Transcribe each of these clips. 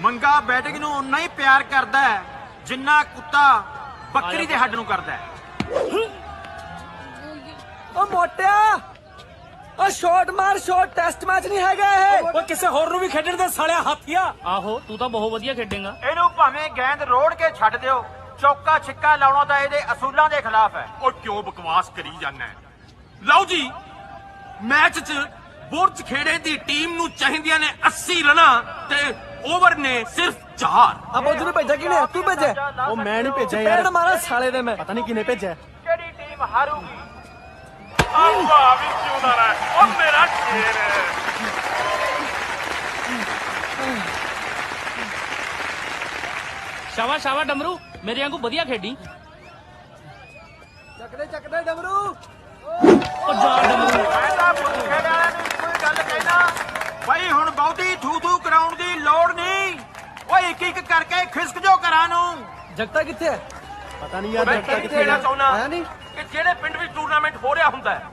ਮੰਗਾ ਬੈਟਿੰਗ ਨੂੰ ਉਨਾ ਹੀ ਪਿਆਰ ਕਰਦਾ ਹੈ ਜਿੰਨਾ ਕੁੱਤਾ ਬੱਕਰੀ ਦੇ ਹੱਡ ਨੂੰ ਕਰਦਾ ਹੈ। ਓ ਮੋਟਿਆ ਓ ਸ਼ਾਟ ਮਾਰ, ਸ਼ਾਟ ਟੈਸਟ ਮੈਚ ਨਹੀਂ ਹੈਗਾ ਇਹ। ਓ ਕਿਸੇ ਹੋਰ ਨੂੰ ਵੀ ਖੇਡਣ ਦੇ ਸਾਲਿਆ ਹਾਥੀਆ। ਆਹੋ ਤੂੰ ਤਾਂ ਬਹੁਤ ਵਧੀਆ ਖੇਡੇਂਗਾ। ਇਹਨੂੰ ਭਾਵੇਂ ਗੇਂਦ ਰੋੜ ਕੇ ਛੱਡ ਦਿਓ, ਚੌਕਾ ਛਿੱਕਾ ਲਾਉਣਾ ਤਾਂ ਇਹਦੇ ਅਸੂਲਾਂ ਦੇ ਖਿਲਾਫ ਹੈ। ਉਹ ਕਿਉਂ ਬਕਵਾਸ ਕਰੀ ਜਾਂਦਾ? ਲਓ ਜੀ, ਮੈਚ 'ਚ ਬੁਰਜ ਖੇੜੇ ਦੀ ਟੀਮ ਨੂੰ ਚਾਹੀਦੀਆਂ ਨੇ 80 ਰਨਾਂ ਤੇ ਓਵਰ ਨੇ ਸਿਰਫ 4। ਆ ਬੋਝ ਨੂੰ ਭੇਜਿਆ ਕਿਨੇ? ਤੂੰ ਭੇਜਿਆ? ਉਹ ਮੈਂ ਨਹੀਂ ਭੇਜਿਆ ਯਾਰ, ਪੈਣ ਮਾਰਾ ਸਾਲੇ ਦੇ ਮੈਂ। ਪਤਾ ਨਹੀਂ ਕਿਨੇ ਭੇਜਿਆ। ਕਿਹੜੀ ਟੀਮ ਹਾਰੂਗੀ? ਆਵਾ ਵੀ ਕਿਉਂ ਨਾ ਰਹਿ, ਉਹ ਮੇਰਾ ਸ਼ੇਰ ਹੈ। ਸ਼ਾਬਾਸ਼ ਸ਼ਾਬਾਸ਼ ਡਮਰੂ, ਮੇਰੇ ਵਾਂਗੂ ਵਧੀਆ ਖੇਡੀ। ਚੱਕਦੇ ਡਮਰੂ। ਉਹ ਜਾ ਡਮਰੂ। ਮੈਂ ਤਾਂ ਬੁਰਜ ਖੇੜੇ ਵਾਲਿਆਂ ਨੂੰ ਇੱਕੋ ਹੀ ਗੱਲ ਕਹਿਣਾ, ਬਈ ਹੁਣ ਬਹੁਤੀ ਥੂ ਕਰਾਉਣ ਦੀ ਲੋੜ ਨਹੀਂ। ਓਏ ਇੱਕ ਇੱਕ ਕਰਕੇ ਖਿਸਕ ਜੋ ਘਰਾਂ ਨੂੰ। ਜਗਤਾ ਕਿੱਥੇ ਹੈ? ਪਤਾ ਨਹੀਂ ਯਾਰ ਮੈਂ ਜਗਤਾ ਕਿਹੜੀ ਕਿੱਥੇ ਕਹਿਣਾ ਹੈ। ਚਾਹੁੰਦਾ ਆਇਆ ਨਹੀਂ? ਕਿ ਜਿਹੜੇ ਪਿੰਡ ਵਿੱਚ ਟੂਰਨਾਮੈਂਟ ਹੋ ਰਿਹਾ ਹੁੰਦਾ ਹੈ,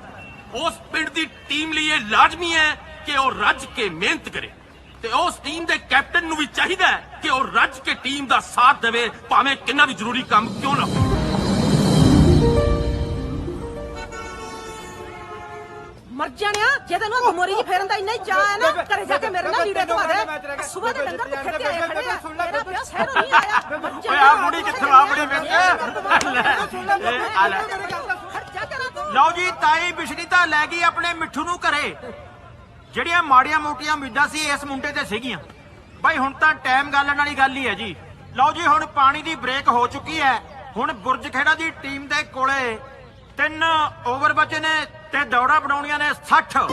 ਉਸ ਪਿੰਡ ਦੀ ਟੀਮ ਲਈ ਇਹ ਲਾਜ਼ਮੀ ਹੈ ਕਿ ਉਹ ਰੱਜ ਕੇ ਮਿਹਨਤ ਕਰੇ ਤੇ ਉਸ ਟੀਮ ਦੇ ਕੈਪਟਨ ਨੂੰ ਵੀ ਚਾਹੀਦਾ ਹੈ ਕਿ ਉਹ ਰੱਜ ਕੇ ਟੀਮ ਦਾ ਸਾਥ ਦੇਵੇ, ਭਾਵੇਂ ਕਿੰਨਾ ਵੀ ਜ਼ਰੂਰੀ ਕੰਮ ਕਿਉਂ ਨਾ ਹੋਵੇ। ਮਰ ਜਾਣਿਆ ਜੇ ਤੈਨੂੰ ਗਮੋਰੀ ਜੀ ਫੇਰਨ ਦਾ ਇੰਨਾ ਹੀ ਚਾਹ ਹੈ ਨਾ, ਘਰੇ ਜਾ ਕੇ ਮੇਰੇ ਨਾਲ ਲੀੜੇ ਧਵਾ ਦੇ। ਸਵੇਰ ਦੇ ਡੰਗਰ ਭੁੱਖੇ ਤੇ ਆਏ ਖੜੇ ਆ, ਤੇਰਾ ਪਿਆ ਸ਼ਹਿਰੋਂ ਨਹੀਂ ਆਇਆ। ਮਰ ਓਏ ਆ ਮੁੜੀ ਕਿੱਥੋਂ ਆ ਮੁੜੀ ਵੇਖ। ਲਓ ਜੀ, ਤਾਈ ਬਿਸ਼ਨੀ ਤਾਂ ਲੈ ਗਈ ਆਪਣੇ ਮਿੱਠੂ ਨੂੰ ਘਰੇ। ਜਿਹੜੀਆਂ ਮਾੜੀਆਂ ਮੋਟੀਆਂ ਉਮੀਦਾਂ ਸੀ ਇਸ ਮੁੰਡੇ ਤੇ ਸੀਗੀਆਂ, ਬਾਈ ਹੁਣ ਤਾਂ ਟਾਈਮ ਗਾਲਣ ਵਾਲੀ ਗੱਲ ਹੀ ਹੈ ਜੀ। ਲਓ ਜੀ, ਹੁਣ ਪਾਣੀ ਦੀ ਬ੍ਰੇਕ ਹੋ ਚੁੱਕੀ ਹੈ। ਹੁਣ ਬੁਰਜ ਖੇੜਾ ਦੀ ਟੀਮ ਦੇ ਕੋਲੇ 3 ਓਵਰ ਬਚੇ ਨੇ ਤੇ ਦੌੜਾਂ ਬਣਾਉਣੀਆਂ ਨੇ 60।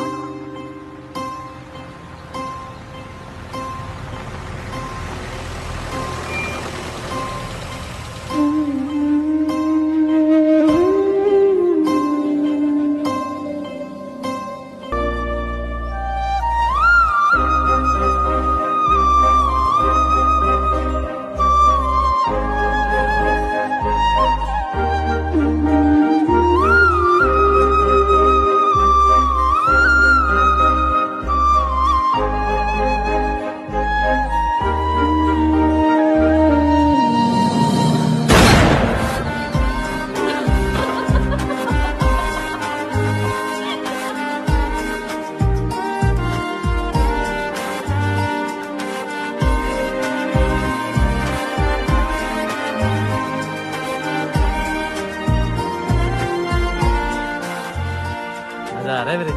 ਮਜ਼ਾ ਆ ਰਿਹਾ ਵੀਰੇ?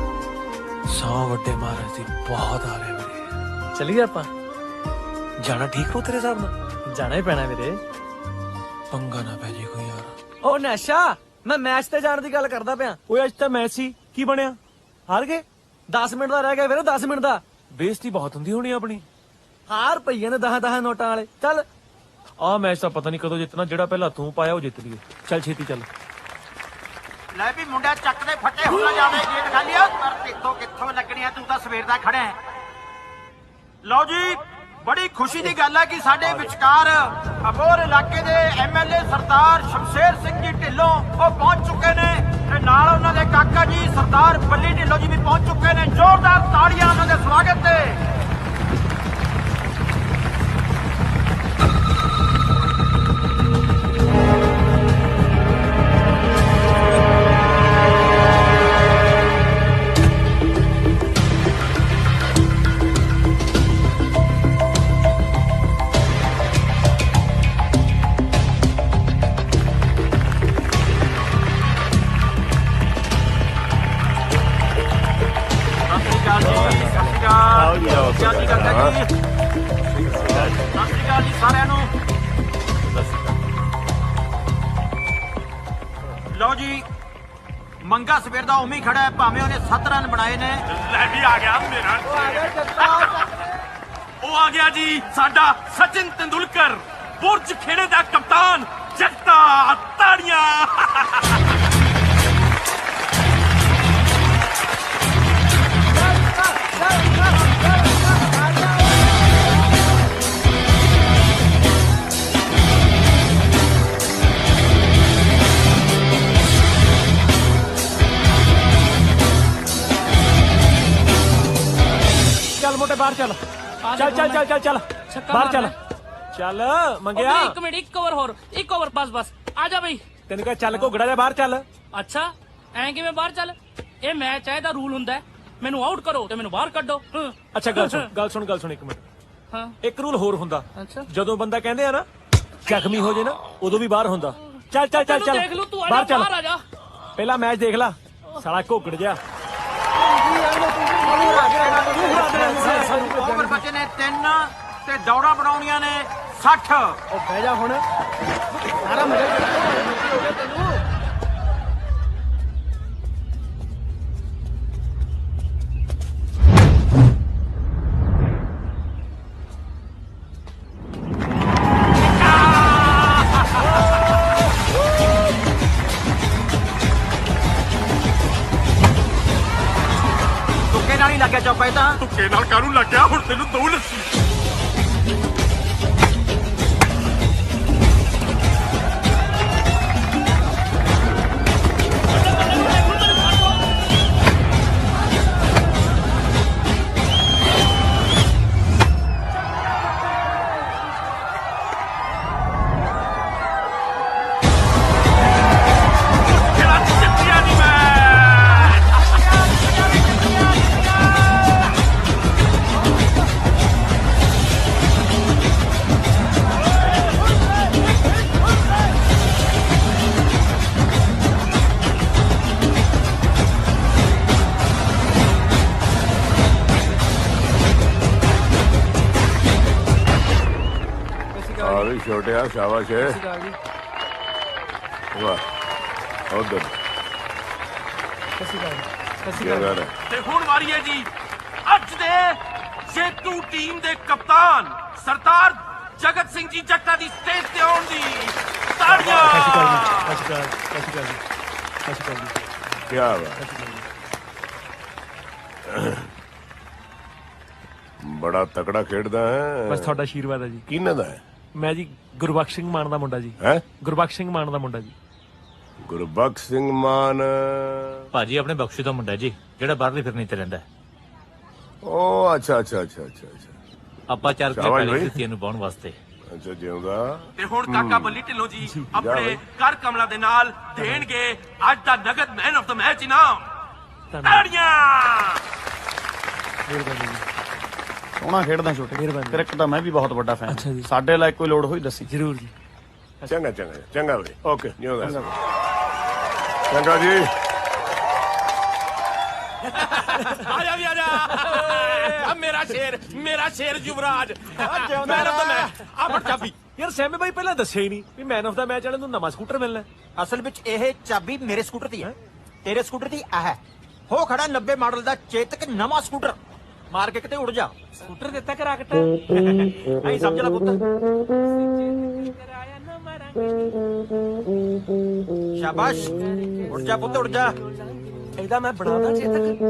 100 ਵੱਡੇ ਮਹਾਰਾਜ ਦੀ ਬਹੁਤ ਆ ਰਿਹਾ ਵੀਰੇ। ਚਲੀਏ ਆਪਾਂ? ਜਾਣਾ ਠੀਕ ਹੋ ਤੇਰੇ ਹਿਸਾਬ ਨਾਲ? ਜਾਣਾ ਹੀ ਪੈਣਾ ਵੀਰੇ। ਪੰਗਾ ਨਾ ਪੈ ਜੇ ਕੋਈ ਯਾਰ। ਓ ਨਸ਼ਾ, ਮੈਂ ਮੈਚ ਤੇ ਜਾਣ ਦੀ ਗੱਲ ਕਰਦਾ ਪਿਆ। ਓਏ ਅੱਜ ਤਾਂ ਮੈਚ ਸੀ, ਕੀ ਬਣਿਆ? ਹਾਰ ਗਏ। 10 ਮਿੰਟ ਦਾ ਰਹਿ ਗਿਆ ਵੀਰੇ, 10 ਮਿੰਟ ਦਾ। ਬੇਇੱਜ਼ਤੀ ਬਹੁਤ ਹੁੰਦੀ ਹੋਣੀ ਆਪਣੀ। ਹਾਰ ਪਈਆਂ ਨੇ 10 ਨੋਟਾਂ ਵਾਲੇ। ਚੱਲ ਆ ਮੈਚ ਤਾਂ ਪਤਾ ਨਹੀਂ ਕਦੋਂ ਜਿੱਤਣਾ, ਜਿਹੜਾ ਪਹਿਲਾਂ ਤੂੰ ਪਾਇਆ ਉਹ ਜਿੱਤ ਲਈਏ। ਚੱਲ ਛੇਤੀ ਚੱਲ। ਲੈ ਵੀ ਮੁੰਡਿਆ, ਚੱਕ ਦੇ ਫੱਟੇ ਹੋ ਨਾ ਜਾਵੇ, ਗੇਟ ਖਾਲੀ ਆ। ਪਰ ਕਿੱਥੋਂ ਲੱਗਣੀ ਆ, ਤੂੰ ਤਾਂ ਸਵੇਰ ਦਾ ਖੜਾ ਹੈ। ਲਓ ਜੀ, ਬੜੀ ਖੁਸ਼ੀ ਦੀ ਗੱਲ ਹੈ ਕਿ ਸਾਡੇ ਵਿਚਕਾਰ ਅਬੋਹਰ ਇਲਾਕੇ ਦੇ ਐਮਐਲਏ ਸਰਦਾਰ ਸ਼ਮਸ਼ੇਰ ਸਿੰਘ ਜੀ ਢਿੱਲੋਂ ਉਹ ਪਹੁੰਚ ਚੁੱਕੇ ਨੇ ਤੇ ਨਾਲ ਉਹਨਾਂ ਦੇ ਕਾਕਾ ਜੀ ਸਰਦਾਰ ਬੱਲੀ ਢਿੱਲੋਂ ਜੀ ਵੀ ਪਹੁੰਚ ਚੁੱਕੇ ਨੇ। ਜ਼ੋਰਦਾਰ ਤਾੜੀਆਂ ਉਹਨਾਂ ਦੇ ਸਵਾਗਤ ਤੇ। ਸਾਰਿਆਂ ਨੂੰ ਲਓ ਜੀ, ਮੰਗਾ ਸਵੇਰ ਦਾ ਉਵੇਂ ਹੀ ਖੜਾ ਹੈ, ਭਾਵੇਂ ਉਹਨੇ 7 ਰਨ ਬਣਾਏ ਨੇ। ਲੈ ਵੀ ਆ ਗਿਆ ਮੇਰਾ ਉਹ ਆ ਗਿਆ ਜੀ, ਸਾਡਾ ਸਚਿਨ ਤੇਂਦੁਲਕਰ, ਬੁਰਜ ਖੇੜੇ ਦਾ ਕਪਤਾਨ। ਜਗਤਾ ਤਾੜੀਆਂ। ਚੱਲ ਮੋਟੇ ਬਾਹਰ ਚੱਲ। ਚੱਲ ਚੱਲ ਚੱਲ ਚੱਲ ਚੱਲ ਛੱਕਾ ਬਾਹਰ ਚੱਲ ਮਾਰਨਾ। ਚੱਲ ਉਹ ਮੰਗਿਆ ਵੀਰੇ, ਇੱਕ ਮਿੰਟ, ਇੱਕ ਓਵਰ ਹੋਰ, ਇੱਕ ਓਵਰ ਬਸ ਆ ਜਾ ਬਈ। ਤੈਨੂੰ ਕਿਹਾ ਚੱਲ ਘੁੱਗੜਾ ਜਾ ਬਾਹਰ ਚੱਲ। ਅੱਛਾ ਐਂ ਕਿਵੇਂ ਬਾਹਰ ਚੱਲ? ਇਹ ਮੈਚ ਹੈ, ਇਹਦਾ ਰੂਲ ਹੁੰਦਾ ਹੈ, ਮੈਨੂੰ ਆਊਟ ਕਰੋ ਤੇ ਮੈਨੂੰ ਬਾਹਰ ਕੱਢੋ। ਅੱਛਾ ਗੱਲ ਸੁਣ ਇੱਕ ਮਿੰਟ। ਹਾਂ ਇੱਕ ਰੂਲ ਹੋਰ ਹੁੰਦਾ, ਅੱਛਾ। ਜਦੋਂ ਬੰਦਾ ਕਹਿੰਦੇ ਆ ਨਾ ਜ਼ਖਮੀ ਹੋ ਜੇ ਨਾ, ਉਦੋਂ ਵੀ ਬਾਹਰ ਹੁੰਦਾ। ਚੱਲ ਤੈਨੂੰ ਦੇਖ ਲੂ, ਤੂੰ ਆ ਜਾ, ਬਾਹਰ ਚੱਲ। ਬਾਹਰ ਆ ਜਾ। ਪਹਿਲਾ ਮੈਚ ਦੇਖ ਲੈ ਸਾਲਾ ਘੁੱਗੜ ਜਾ। ਓਵਰ ਬਚੇ ਨੇ 3 ਤੇ ਦੌੜਾਂ ਬਣਾਉਣੀਆਂ ਨੇ 60। ਉਹ ਬਹਿ ਜਾ ਹੁਣ ਸਾਰਾ ਮਜ਼ਾ ਹੋ ਗਿਆ ਤੈਨੂੰ। ਤੁੱਕੇ ਨਾਲ ਹੀ ਲੱਗਿਆ ਚੌਪਾ ਇਹ ਤਾਂ। ਧੁੱਕੇ ਨਾਲ ਕਾਹਨੂੰ ਲੱਗਿਆ? ਹੁਣ ਤੈਨੂੰ ਦੋ ਲੱਸੀ। ਜਿਹੜਾ ਜਿੱਤਿਆ ਨਹੀਂ ਮੈਂ। ਵੀ ਛੋਟਿਆ ਸ਼ਾਬਾਸ਼ ਹੈ ਵਾਹ ਉਧਰ ਤੇ ਹੁਣ ਵਾਰੀ ਹੈ ਜੀ ਅੱਜ ਦੇ ਜੇਤੂ ਟੀਮ ਦੇ ਕਪਤਾਨ ਸਰਦਾਰ ਜਗਤ ਸਿੰਘ ਜੀ ਜੱਟਾ ਦੀ ਸਟੇਜ ਤੇ ਆਉਣ ਦੀ। ਤਾੜੀਆਂ। ਕੀ ਬਾਤ ਬੜਾ ਤਕੜਾ ਖੇਡਦਾ ਹੈ। ਬਸ ਤੁਹਾਡਾ ਆਸ਼ੀਰਵਾਦ ਹੈ ਜੀ। ਕਿਹਨਾਂ ਦਾ ਹੈ? ਮੈਂ ਜੀ ਗੁਰਬਖਸ਼ ਸਿੰਘ ਮਾਨ ਦਾ ਮੁੰਡਾ ਜੀ। ਹੈ ਗੁਰਬਖਸ਼ ਸਿੰਘ ਮਾਨ ਦਾ ਮੁੰਡਾ ਜੀ। ਗੁਰਬਖਸ਼ ਸਿੰਘ ਮਾਨ। ਭਾਜੀ ਆਪਣੇ ਬਖਸ਼ੂ ਦਾ ਮੁੰਡਾ ਜੀ, ਜਿਹੜਾ ਬਾਹਰਲੀ ਫਿਰਨੀ ਤੇ ਰਹਿੰਦਾ। ਉਹ ਅੱਛਾ ਆਪਾਂ 4 ਕਿਲੇ ਸ਼ਾਬਾਸ਼ ਪਹਿਲੇ ਬਾਈ। ਦਿੱਤੀਆਂ ਨੂੰ ਪਾਉਣ ਵਾਸਤੇ। ਅੱਛਾ ਜਿਉਂਦਾ। ਤੇ ਹੁਣ ਕਾਕਾ ਬੱਲੀ ਢਿੱਲੋਂ ਜੀ ਜਾ ਆਪਣੇ ਬਈ। ਕਰ ਕਮਲਾ ਦੇ ਨਾਲ ਦੇਣਗੇ ਅੱਜ ਦਾ ਨਗਦ ਮੈਨ ਆਫ ਦਾ ਮੈਚ ਇਨਾਮ। ਧੰਨਵਾਦ। ਤਾੜੀਆਂ। ਮਿਹਰਬਾਨੀ ਜੀ। ਸੋਹਣਾ ਖੇਡਦਾ ਛੋਟੇ। ਮਿਹਰਬਾਨੀ। ਕ੍ਰਿਕਟ ਦਾ ਮੈਂ ਵੀ ਬਹੁਤ ਵੱਡਾ ਫੈਨ। ਅੱਛਾ ਜੀ। ਸਾਡੇ ਲਈ ਕੋਈ ਲੋੜ ਹੋਈ ਦੱਸੀ। ਜ਼ਰੂਰ ਜੀ। ਚੰਗਾ ਬਈ। ਓਕੇ ਜਿਉਂਦਾ। ਚੰਗਾ ਜੀ। ਆਜਾ ਵੀ ਆਜਾ। ਆ ਮੇਰਾ ਸ਼ੇਰ ਯੁਵਰਾਜ। Man of the match. ਆ ਫੜ ਚਾਬੀ। ਯਾਰ ਸੈਮੀ ਬਾਈ ਪਹਿਲਾਂ ਦੱਸਿਆ ਹੀ ਨਹੀਂ ਵੀ ਮੈਨ ਆਫ ਦਾ ਮੈਚ ਵਾਲੇ ਨੂੰ ਨਵਾਂ ਸਕੂਟਰ ਮਿਲਣਾ ਹੈ। ਅਸਲ ਵਿੱਚ ਇਹ ਚਾਬੀ ਮੇਰੇ ਸਕੂਟਰ ਦੀ ਹੈ, ਤੇਰੇ ਸਕੂਟਰ ਦੀ ਆ ਹੈ। ਹੋ ਖੜਾ 90 ਮਾਡਲ ਦਾ ਚੇਤਕ ਨਵਾਂ ਸਕੂਟਰ। ਮਾਰ ਕੇ ਕਿਤੇ ਉੜ ਜਾ। ਸਕੂਟਰ ਦਿੱਤਾ ਕਰਾ ਕੱਟਾ। ਐਂ ਸਮਝ ਲੈ ਪੁੱਤ। ਸ਼ਾਬਾਸ਼, ਉੜ ਜਾ ਪੁੱਤ ਉੜ ਜਾ। ਇਹਦਾ ਮੈਂ ਬਣਾਦਾ ਚੇਤਕ।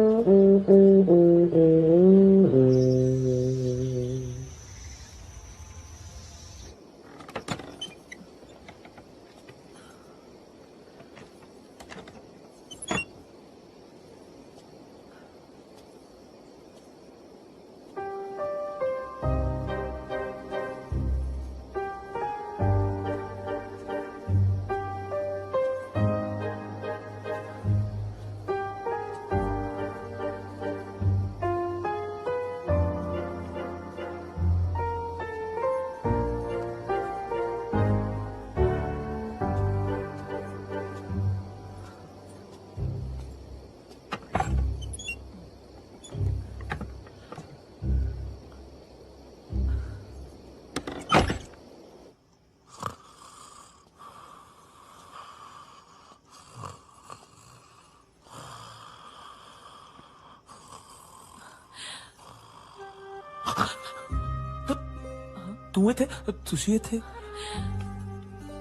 ਤੂੰ ਇੱਥੇ, ਤੁਸੀਂ ਇੱਥੇ?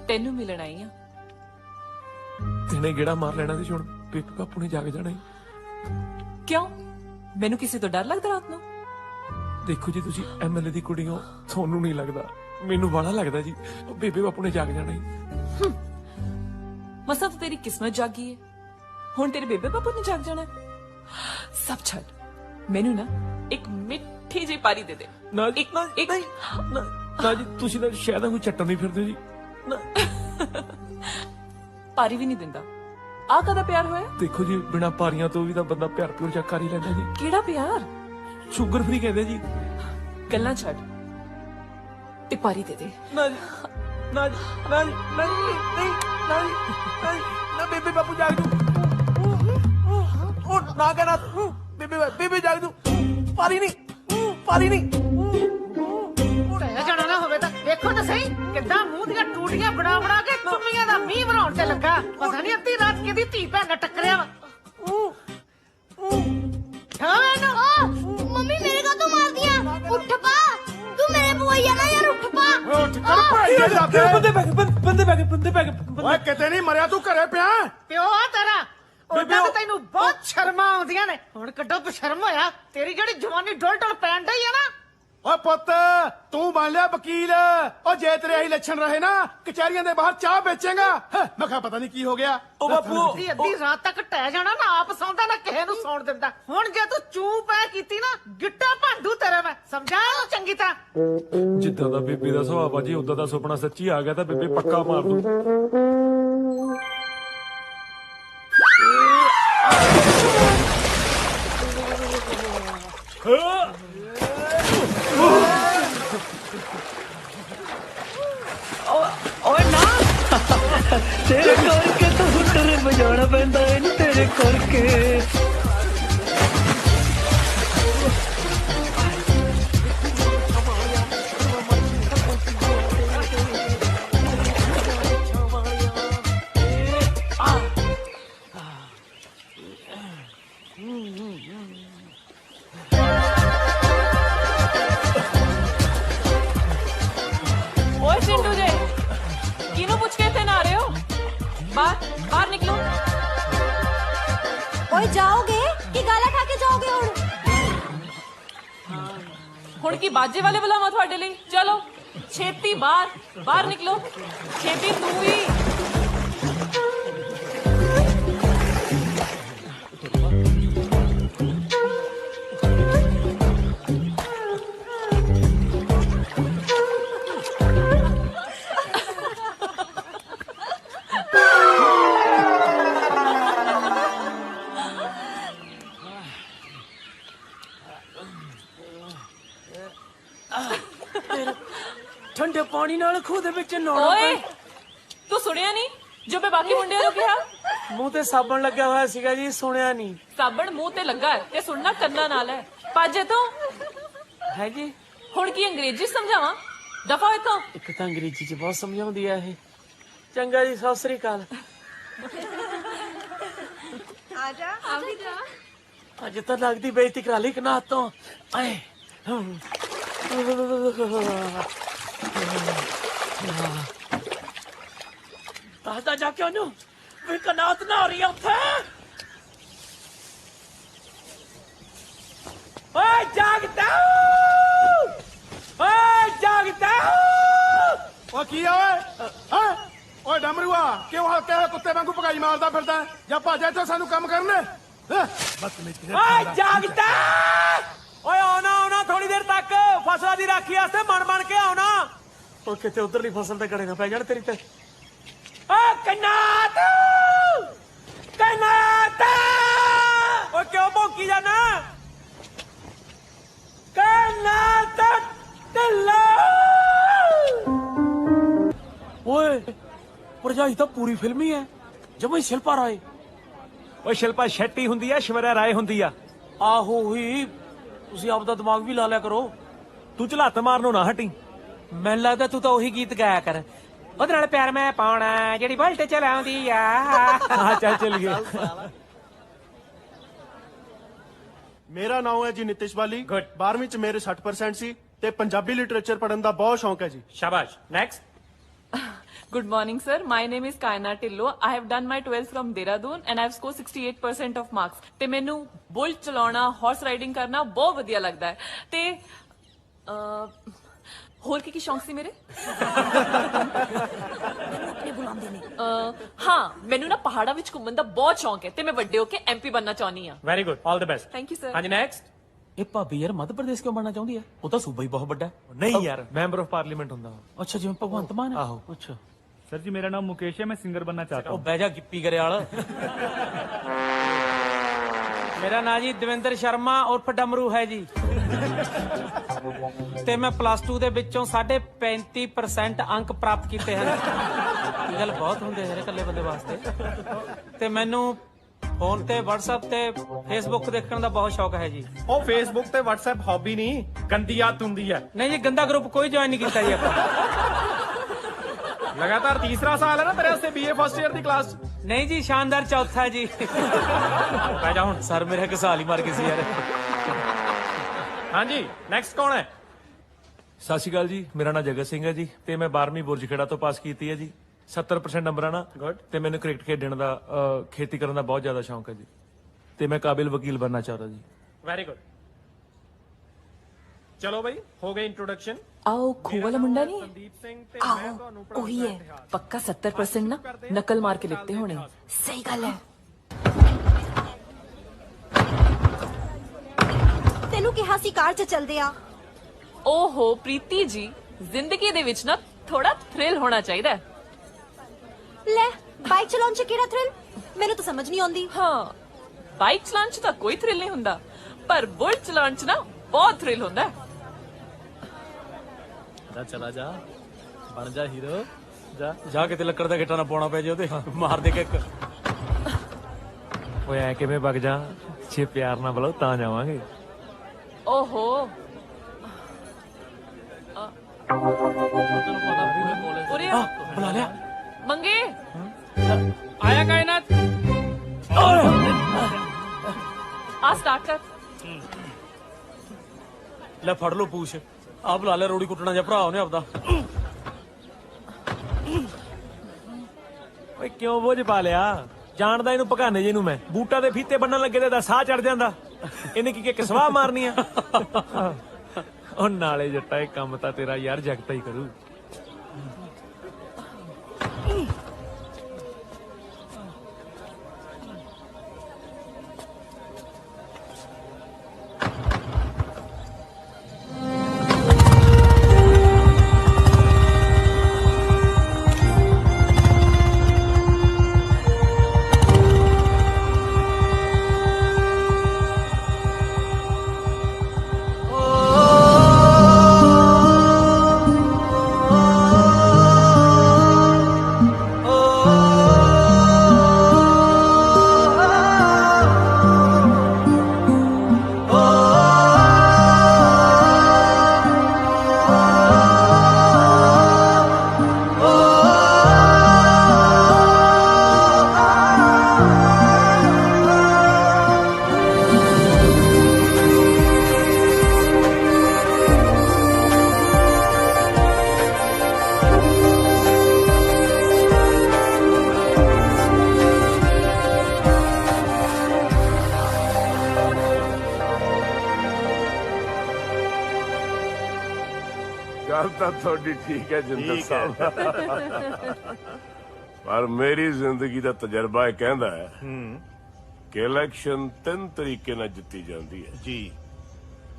ਤੈਨੂੰ ਮਿਲਣ ਆਈ ਆ। ਤੇਨੇ ਗੇੜਾ ਮਾਰ ਲੈਣਾ ਸੀ, ਹੁਣ ਬੇਬੇ ਬਾਪੂ ਨੇ ਜਾਗ ਜਾਣਾ ਈ। ਕਿਉਂ? ਮੈਨੂੰ ਕਿਸੇ ਤੋਂ ਡਰ ਲੱਗਦਾ ਰਾਤ ਨੂੰ? ਦੇਖੋ ਜੀ, ਤੁਸੀਂ ਐਮਐਲਏ ਦੀ ਕੁੜੀ ਹੋ, ਤੁਹਾਨੂੰ ਨਹੀਂ ਲੱਗਦਾ, ਮੈਨੂੰ ਬੜਾ ਲੱਗਦਾ ਜੀ। ਬੇਬੇ ਬਾਪੂ ਨੇ ਜਾਗ ਜਾਣਾ ਈ। ਮਸਾਂ ਤਾਂ ਤੇਰੀ ਕਿਸਮਤ ਜਾਗੀ ਏ, ਹੁਣ ਤੇਰੇ ਬੇਬੇ ਬਾਪੂ ਨੇ ਜਾਗ ਜਾਣਾ। ਸਭ ਛੱਡ, ਮੈਨੂੰ ਨਾ ਇੱਕ ਮਿੱਠੀ ਮਿੱਠੀ ਜੀ ਪਾਰੀ ਦੇ ਦੇ ਨਾ ਜੀ, ਇੱਕ ਨਾ ਇੱਕ ਨਾ ਜੀ ਤੁਸੀਂ ਤਾਂ ਸ਼ਾਇਦ ਕੋਈ ਚੱਟਣ ਨਹੀਂ ਫਿਰਦੇ ਜੀ ਨਾ ਪਾਰੀ ਵੀ ਨਹੀਂ ਦਿੰਦਾ। ਆ ਕਦਾ ਪਿਆਰ ਹੋਇਆ? ਦੇਖੋ ਜੀ ਬਿਨਾ ਪਾਰੀਆਂ ਤੋਂ ਵੀ ਤਾਂ ਬੰਦਾ ਪਿਆਰ ਪਿਉਰ ਜਾ ਕਰ ਹੀ ਲੈਂਦਾ ਜੀ। ਕਿਹੜਾ ਪਿਆਰ? ਸ਼ੂਗਰ ਫ੍ਰੀ ਕਹਿੰਦੇ ਜੀ। ਗੱਲਾਂ ਛੱਡ ਤੇ ਪਾਰੀ ਦੇ ਦੇ। ਨਾ ਜੀ ਨਾ ਜੀ ਨਾ ਜੀ ਨਾ ਜੀ ਨਹੀਂ ਨਾ ਜੀ ਨਾ ਜੀ, ਨਾ ਬੇਬੇ ਬਾਪੂ ਜਾਗ ਜੂ ਉਹ ਨਾ ਕਹਿਣਾ ਬੇਬੇ ਜਾਗ ਜੂ ਪਾਰੀ ਨਹੀਂ ਟਹਿ ਜਾਣਾ ਨਾ ਹੋਵੇ ਤਾਂ ਦੇਖੋ ਤਾਂ ਸਹੀ ਕਿੱਦਾਂ ਮੂੰਹ ਦੀਆਂ ਟੂਟੀਆਂ ਬਣਾ ਬਣਾ ਕੇ ਚੁੰਮੀਆਂ ਦਾ ਮੀਂਹ ਬਣਾਉਣ ਤੇ ਲੱਗਾ। ਪਤਾ ਨਹੀਂ ਅੱਧੀ ਰਾਤ ਕਿਹਦੀ ਧੀ ਭੈਣ ਨਾਲ ਟੱਕਰਿਆ ਵਾ। ਹਾਂ ਇਹਨੂੰ ਮੰਮੀ ਮੇਰੇ ਕਾ ਤੂੰ ਮਾਰਦੀਆਂ? ਉੱਠ ਪਾ, ਤੂੰ ਮੇਰੇ ਬੁਆਈਆ ਨਾ ਯਾਰ, ਉੱਠ ਪਾ। ਉੱਠ ਕਰ ਭਾਈ ਬੰਦੇ ਬੈ ਗਏ ਓਏ ਕਿਤੇ ਨਹੀਂ ਮਰਿਆ ਤੂੰ ਘਰੇ ਪਿਆ ਪਿਓ ਆ ਤੇਰਾ ਉਹਦਾ ਤਾਂ ਤੈਨੂੰ ਬਹੁਤ ਸ਼ਰਮਾਂ ਆਉਂਦੀਆਂ ਨੇ। ਹੁਣ ਕੱਢੋ ਬਸ਼ਰਮ ਹੋਇਆ ਤੇਰੀ ਜਿਹੜੀ ਜਵਾਨੀ ਡੋਲ ਡੋਲ ਪੈਣ ਡਈ ਆ ਨਾ। ਓਏ ਪੁੱਤ ਤੂੰ ਬਣ ਲਿਆ ਵਕੀਲ ਉਹ ਜੇ ਤੇਰੇ ਆਹੀ ਲੱਛਣ ਰਹੇ ਨਾ ਕਚਹਿਰੀਆਂ ਦੇ ਬਾਹਰ ਚਾਹ ਵੇਚੇਗਾ। ਮੈਂ ਕਿਹਾ ਪਤਾ ਨਹੀਂ ਕੀ ਹੋ ਗਿਆ। ਉਹ ਬਾਪੂ ਅੱਧੀ ਰਾਤ ਤੱਕ ਟਹਿ ਜਾਣਾ ਨਾ ਆਪ ਸੌਂਦਾ ਨਾ ਕਿਸੇ ਨੂੰ ਸੌਣ ਦਿੰਦਾ। ਹੁਣ ਜੇ ਤੂੰ ਚੂ ਪੈ ਕੀਤੀ ਨਾ ਗਿੱਟਾ ਭਾਂਡੂ ਤੇਰਾ ਮੈਂ ਸਮਝਾ ਇਹਨੂੰ ਚੰਗੀ ਤਰ੍ਹਾਂ। ਜਿੱਦਾਂ ਦਾ ਬੇਬੇ ਦਾ ਸੁਭਾਅ ਆ ਜੀ ਉਦਾਂ ਦਾ ਸੁਪਨਾ ਸੱਚੀ ਆ ਗਿਆ ਤਾਂ ਬੇਬੇ ਪੱਕਾ ਮਾਰ ਦੂ। ਓਏ ਨਾ ਤੇਰੇ ਕਰਕੇ ਤਾਂ ਹੁੱਟਰ ਵਜਾਉਣਾ ਪੈਂਦਾ ਇਹਨੂੰ ਤੇਰੇ ਕਰਕੇ। ਓਏ ਸਿੰਧੂ ਜੇ ਕਿਹਨੂੰ ਪੁੱਛ ਕੇ ਇੱਥੇ ਨਾ ਰਹੇ ਹੋ? ਬਾਹਰ ਨਿਕਲੋ। ਓਏ ਜਾਓਗੇ ਕਿ ਗਾਲਾਂ ਖਾ ਕੇ ਜਾਓਗੇ ਹੁਣ ਕੀ ਬਾਜੇ ਵਾਲੇ ਬੁਲਾਵਾਂ ਤੁਹਾਡੇ ਲਈ? ਚਲੋ ਛੇਤੀ ਬਾਹਰ ਨਿਕਲੋ, ਛੇਤੀ ਤੂੰ ਵੀ। ਠੰਡੇ ਪਾਣੀ ਨਾਲ ਖੂਹ ਦੇ ਵਿੱਚ ਨਹਾਉਣਾ ਓਏ ਤੂੰ ਸੁਣਿਆ ਨਹੀਂ ਜੋ ਮੈਂ ਬਾਕੀ ਮੁੰਡਿਆਂ ਨੂੰ ਕਿਹਾ? ਮੂੰਹ ਤੇ ਸਾਬਣ ਲੱਗਿਆ ਹੋਇਆ ਸੀਗਾ ਜੀ, ਸੁਣਿਆ ਨਹੀਂ। ਸਾਬਣ ਮੂੰਹ ਤੇ ਲੱਗਾ ਹੈ ਤੇ ਸੁਣਨਾ ਕੰਨਾਂ ਨਾਲ ਹੈ। ਪਾਜੇ ਤੋਂ ਹੈ ਜੀ। ਹੁਣ ਕੀ ਅੰਗਰੇਜ਼ੀ ਸਮਝਾਵਾਂ? ਦਫਾ ਇੱਥੋਂ। ਇੱਕ ਤਾਂ ਅੰਗਰੇਜ਼ੀ ਚ ਬਹੁਤ ਸਮਝਾਉਂਦੀ ਆ ਇਹ। ਚੰਗਾ ਜੀ, ਸਤਿ ਸ੍ਰੀ ਅਕਾਲ। ਆ ਵੀ ਜਾ। ਅੱਜ ਤਾਂ ਲੱਗਦੀ ਬੇਇੱਜ਼ਤੀ ਕਰਾ ਲਈ ਕਨਾ ਤੋਂ। ਆਏ ਦੱਸਦਾ ਜਾ ਕੇ ਉਹਨੂੰ ਵੀ ਕਨਾਤ ਨਾ ਹੋ ਰਹੀ ਆ ਉੱਥੇ। ਓਏ ਜਾਗਦਾ, ਓਏ ਜਾਗਦਾ। ਓ ਕੀ ਆ ਓਏ ਹਾਂ ਓਏ ਡਮਰੂਆ ਕਿਉਂ ਹਲਕੇ ਹੋਏ ਕੁੱਤੇ ਵਾਂਗੂ ਭਗਾਈ ਮਾਰਦਾ ਫਿਰਦਾ? ਜਾਂ ਭੱਜ ਇੱਥੋਂ ਸਾਨੂੰ ਕੰਮ ਕਰਨੇ। ਓਏ ਜਾਗਦਾ, ਓਏ ਆਉਣਾ ਥੋੜੀ ਦੇਰ ਤੱਕ ਫਸਲਾਂ ਦੀ ਰਾਖੀ ਵਾਸਤੇ ਬਣ ਕੇ ਆਉਣਾ। ਉਹ ਕਿਤੇ ਉਧਰਲੀ ਫਸਲ ਤੇ ਗੜੇ ਨਾ ਪੈ ਜਾਣ ਤੇਰੀ ਤੇ। ਓ ਕਨਾਤ ਓ ਕਿਉਂ ਭੌਂਕੀ ਜਾਣਾ? ਕਨਾਤ ਢਿੱਲਾ। ਓਏ ਭਰਜਾਈ ਤਾਂ ਪੂਰੀ ਫਿਲਮੀ ਹੈ ਜਮਈ ਸ਼ਿਲਪਾ ਰਾਏ। ਓਏ ਸ਼ਿਲਪਾ ਸ਼ੈਟੀ ਹੁੰਦੀ ਆ, ਸ਼ਵਰਿਆ ਰਾਏ ਹੁੰਦੀ ਆ। ਆਹੋ ਹੀ, ਤੁਸੀਂ ਆਪਦਾ ਦਿਮਾਗ ਵੀ ਲਾ ਲਿਆ ਕਰੋ। ਤੂੰ ਝਲਾਤ ਮਾਰਨੋਂ ਨਾ ਹਟੀ। ਮੈਨੂੰ ਲੱਗਦਾ ਤੂੰ ਤਾਂ ਉਹੀ ਗੀਤ ਗਾਇਆ ਕਰ, ਉਹਦੇ ਨਾਲ ਪਿਆਰ ਮੈਂ ਪਾਉਣਾ ਜਿਹੜੀ ਬਲਟ ਚਲਾਉਂਦੀ ਆ। ਹਾਂ ਚੱਲ ਗਏ। ਮੇਰਾ ਨਾਮ ਹੈ ਜੀ ਨਿਤਿਸ਼ ਬਾਲੀ। 12ਵੀਂ ਚ ਮੇਰੇ 60% ਸੀ ਤੇ ਪੰਜਾਬੀ ਲਿਟਰੇਚਰ ਪੜ੍ਹਨ ਦਾ ਬਹੁਤ ਸ਼ੌਂਕ ਹੈ ਜੀ। ਸ਼ਾਬਾਸ਼। Next. Good morning, sir. My name is Kaina Tillo. I have done my 12th from Dehradun and I have scored 68% of marks. ਤੇ ਮੈਨੂੰ ਬੁੱਲ ਚਲਾਉਣਾ, ਹਾਰਸ ਰਾਈਡਿੰਗ ਕਰਨਾ ਬਹੁਤ ਵਧੀਆ ਲੱਗਦਾ ਹੈ। ਤੇ ਹੋਰ ਕੀ ਸ਼ੌਂਕ ਸੀ ਮੇਰੇ? ਹਾਂ, ਮੈਨੂੰ ਨਾ ਪਹਾੜਾਂ ਵਿੱਚ ਘੁੰਮਣ ਦਾ ਬਹੁਤ ਸ਼ੌਂਕ ਹੈ ਤੇ ਮੈਂ ਵੱਡੇ ਹੋ ਕੇ MP ਬਣਨਾ ਚਾਹੁੰਦੀ ਹਾਂ। Very good, all the best. Thank you sir. ਹਾਂਜੀ ਨੈਕਸਟ। ਇਹ ਭਾਬੀ ਯਾਰ ਮੱਧ ਪ੍ਰਦੇਸ਼ ਕਿਉਂ ਬਣਨਾ ਚਾਹੁੰਦੀ ਹੈ? ਉਹ ਤਾਂ ਸੂਬਾ ਹੀ ਬਹੁਤ ਵੱਡਾ ਹੈ। ਨਹੀਂ ਯਾਰ ਮੈਂਬਰ ਆਫ ਪਾਰਲੀਮੈਂਟ ਹੁੰਦਾ ਉਹ। ਅੱਛਾ ਜਿਵੇਂ ਭਗਵੰਤ ਮਾਨ ਹੈ। ਆਹੋ। ਅੱਛਾ सर जी मेरा नाम मुकेश है, मैं सिंगर बनना चाहता ਉਹ हूँ। ਬਹਿ ਜਾ ਗਿੱਪੀ ਗਰੇਵਾਲ। ਮੇਰਾ ਨਾਂ ਜੀ ਦਵਿੰਦਰ ਸ਼ਰਮਾ ਉਰਫ ਡਮਰੂ ਹੈ ਜੀ ਤੇ ਮੈਂ ਪਲੱਸ 2 ਦੇ ਵਿੱਚੋਂ 35% ਅੰਕ ਪ੍ਰਾਪਤ ਕੀਤੇ ਹਨ। ਇਹ ਗੱਲ ਬਹੁਤ ਹੁੰਦੀ ਹੈ ਇਕੱਲੇ ਬੰਦੇ ਵਾਸਤੇ। ਤੇ ਮੈਨੂੰ ਫੋਨ ਤੇ WhatsApp ਤੇ Facebook ਦੇਖਣ ਦਾ ਬਹੁਤ ਸ਼ੌਕ ਹੈ ਜੀ। ਉਹ ਫੇਸਬੁੱਕ ਤੇ WhatsApp ਹੌਬੀ ਨਹੀਂ, ਗੰਦੀ ਆਦਤ ਹੁੰਦੀ ਹੈ। ਨਹੀਂ ਜੀ ਗੰਦਾ ਗਰੁੱਪ ਕੋਈ ਜੁਆਇਨ ਨਹੀਂ ਕੀਤਾ ਜੀ ਆਪਾਂ। ਲਗਾਤਾਰ ਤੀਸਰਾ ਸਾਲ ਹੈ ਨਾ ਤੇਰੇ ਵਾਸਤੇ BA ਫਸਟ ਈਅਰ ਦੀ ਕਲਾਸ। ਨਹੀਂ ਜੀ ਸ਼ਾਨਦਾਰ ਚੌਥਾ ਜੀ। ਬਹਿ ਜਾ ਹੁਣ। ਸਰ ਮੇਰੇ ਘਸਾਲ ਹੀ ਮਾਰ ਕੇ ਸੀ ਯਾਰ। ਹਾਂਜੀ ਨੈਕਸਟ ਕੌਣ ਹੈ? ਸਤਿ ਸ਼੍ਰੀ ਅਕਾਲ ਜੀ, ਮੇਰਾ ਨਾਮ ਜਗਤ ਸਿੰਘ ਹੈ ਜੀ ਤੇ ਮੈਂ 12ਵੀਂ ਬੁਰਜ ਖੇੜਾ ਤੋਂ ਪਾਸ ਕੀਤੀ ਹੈ ਜੀ। 70% ਨੰਬਰਾਂ ਨਾਲ। Good. ਤੇ ਮੈਨੂੰ ਕ੍ਰਿਕਟ ਖੇਡਣ ਦਾ ਖੇਤੀ ਕਰਨ ਦਾ ਬਹੁਤ ਜ਼ਿਆਦਾ ਸ਼ੌਂਕ ਹੈ ਜੀ ਤੇ ਮੈਂ ਕਾਬਿਲ ਵਕੀਲ ਬਣਨਾ ਚਾਹੁੰਦਾ ਜੀ। Very good. ਚਲੋ ਬਈ ਹੋ ਗਈ ਇੰਟਰੋਡਕਸ਼ਨ। आओ खो वाला मुंडा नहीं है? ਸੰਦੀਪ ਸਿੰਘ ਤੇ आओ ਮੈਂ ਤੁਹਾਨੂੰ वही है पक्का 70% ना नकल मार के लिखते होने। सही गल है। ਤੈਨੂੰ ਕਿਹਾ ਸੀ ਕਾਰ 'ਚ ਚੱਲਦੇ ਆ। ओहो प्रीति जी जिंदगी दे विच ना थोड़ा थ्रिल होना चाहिए। ਲੈ ਬਾਈਕ ਚਲਾਉਣ 'ਚ ਕਿਹੜਾ ਥ੍ਰਿਲ? ਮੈਨੂੰ ਤਾਂ ਸਮਝ ਨਹੀਂ ਆਉਂਦੀ। हाँ बाइक चलाने च तां कोई थ्रिल नहीं हुंदा पर बुलेट चलाने च ना बहुत थ्रिल हुंदा है। ਜਾ ਚਲਾ ਜਾ ਬਣ ਜਾ ਹੀਰੋ ਜਾ। ਜਾ ਕਿਤੇ ਲੱਕੜ ਦਾ ਗਿੱਟਾ ਨਾ ਪਾਉਣਾ ਪੈ ਜੇ ਉਹਦੇ ਮਾਰ ਦੇ ਕਿੱਕ। ਓਏ ਐ ਕਿਵੇਂ ਵਗ ਜਾ, ਜੇ ਪਿਆਰ ਨਾਲ ਬੁਲਾਓ ਤਾਂ ਜਾਵਾਂਗੇ। ओहो उरे आ, ਬੁਲਾ ਲਿਆ। मंगे आया कायनात। आ स्टार्ट कर। ਲੈ ਫੜ ਲਓ ਪੂਛ। ਆ ਬੁਲਾ ਲਿਆ ਰੋੜੀ ਕੁੱਟਣਾ ਜਿਹਾ ਭਰਾ ਉਹਨੇ ਆਪਦਾ। ਓਏ ਕਿਉਂ ਬੋਝ ਪਾ ਲਿਆ? ਜਾਣਦਾ ਇਹਨੂੰ ਭਗਾਨੇ ਜੇ ਨੂੰ ਮੈਂ। ਬੂਟਾ ਦੇ ਫੀਤੇ ਬੰਨਣ ਲੱਗੇ ਤੇ ਦਾ ਸਾਹ ਚੜ ਜਾਂਦਾ। ਇਹਨੇ ਕੀ ਕਿ ਸਵਾਹ ਮਾਰਨੀ ਆ? ਉਹ ਨਾਲੇ ਜੱਟਾ ਇਹ ਕੰਮ ਤਾਂ ਤੇਰਾ ਯਾਰ ਜਗਤਾ ਹੀ ਕਰੂ। ਗੱਲ ਤਾਂ ਤੁਹਾਡੀ ਠੀਕ ਹੈ ਜਿੰਦਰ ਸਾਹਿਬ, ਪਰ ਮੇਰੀ ਜ਼ਿੰਦਗੀ ਦਾ ਤਜਰਬਾ ਇਹ ਕਹਿੰਦਾ ਹੈ ਕਿ ਇਲੈਕਸ਼ਨ 3 ਤਰੀਕੇ ਨਾਲ ਜਿੱਤੀ ਜਾਂਦੀ ਹੈ ਜੀ।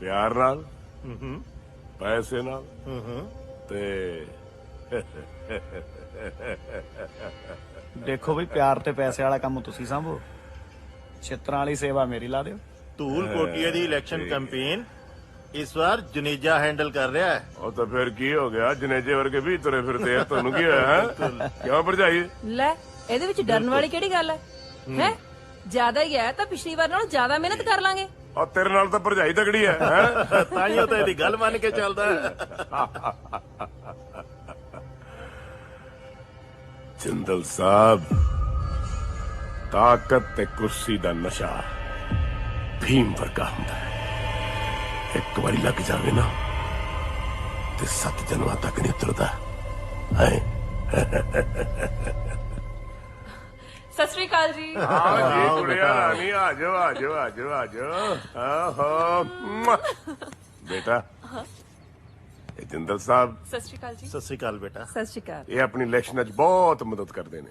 ਪਿਆਰ ਨਾਲ, ਪੈਸੇ ਨਾਲ ਤੇ ਦੇਖੋ ਵੀ ਪਿਆਰ ਤੇ ਪੈਸੇ ਵਾਲਾ ਕੰਮ ਤੁਸੀਂ ਸੰਭੋ, ਛਿੱਤਰਾਂ ਵਾਲੀ ਸੇਵਾ ਮੇਰੀ ਲਾ ਦਿਓ। ਧੂਲ ਕੋਟੀਏ ਦੀ ਇਲੈਕਸ਼ਨ ਕੈਂਪੇਨ ਇਸ ਵਾਰ ਜੁਨੇਜਾ ਹੈਂਡਲ ਕਰ ਰਿਹਾ ਹੈ। ਉਹ ਤਾਂ ਫਿਰ ਕੀ ਹੋ ਗਿਆ, ਜਨੇਜੇ ਵਰਗੇ ਵੀ ਤੁਰੇ ਫਿਰਦੇ ਆ, ਤੁਹਾਨੂੰ ਕੀ ਹੋਇਆ ਕਿਉਂ ਭਰਜਾਈ? ਲੈ ਇਹਦੇ ਵਿੱਚ ਡਰਨ ਵਾਲੀ ਕਿਹੜੀ ਗੱਲ ਹੈ? ਹੈ ਜ਼ਿਆਦਾ ਹੀ ਹੈ ਤਾਂ ਪਿਛਲੀ ਵਾਰ ਨਾਲੋਂ ਜ਼ਿਆਦਾ ਮਿਹਨਤ ਕਰ ਲਾਂਗੇ। ਔਰ ਤੇਰੇ ਨਾਲ ਤਾਂ ਭਰਜਾਈ ਤਕੜੀ ਹੈ। ਤਾਈਓ ਤਾਂ ਇਹਦੀ ਗੱਲ ਮੰਨ ਕੇ ਚੱਲਦਾ ਹੈ। ਜਿੰਦਲ ਸਾਹਿਬ, ਤਾਕਤ ਤੇ ਕੁਰਸੀ ਦਾ ਨਸ਼ਾ ਭੀਮ ਵਰਗਾ ਹੁੰਦਾ ਹੈ। ਇੱਕ ਵਾਰੀ ਲੱਗ ਜਾਵੇ ਨਾ ਤੇ 7 ਜਨਮਾਂ ਤੱਕ ਨਹੀਂ ਉਤਰਦਾ ਹੈ। ਸਤਿ ਸ੍ਰੀ ਅਕਾਲ ਜੀ। ਹਾਂ ਜੀ ਕੁੜੀਆ ਰਾਣੀ, ਆ ਜਾਓ ਆ ਜਾਓ ਆ ਜਾਓ ਆ ਜਾਓ। ਆਹੋ ਬੇਟਾ, ਇਹ ਜਿੰਦਲ ਸਾਹਿਬ। ਸਤਿ ਸ੍ਰੀ ਅਕਾਲ ਜੀ। ਸਤਿ ਸ੍ਰੀ ਅਕਾਲ ਬੇਟਾ। ਸਤਿ ਸ਼੍ਰੀ ਅਕਾਲ। ਇਹ ਆਪਣੀ ਇਲੈਕਸ਼ਨਾਂ 'ਚ ਬਹੁਤ ਮਦਦ ਕਰਦੇ ਨੇ।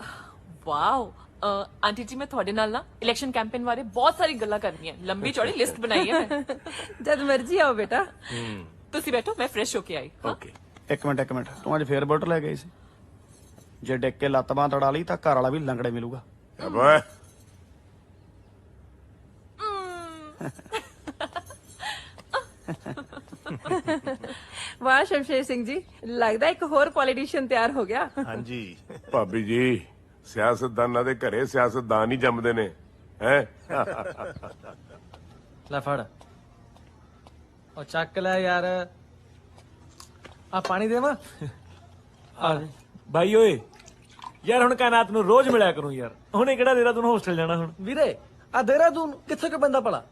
ਵਾਓ ਆਂਟੀ ਜੀ ਮੈਂ ਤੁਹਾਡੇ ਨਾਲ ਨਾ ਇਲੈਕਸ਼ਨ ਕੈਂਪੇਨ ਬਾਰੇ ਬਹੁਤ ਸਾਰੀ ਗੱਲਾਂ ਕਰਨੀਆਂ ਲੰਬੀ ਚੌੜੀ ਲਿਸਟ ਬਣਾਈ ਹੈ ਮੈਂ ਜਦ ਮਰਜ਼ੀ ਆਓ ਬੇਟਾ ਤੁਸੀਂ ਬੈਠੋ ਮੈਂ ਫਰੈਸ਼ ਹੋ ਕੇ ਆਈ ਓਕੇ ਇੱਕ ਮਿੰਟ ਤੂੰ ਅੱਜ ਫੇਰ ਬੁਲਟ ਲੈ ਗਈ ਸੀ ਜੇ ਡਿੱਗ ਕੇ ਲੱਤ ਬਾਂਹ ਤੜਾ ਲਈ ਤਾਂ ਘਰ ਵਾਲਾ ਵੀ ਲੰਗੜੇ ਮਿਲੂਗਾ ਓਏ ਵਾਹ ਸ਼ਮਸ਼ੇਰ ਸਿੰਘ ਜੀ ਲੱਗਦਾ ਇੱਕ ਹੋਰ ਪੋਲੀਟੀਸ਼ੀਅਨ ਤਿਆਰ ਹੋ ਗਿਆ ਹਾਂਜੀ ਭਾਬੀ ਜੀ ਸਿਆਸਤਦਾਨਾਂ ਦੇ ਘਰੇ ਸਿਆਸਤਦਾਨ ਹੀ ਜੰਮਦੇ ਨੇ ਹੈ ਲੈ ਫੜ ਉਹ ਚੱਕ ਲੈ ਯਾਰ ਆ ਪਾਣੀ ਦੇਵਾਂ ਭਾਈ ਓਏ ਯਾਰ ਹੁਣ ਕਾਇਨਾਤ ਨੂੰ ਰੋਜ਼ ਮਿਲਿਆ ਕਰੂੰ ਯਾਰ ਹੁਣੇ ਕਿਹੜਾ ਦੇਹਰਾਦੂਨ ਹੋਸਟਲ ਜਾਣਾ ਹੁਣ ਵੀਰੇ ਆ ਦੇਹਰਾਦੂਨ ਕਿੱਥੇ ਕੁ ਬੰਦਾ ਭਲਾ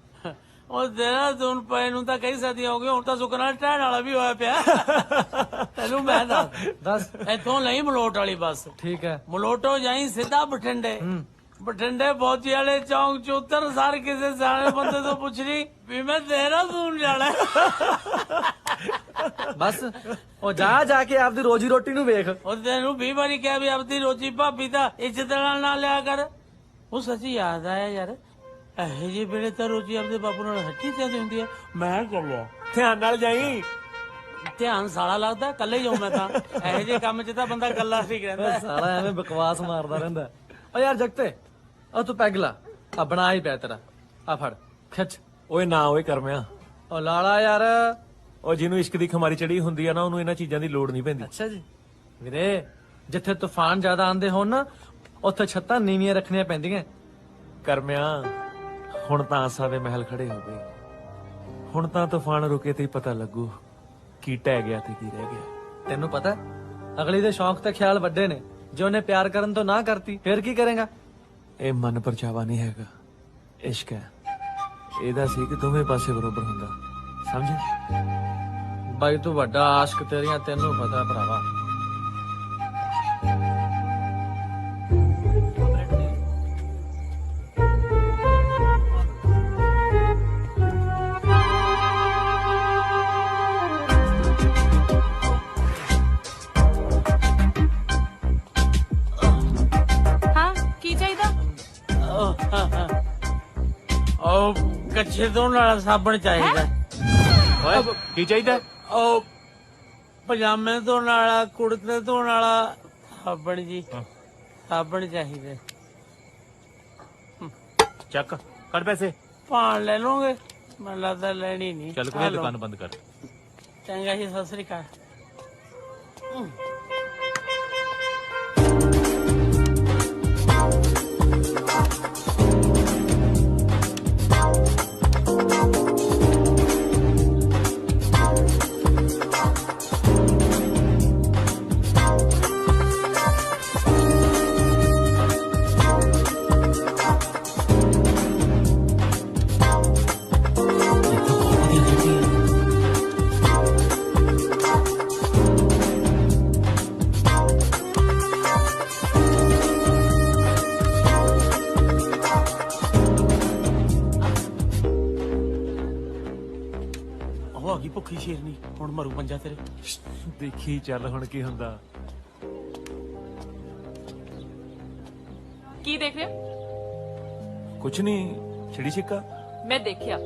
ਉਹ ਦੇਹਰਾਦੂਨ ਪਏ ਨੂੰ ਤਾਂ ਕਈ ਸਦੀਆਂ ਹੋ ਗਏ ਹੁਣ ਤਾਂ ਸੁਖਨਾ ਟਹਿਣ ਵਾਲਾ ਵੀ ਹੋਇਆ ਪਿਆ ਤੈਨੂੰ ਮੈਂ ਦੱਸ ਇੱਥੋਂ ਲਈ ਮਲੋਟ ਵਾਲੀ ਬੱਸ ਠੀਕ ਹੈ ਮਲੋਟੋ ਜਾਈ ਸਿੱਧਾ ਬਠਿੰਡੇ ਬਠਿੰਡੇ ਪਹੁੰਚੀ ਵਾਲੇ ਚੌਂਕ ਚ ਉਤਰ ਸਾਰ ਕਿਸੇ ਸਿਆਣੇ ਬੰਦੇ ਤੋਂ ਪੁੱਛ ਲਈ ਵੀ ਮੈਂ ਦੇਹਰਾਦੂਨ ਜਾਣਾ ਬਸ ਉਹ ਜਾ ਕੇ ਆਪਦੀ ਰੋਜੀ ਰੋਟੀ ਨੂੰ ਵੇਖ ਉਹ ਤੈਨੂੰ 20 ਵਾਰੀ ਕਿਹਾ ਵੀ ਆਪਦੀ ਰੋਜੀ ਭਾਬੀ ਦਾ ਇੱਜ਼ਤ ਨਾਲ ਨਾ ਲਿਆ ਕਰ ਉਹ ਸੱਚੀ ਯਾਦ ਆਇਆ ਯਾਰ ਇਹੋ ਜਿਹੇ ਵੇਲੇ ਤਾਂ ਰੋਜੀ ਆਪਦੇ ਬਾਪੂ ਨਾਲ ਹੱਟੀ ਜਾਂਦੀ ਹੁੰਦੀ ਆ ਮੈਂ ਚੱਲਿਆ ਧਿਆਨ ਨਾਲ ਜਾਈ ਧਿਆਨ ਸਾਲਾ ਲੱਗਦਾ ਕੱਲੇ ਜਾਉ ਮੈਂ ਤਾਂ ਇਹੋ ਜਿਹੇ ਕੰਮ 'ਚ ਤਾਂ ਬੰਦਾ ਗੱਲਾਂ ਠੀਕ ਰਹਿੰਦਾ ਸਾਲਾ ਐਵੇਂ ਬਕਵਾਸ ਮਾਰਦਾ ਰਹਿੰਦਾ ਓ ਯਾਰ ਜਗਤੇ ਉਹ ਤੂੰ ਪੈਗ ਲਾ ਆ ਬਣਾ ਹੀ ਪਿਆ ਤੇਰਾ ਆ ਫੜ ਖਿੱਚ ਓਏ ਨਾ ਓਏ ਕਰਮਿਆ ਉਹ ਲਾਲਾ ਯਾਰ ਉਹ ਜਿਹਨੂੰ ਇਸ਼ਕ ਦੀ ਖਮਾਰੀ ਚੜੀ ਹੁੰਦੀ ਆ ਨਾ ਉਹਨੂੰ ਇਹਨਾਂ ਚੀਜ਼ਾਂ ਦੀ ਲੋੜ ਨਹੀਂ ਪੈਂਦੀ ਅੱਛਾ ਜੀ ਵੀਰੇ ਜਿੱਥੇ ਤੂਫਾਨ ਜ਼ਿਆਦਾ ਆਂਦੇ ਹੋਣ ਨਾ ਉੱਥੇ ਛੱਤਾਂ ਨੀਵੀਆਂ ਰੱਖਣੀਆਂ ਪੈਂਦੀਆਂ ਕਰਮਿਆ ਹੁਣ ਤਾਂ ਆਸਾਂ ਦੇ ਮਹਿਲ ਖੜੇ ਹੋ ਗਏ ਹੁਣ ਤਾਂ ਤੂਫਾਨ ਰੁਕੇ ਤੇ ਹੀ ਪਤਾ ਲੱਗੂ ਕੀ ਟਹਿ ਗਿਆ ਤੇ ਕੀ ਰਹਿ ਗਿਆ ਤੈਨੂੰ ਪਤਾ ਅਗਲੀ ਦੇ ਸ਼ੌਂਕ ਤੇ ਖਿਆਲ ਵੱਡੇ ਨੇ ਜੇ ਉਹਨੇ ਪਿਆਰ ਕਰਨ ਤੋਂ ਨਾ ਕਰਤੀ ਫਿਰ ਕੀ ਕਰੇਗਾ ਇਹ ਮਨ ਪਰਚਾਵਾ ਨਹੀਂ ਹੈਗਾ ਇਸ਼ਕ ਹੈ ਇਹਦਾ ਸੀ ਕਿ ਦੋਵੇਂ ਪਾਸੇ ਬਰੋਬਰ ਹੁੰਦਾ ਸਮਝੇ ਬਾਈ ਤੂੰ ਵੱਡਾ ਆਸ਼ਕ ਤੇਰੀਆਂ ਤੈਨੂੰ ਪਤਾ ਭਰਾਵਾ ਕੱਚੇ ਧੋਣ ਵਾਲਾ ਸਾਬਣ ਚਾਹੀਦਾ ਓਏ ਕੀ ਚਾਹੀਦਾ ਉਹ ਪਜਾਮੇ ਧੋਣ ਵਾਲਾ ਕੁੜਤੇ ਧੋਣ ਵਾਲਾ ਸਾਬਣ ਜੀ ਸਾਬਣ ਚਾਹੀਦਾ ਚੱਕ ਕੱਢ ਪੈਸੇ ਭਾਣ ਲੈ ਲਓਗੇ ਮੈਨੂੰ ਲੱਗਦਾ ਲੈਣੀ ਨਹੀਂ ਚੱਲ ਕੋਈ ਦੁਕਾਨ ਬੰਦ ਕਰ ਚੰਗਾ ਜੀ ਸਤਿ ਸ੍ਰੀ ਅਕਾਲ ਭੁੱਖੀ ਸ਼ੇਰਨੀ ਹੁਣ ਮਰੂ ਪੰਜਾ ਤੇਰੇ ਦੇਖੀ ਚੱਲ ਹੁਣ ਕੀ ਹੁੰਦਾ ਕੀ ਦੇਖ ਰਿਹਾ ਕੁਛ ਨਹੀਂ ਛਿੜੀ ਛਿੱਕਾ ਮੈਂ ਦੇਖਿਆ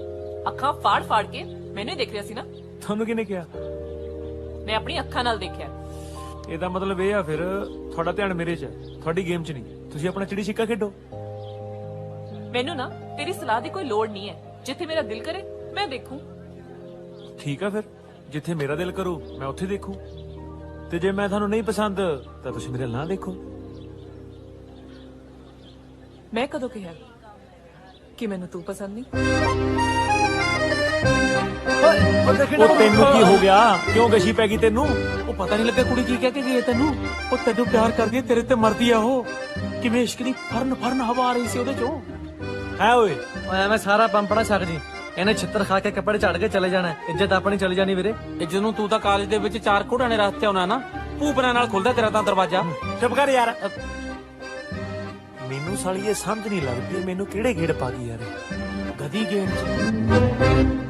ਅੱਖਾਂ ਫਾੜ ਕੇ ਮੈਨੂੰ ਹੀ ਦੇਖ ਰਿਹਾ ਸੀ ਨਾ ਤੁਹਾਨੂੰ ਕਿਹਨੇ ਕਿਹਾ ਮੈਂ ਆਪਣੀ ਅੱਖਾਂ ਨਾਲ ਦੇਖਿਆ ਇਹਦਾ ਮਤਲਬ ਇਹ ਆ ਫਿਰ ਤੁਹਾਡਾ ਧਿਆਨ ਮੇਰੇ 'ਚ ਹੈ ਤੁਹਾਡੀ ਗੇਮ 'ਚ ਨਹੀਂ ਤੁਸੀਂ ਆਪਣਾ ਚਿੜੀ ਛਿੱਕਾ ਖੇਡੋ ਮੈਨੂੰ ਨਾ ਤੇਰੀ ਸਲਾਹ ਦੀ ਕੋਈ ਲੋੜ ਨਹੀਂ ਹੈ ਜਿੱਥੇ ਮੇਰਾ ਦਿਲ ਕਰੇ ਮੈਂ ਦੇਖੂੰ ਠੀਕ ਆ ਫਿਰ ਜਿੱਥੇ ਮੇਰਾ ਦਿਲ ਕਰੂ ਮੈਂ ਉੱਥੇ ਦੇਖੂ ਤੇ ਜੇ ਮੈਂ ਤੁਹਾਨੂੰ ਨਹੀਂ ਪਸੰਦ ਤਾਂ ਤੁਸੀਂ ਮੇਰੇ ਨਾਲ ਦੇਖੋ ਮੈਂ ਕਦੋਂ ਕਿਹਾ ਕਿ ਮੈਨੂੰ ਤੂੰ ਪਸੰਦ ਨਹੀਂ ਉਹ ਤੈਨੂੰ ਕੀ ਹੋ ਗਿਆ ਕਿਉਂ ਗਸ਼ੀ ਪੈ ਗਈ ਤੈਨੂੰ ਉਹ ਪਤਾ ਨਹੀਂ ਲੱਗਾ ਕੁੜੀ ਕੀ ਕਹਿ ਕੇ ਗਈ ਤੈਨੂੰ ਉਹ ਤੈਨੂੰ ਪਿਆਰ ਕਰਦੀ ਹੈ ਤੇਰੇ ਤੇ ਮਰਦੀ ਆ ਉਹ ਕਿਵੇਂ ਇਸ਼ਕ ਦੀ ਫਰਨ ਹਵਾ ਆ ਰਹੀ ਸੀ ਉਹਦੇ ਚੋਂ ਹੈ ਓਏ ਐਵੇਂ ਸਾਰਾ ਪੰਪੜਾ ਛੱਕ ਜੀ ਇਹਨੇ ਛਿੱਤਰ ਖਾ ਕੇ ਕੱਪੜੇ ਝਾੜ ਕੇ ਚਲੇ ਜਾਣਾ ਇੱਜ਼ਤ ਆਪਣੀ ਚਲੀ ਜਾਣੀ ਵੀਰੇ ਇੱਜ਼ਤ ਨੂੰ ਤੂੰ ਤਾਂ ਕਾਲਜ ਦੇ ਵਿੱਚ 4 ਘੋੜਿਆਂ ਨੇ ਰਸਤੇ ਆਉਣਾ ਨਾ ਭੂਪਨਾ ਨਾਲ ਖੁੱਲਦਾ ਤੇਰਾ ਤਾਂ ਦਰਵਾਜ਼ਾ ਚੁੱਪ ਕਰ ਯਾਰ ਮੈਨੂੰ ਸਾਲੀ ਇਹ ਸਮਝ ਨਹੀਂ ਲੱਗਦੀ ਮੈਨੂੰ ਕਿਹੜੇ ਗੇੜ ਪਾ ਗਈ ਯਾਰ ਗਦੀ ਗੇੜ ਚ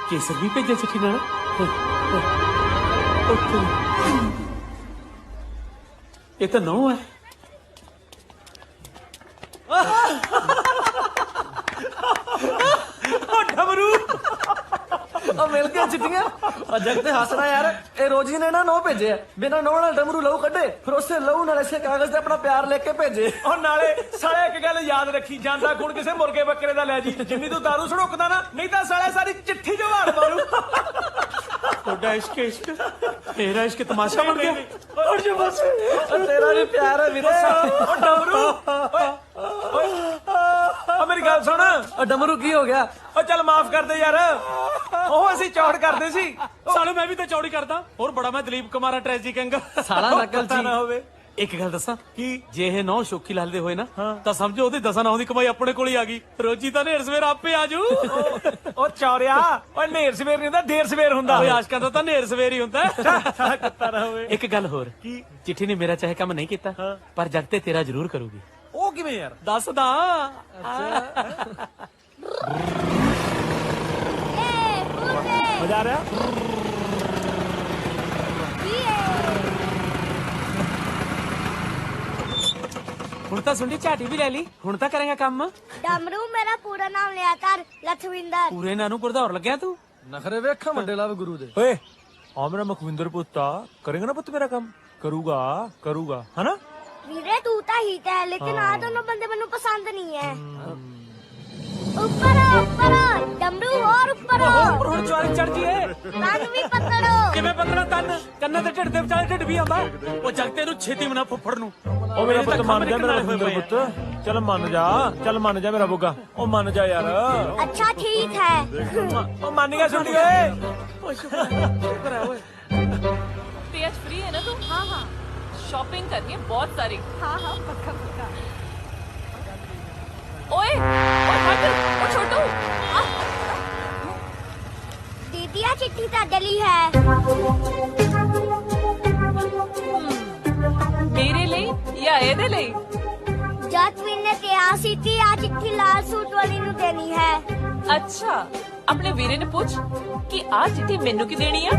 केसर भी भेजा चिट्ठी नाल ये तो नौ है डमरू मिल गया चिट्ठियां और जगते हसना यार ए रोजी ने ना नो भेजे बिना नो नाल डमरू लहू कड्डे फिर उससे लहू नाल ऐसे कागज ते अपना प्यार लेके भेजे और नाले साले एक गल याद रखी ਜਾਂਦਾ गुण किसे मुर्गे बकरे दा ले जी जिन्नी तू दारू छड़ोकदा ना नहीं तां साले सारी चिट्ठी जवाड़ मारू थोड़ा इश्क इश्क तेरा इश्क तमाशा बन गया और जो बस तेरा भी प्यार है मेरे ओ डमरू ओए मेरी गल सुन डमरू की हो गया ओ चल माफ कर दे यार ਉਹ ਅਸੀਂ ਚੌੜ ਕਰਦੇ ਸੀ ਸਾਲੂ ਮੈਂ ਵੀ ਤਾਂ ਚੌੜੀ ਕਰਦਾ ਹੋਰ ਬੜਾ ਮੈਂ ਦਲੀਪ ਕੁਮਾਰ ਟ੍ਰੈਜੀ ਕਿੰਗ ਸਾਲਾ ਨਕਲ ਜੀ ਨਾ ਹੋਵੇ ਇੱਕ ਗੱਲ ਦੱਸਾਂ ਕਿ ਜੇ ਇਹ ਨੌ ਸ਼ੌਕੀ ਲਾਲਦੇ ਹੋਏ ਨਾ ਤਾਂ ਸਮਝੋ ਉਹਦੇ 10 ਨੌ ਦੀ ਕਮਾਈ ਆਪਣੇ ਕੋਲ ਹੀ ਆ ਗਈ ਰੋਜੀ ਤਾਂ ਨੇਰ ਸਵੇਰ ਆਪੇ ਆਜੂ ਉਹ ਚੌਰਿਆ ਉਹ ਨੇਰ ਸਵੇਰ ਨਹੀਂ ਹੁੰਦਾ ਢੇਰ ਸਵੇਰ ਹੁੰਦਾ ਓਏ ਆਸ਼ਕਾਂ ਦਾ ਤਾਂ ਨੇਰ ਸਵੇਰ ਹੀ ਹੁੰਦਾ ਕੁੱਤਾ ਨਾ ਹੋਵੇ ਇੱਕ ਗੱਲ ਹੋਰ ਕੀ ਚਿੱਠੀ ਨੇ ਮੇਰਾ ਚਾਹੇ ਕੰਮ ਨਹੀਂ ਕੀਤਾ ਪਰ ਜਗ ਤੇ ਤੇਰਾ ਜ਼ਰੂਰ ਕਰੂਗੀ ਉਹ ਕਿਵੇਂ ਯਾਰ ਦੱਸਦਾ ਮਜ਼ਾ ਆ ਰਿਹਾ ਹੁਣ ਤਾਂ ਸੁਣੀ ਝਾਟੀ ਵੀ ਲੈ ਲਈ ਹੁਣ ਤਾਂ ਕਰੇਗਾ ਕੰਮ ਡਮਰੂ ਮੇਰਾ ਪੂਰਾ ਨਾਮ ਲਿਆ ਕਰ ਲਖਵਿੰਦਰ ਪੂਰੇ ਨਾਂ ਨੂੰ ਗੁਰਦੌਰ ਲੱਗਿਆ ਤੂੰ ਨਖਰੇ ਵੇਖਾਂ ਵੱਡੇ ਲਾਵੇ ਗੁਰੂ ਦੇ ਓਏ ਆ ਮੇਰਾ ਮਖਵਿੰਦਰ ਪੁੱਤ ਆ ਕਰੇਗਾ ਨਾ ਪੁੱਤ ਮੇਰਾ ਕੰਮ ਕਰੂਗਾ ਹਨਾ ਵੀਰੇ ਤੂੰ ਤਾਂ ਹੀ ਕਹਿ ਲੇਕਿਨ ਆ ਦੋਨੋਂ ਬੰਦੇ ਮੈਨੂੰ ਪਸੰਦ ਨਹੀਂ ਹੈ ਉੱਪਰ ਡਮਰੂ ਹੋਰ ਉੱਪਰ ਹੁਣ ਚੌੜੀ ਚੜ ਜੀਏ ਤਨ ਵੀ ਪਤੜੋ ਕਿਵੇਂ ਪਤੜਾ ਤਨ ਕੰਨਾਂ ਤੇ ਢਿੱਡ ਦੇ ਵਿਚਾਲੇ ਢਿੱਡ ਵੀ ਆਉਂਦਾ ਉਹ ਜਗਤੇ ਨੂੰ ਛੇਤੀ ਮਨਾ ਫੁੱਫੜ ਨੂੰ ਉਹ ਮੇਰਾ ਪੁੱਤ ਮੰਨ ਜਾ ਮੇਰਾ ਮਖਵਿੰਦਰ ਪੁੱਤ ਚੱਲ ਮੰਨ ਜਾ ਮੇਰਾ ਬੁੱਗਾ ਉਹ ਮੰਨ ਜਾ ਯਾਰ ਅੱਛਾ ਠੀਕ ਹੈ ਉਹ ਮੰਨ ਗਿਆ ਛੁੱਟੀ ਓਏ शुक्र है ओए ते आज फ्री है ना तू हाँ हाँ शॉपिंग करनी है बहुत सारी हाँ हाँ पक्का पक्का ओए हट ओ छोटू दीदी आ चिट्ठी ਤੁਹਾਡੇ ਲਈ ਹੈ मेरे लिए या ਇਹਦੇ ਲਈ ਜਸਵੀਰ ਨੇ ਕਿਹਾ ਸੀ ਕਿ ਆ ਚਿੱਠੀ ਲਾਲ ਸੂਟ ਵਾਲੀ ਨੂੰ ਦੇਣੀ ਹੈ अच्छा अपने वीरे ने पूछ कि आ चिट्ठी मेनू की देनी है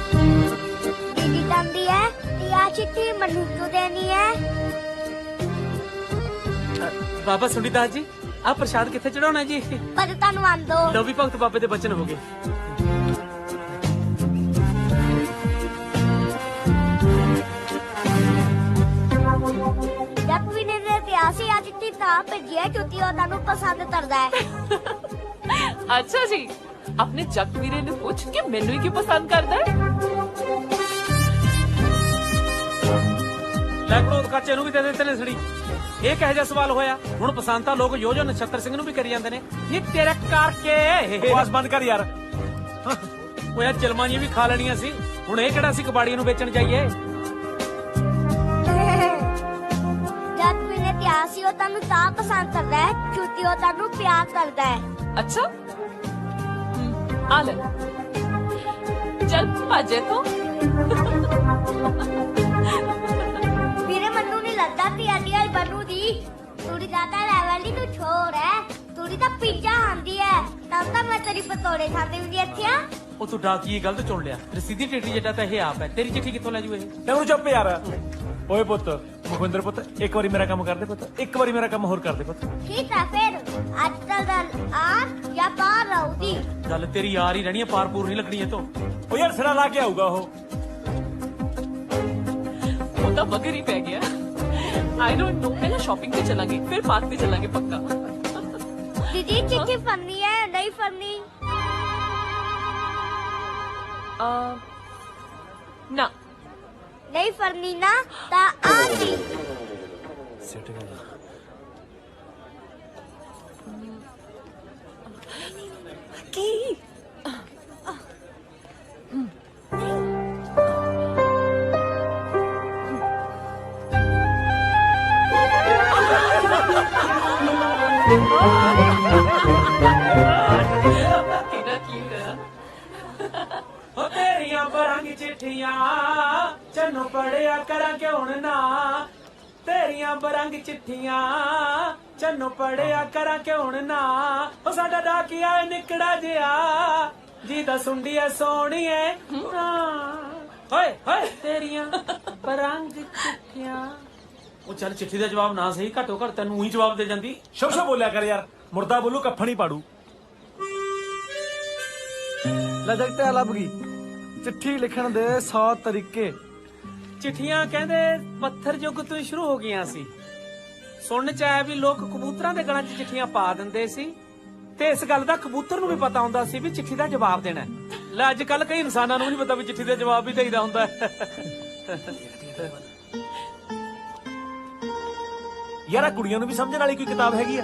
दीदी कहती है कि आ चिट्ठी मनु को देनी है ਬਾਬਾ ਸੁਨੀਦਾਸ ਜੀ ਆ ਪ੍ਰਸ਼ਾਦ ਕਿੱਥੇ ਚੜਾਉਣਾ ਜੀ पर ਧੰਨਵਾਦ ਦੋ ਲੋ ਵੀ ਭਗਤ ਬਾਬੇ ਦੇ ਬਚਨ ਹੋ ਗਏ ਜਸਵੀਰ ਨੇ ਕਿਹਾ ਸੀ ਆ ਚਿੱਠੀ ਤਾਂ ਭੇਜੀ ਹੈ ਕਿਉਂਕਿ ਉਹ ਤੁਹਾਨੂੰ ਪਸੰਦ ਕਰਦਾ ਹੈ अच्छा जी अपने जग वीरे ने पूछ कि मेनू ही क्यों पसंद करता है ਲੈ ਕ੍ਰੋਧ ਕਾਚੇ ਨੂੰ ਵੀ ਦੇ ਦਿੱਤੇ ਨੇ ਸੜੀ ਇਹ ਕਿਹੋ ਜਿਹਾ ਸਵਾਲ ਹੋਇਆ ਹੁਣ ਪਸੰਦ ਤਾਂ ਲੋਕ ਯੋਜੋ ਨਛੱਤਰ ਸਿੰਘ ਨੂੰ ਵੀ ਕਰੀ ਜਾਂਦੇ ਨੇ ਇਹ ਤੇਰੇ ਕਰਕੇ ਬਸ ਬੰਦ ਕਰ ਯਾਰ ਉਹ ਯਾਰ ਚਲਮਾਂ ਜੀ ਵੀ ਖਾ ਲੈਣੀਆਂ ਸੀ ਹੁਣ ਇਹ ਕਿਹੜਾ ਸੀ ਕਬਾੜੀਆਂ ਨੂੰ ਵੇਚਣ ਜਾਈਏ ਜਸਵੀਰ ਨੇ ਕਿਹਾ ਸੀ ਉਹ ਤੁਹਾਨੂੰ ਤਾਂ ਪਸੰਦ ਕਰਦਾ ਹੈ ਕਿਉਂਕਿ ਉਹ ਤੁਹਾਨੂੰ ਪਿਆਰ ਕਰਦਾ ਹੈ अच्छा आ ले चल भाजे तो ਵੀਰੇ ਮੈਨੂੰ ਨਹੀਂ ਲੱਗਦਾ ਕਿ ਆਡੀਅਲ ਬਣੂ ਦੀ ਤੂੜੀ ਜ਼ਿਆਦਾ ਲੈਵਲ ਦੀ ਤੂੰ ਛੋੜ ਹੈ ਤੂੜੀ ਤਾਂ ਪੀਜ਼ਾ ਆਂਦੀ ਹੈ ਤਾਂ ਮੈਂ ਤੇਰੀ ਪਤੋੜੇ ਖਾਂਦੀ ਹੁੰਦੀ ਇੱਥੇ ਆ ਉਹ ਤੂੰ ਡਾਕੀ ਗਲਤ ਚੁਣ ਲਿਆ ਰਸੀਦੀ ਟੇਟੀ ਜੱਟਾ ਤਾਂ ਇਹ ਆਪ ਹੈ ਤੇਰੀ ਚਿੱਠੀ ਕਿੱਥੋਂ ਲੈ ਜੂ ਇਹ ਤੈਨੂੰ ਚੁੱਪ ਯਾਰ ਓਏ ਪੁੱਤ ਮੁਖਵਿੰਦਰ ਪੁੱਤ ਇੱਕ ਵਾਰੀ ਮੇਰਾ ਕੰਮ ਕਰ ਦੇ ਪੁੱਤ ਇੱਕ ਵਾਰੀ ਮੇਰਾ ਕੰਮ ਹੋਰ ਕਰ ਦੇ ਪੁੱਤ ਠੀਕ ਹੈ ਫਿਰ ਅੱਜ ਕੱਲ ਦਾ ਆ ਜਾਂ ਬਾਹਰ ਰਹੂਗੀ ਗੱਲ ਤੇਰੀ ਯਾਰ ਹੀ ਰਹਿਣੀ ਹੈ ਪਾਰ ਪੂਰ ਨਹੀਂ ਲੱਗਣੀ ਇਹ ਤੋਂ ਉਹ ਯਾਰ ਸਿਰਾ ਲਾ ਕੇ ਆਊਗਾ ਉਹ तो मगर ही पै गया आई डोंट नो पहले शॉपिंग पे चलेंगे फिर पार्क पे चलेंगे पक्का दीदी चिट्ठी फरनी है नहीं फरनी ना नहीं फरनी ना ता आती चिट्ठियां चन्नू पढ़िया करा क्यों ना तेरियां बरंग चिट्ठियां चन्नू पढ़िया करा क्यों ना ओ साडा डाकिया निकड़ा जिया जी दा सुंडिया सोहणीए होए होए तेरियां बरंग चिट्ठियां। ਉਹ ਚੱਲ ਚਿੱਠੀ ਦਾ ਜਵਾਬ ਨਾ ਸਹੀ ਘੱਟੋ ਘੱਟ ਤੈਨੂੰ ਉਹੀ ਜਵਾਬ ਦੇ ਜਾਂਦੀ। ਸ਼ੁਭ ਸ਼ੁਭ ਬੋਲਿਆ ਕਰ ਯਾਰ, ਮੁਰਦਾ ਬੋਲੂ ਕੱਫਣ ਹੀ ਪਾੜੂ। ਲੈ ਜਗਤੇ ਲੱਭ ਗਈ ਚਿੱਠੀ ਲਿਖਣ ਦੇ 100 ਤਰੀਕੇ। ਚਿੱਠੀਆਂ ਕਹਿੰਦੇ ਪੱਥਰ ਯੁੱਗ ਤੋਂ ਹੀ ਸ਼ੁਰੂ ਹੋ ਗਈਆਂ ਸੀ। ਸੁਣਨ ਚ ਆਇਆ ਵੀ ਲੋਕ ਕਬੂਤਰਾਂ ਦੇ ਗਲਾਂ 'ਚ ਚਿੱਠੀਆਂ ਪਾ ਦਿੰਦੇ ਸੀ ਤੇ ਇਸ ਗੱਲ ਦਾ ਕਬੂਤਰ ਨੂੰ ਵੀ ਪਤਾ ਹੁੰਦਾ ਸੀ ਵੀ ਚਿੱਠੀ ਦਾ ਜਵਾਬ ਦੇਣਾ। ਲੈ ਅੱਜ ਕੱਲ ਕਈ ਇਨਸਾਨਾਂ ਨੂੰ ਨਹੀਂ ਪਤਾ ਵੀ ਚਿੱਠੀ ਦਾ ਜਵਾਬ ਵੀ ਦੇਈਦਾ ਹੁੰਦਾ। ਯਾਰ ਕੁੜੀਆਂ ਨੂੰ ਵੀ ਸਮਝਣ ਵਾਲੀ ਕੋਈ ਕਿਤਾਬ ਹੈਗੀ ਆ?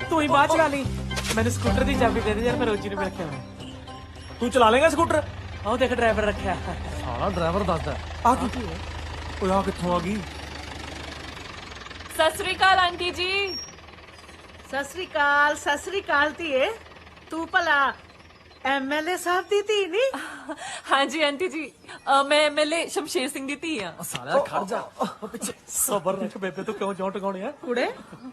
ਤੂੰ ਹੀ ਬਾਅਦ ਚਲਾ ਲਈ। ਮੈਨੂੰ ਸਕੂਟਰ ਦੀ ਚਾਬੀ ਦੇ ਦੇ ਯਾਰ, ਮੈਂ ਰੋਜੀ ਨੂੰ ਰੱਖਿਆ ਹੋਇਆ। ਤੂੰ ਚਲਾ ਲੇਗਾ ਸਕੂਟਰ? ਆਹ ਦੇਖ ਡਰਾਈਵਰ ਰੱਖਿਆ। ਸਾਲਾ ਡਰਾਈਵਰ ਦੱਸਦਾ ਆ ਕੀ ਓਏ ਆ ਕਿੱਥੋਂ ਆ ਗਈ? ਸਤਿ ਸ੍ਰੀ ਅਕਾਲ ਆਂਟੀ ਜੀ। ਸਤਿ ਸ੍ਰੀ ਅਕਾਲ ਧੀਏ। ਤੂੰ ਭਲਾ ਐਮਐਲਏ ਸਾਹਿਬ ਦੀ ਧੀ ਨਹੀਂ? ਹਾਂਜੀ ਆਂਟੀ ਜੀ, ਮੈਂ ਐਮਐਲਏ ਸ਼ਮਸ਼ੇਰ ਸਿੰਘ ਦੀ ਧੀ ਆ। ਸਾਲਿਆ ਖੜ ਜਾ ਪਿੱਛੇ। ਸਬਰ ਰੱਖ ਬੇਬੇ, ਤੂੰ ਕਿਉਂ ਜੋਂ ਟਿਕਾਉਣੇ ਆ? ਕੁੜੇ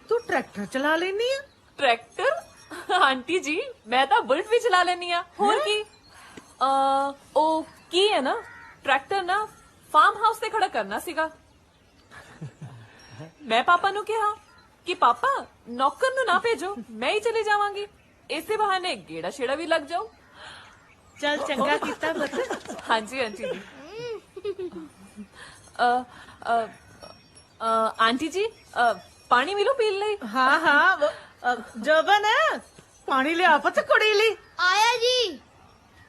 ਤੂੰ ਟਰੈਕਟਰ ਚਲਾ ਲੈਨੀ ਆ? ਟਰੈਕਟਰ ਆਂਟੀ ਜੀ, ਮੈਂ ਤਾਂ ਬੁਲਟ ਵੀ ਚਲਾ ਲੈਣੀ ਆ। ਹੋਰ ਕੀ ਉਹ ਕੀ ਹੈ ਨਾ, ਟਰੈਕਟਰ ਨਾ ਫਾਰਮ ਹਾਊਸ ਤੇ ਖੜਾ ਕਰਨਾ ਸੀਗਾ। ਮੈਂ ਪਾਪਾ ਨੂੰ ਕਿਹਾ ਕਿ ਪਾਪਾ ਨੌਕਰ ਨੂੰ ਨਾ ਭੇਜੋ, ਮੈਂ ਹੀ ਚਲੇ ਜਾਵਾਂਗੀ, ਇਸੇ ਬਹਾਨੇ ਗੇੜਾ ਛੇੜਾ ਵੀ ਲੱਗ ਜਾਓ। ਚੱਲ ਚੰਗਾ ਕੀਤਾ ਪੁੱਤ। ਹਾਂਜੀ ਆਂਟੀ ਜੀ। ਆਂਟੀ ਜੀ ਪਾਣੀ ਮਿਲੋ ਪੀਣ ਲਈ? ਹਾਂ ਹਾਂ ਜੋਬਨ ਪਾਣੀ ਲਿਆ ਪੁੱਤ ਕੁੜੀ ਲਈ। ਆਇਆ ਜੀ।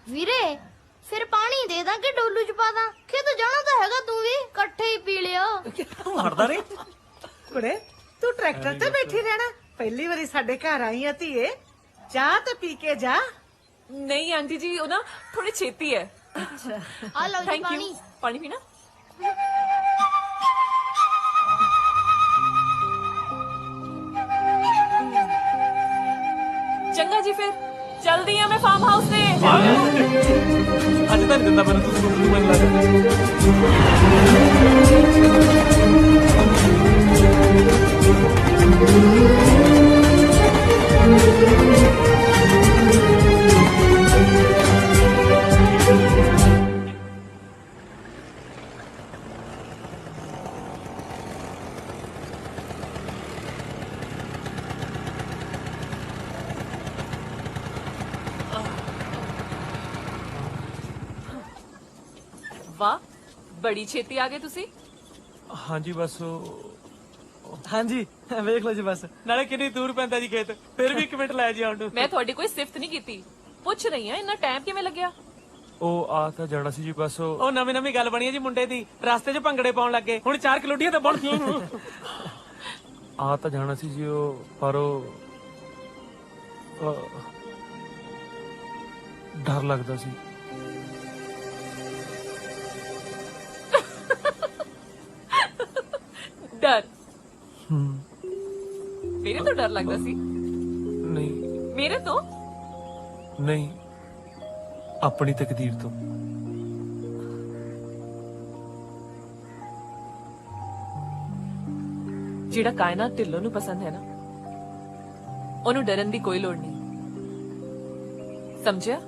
ਵੀਰੇ ਫਿਰ ਪਾਣੀ ਦੇ ਦਾਂ ਕਿ ਡੋਲੂ ਚ ਪਾ ਦਾਂ? ਖੇਤ ਜਾਣਾ ਤਾਂ ਹੈਗਾ, ਤੂੰ ਵੀ ਇਕੱਠੇ ਹੀ ਪੀ ਲਿਓ। ਹਟਦਾ ਨਹੀਂ ਕੁੜੇ ਤੂੰ ਟਰੈਕਟਰ ਤੇ ਬੈਠੀ ਰਹਿਣਾ? ਪਹਿਲੀ ਵਾਰੀ ਸਾਡੇ ਘਰ ਆਈ ਆ ਧੀਏ, ਚਾਹ ਤੇ ਪੀ ਕੇ ਜਾ। ਨਹੀਂ ਆਂਟੀ ਜੀ, ਉਹ ਨਾ ਥੋੜੀ ਛੇਤੀ ਹੈ। ਆ ਲਓ ਜੀ ਥੈਂਕ ਪਾਣੀ। ਯੂ। ਪਾਣੀ ਪੀਣਾ? ਚੰਗਾ ਜੀ, ਫਿਰ ਚਲਦੀ ਆ ਮੈਂ ਫਾਰਮ ਹਾਊਸ ਤੇ। ਅੱਜ ਤਾਂ ਦਿੰਦਾ ਮੈਨੂੰ, ਤੂੰ ਸਕੂਟਰ ਨੂੰ ਮੈਨੂੰ ਲੱਗਦਾ। ਵਾਹ, ਬੜੀ ਛੇਤੀ ਆ ਗਏ ਤੁਸੀਂ। ਹਾਂਜੀ ਬਸ ਹਾਂਜੀ ਵੇਖ ਲਓ ਜੀ ਬਸ। ਨਾਲੇ ਕਿੰਨੀ ਦੂਰ ਪੈਂਦਾ ਜੀ ਖੇਤ, ਫਿਰ ਵੀ 1 ਮਿੰਟ ਲੈ ਜੀ ਆਉਣ ਨੂੰ। ਮੈਂ ਤੁਹਾਡੀ ਕੋਈ ਸਿਫਤ ਨਹੀਂ ਕੀਤੀ, ਪੁੱਛ ਰਹੀ ਆ ਇੰਨਾ ਟਾਈਮ ਕਿਵੇਂ ਲੱਗਿਆ। ਉਹ ਆ ਤਾਂ ਜਾਣਾ ਸੀ ਜੀ ਬਸ। ਉਹ ਨਵੀਂ ਗਲ ਬਣੀ ਹੈ ਜੀ ਮੁੰਡੇ ਦੀ, ਰਸਤੇ 'ਚ ਭੰਗੜੇ ਪਾਉਣ ਲੱਗੇ, ਹੁਣ 4 ਕਿਲੋਡੀਆਂ ਤਾਂ ਬਣ ਗਈਆਂ। ਆ ਤਾਂ ਜਾਣਾ ਸੀ ਜੀ ਉਹ, ਪਰ ਉਹ ਡਰ ਲੱਗਦਾ ਸੀ। ਡਰ? ਮੇਰੇ ਤੋਂ ਡਰ ਲੱਗਦਾ ਸੀ? ਨਹੀਂ। ਮੇਰੇ ਤੋਂ ਨਹੀਂ, ਆਪਣੀ ਤਕਦੀਰ ਤੋਂ। ਜਿਹੜਾ ਕਾਇਨਾਤ ਢਿੱਲੋਂ ਨੂੰ ਪਸੰਦ ਹੈ ਨਾ, ਉਹਨੂੰ ਡਰਨ ਦੀ ਕੋਈ ਲੋੜ ਨਹੀਂ, ਸਮਝਿਆ?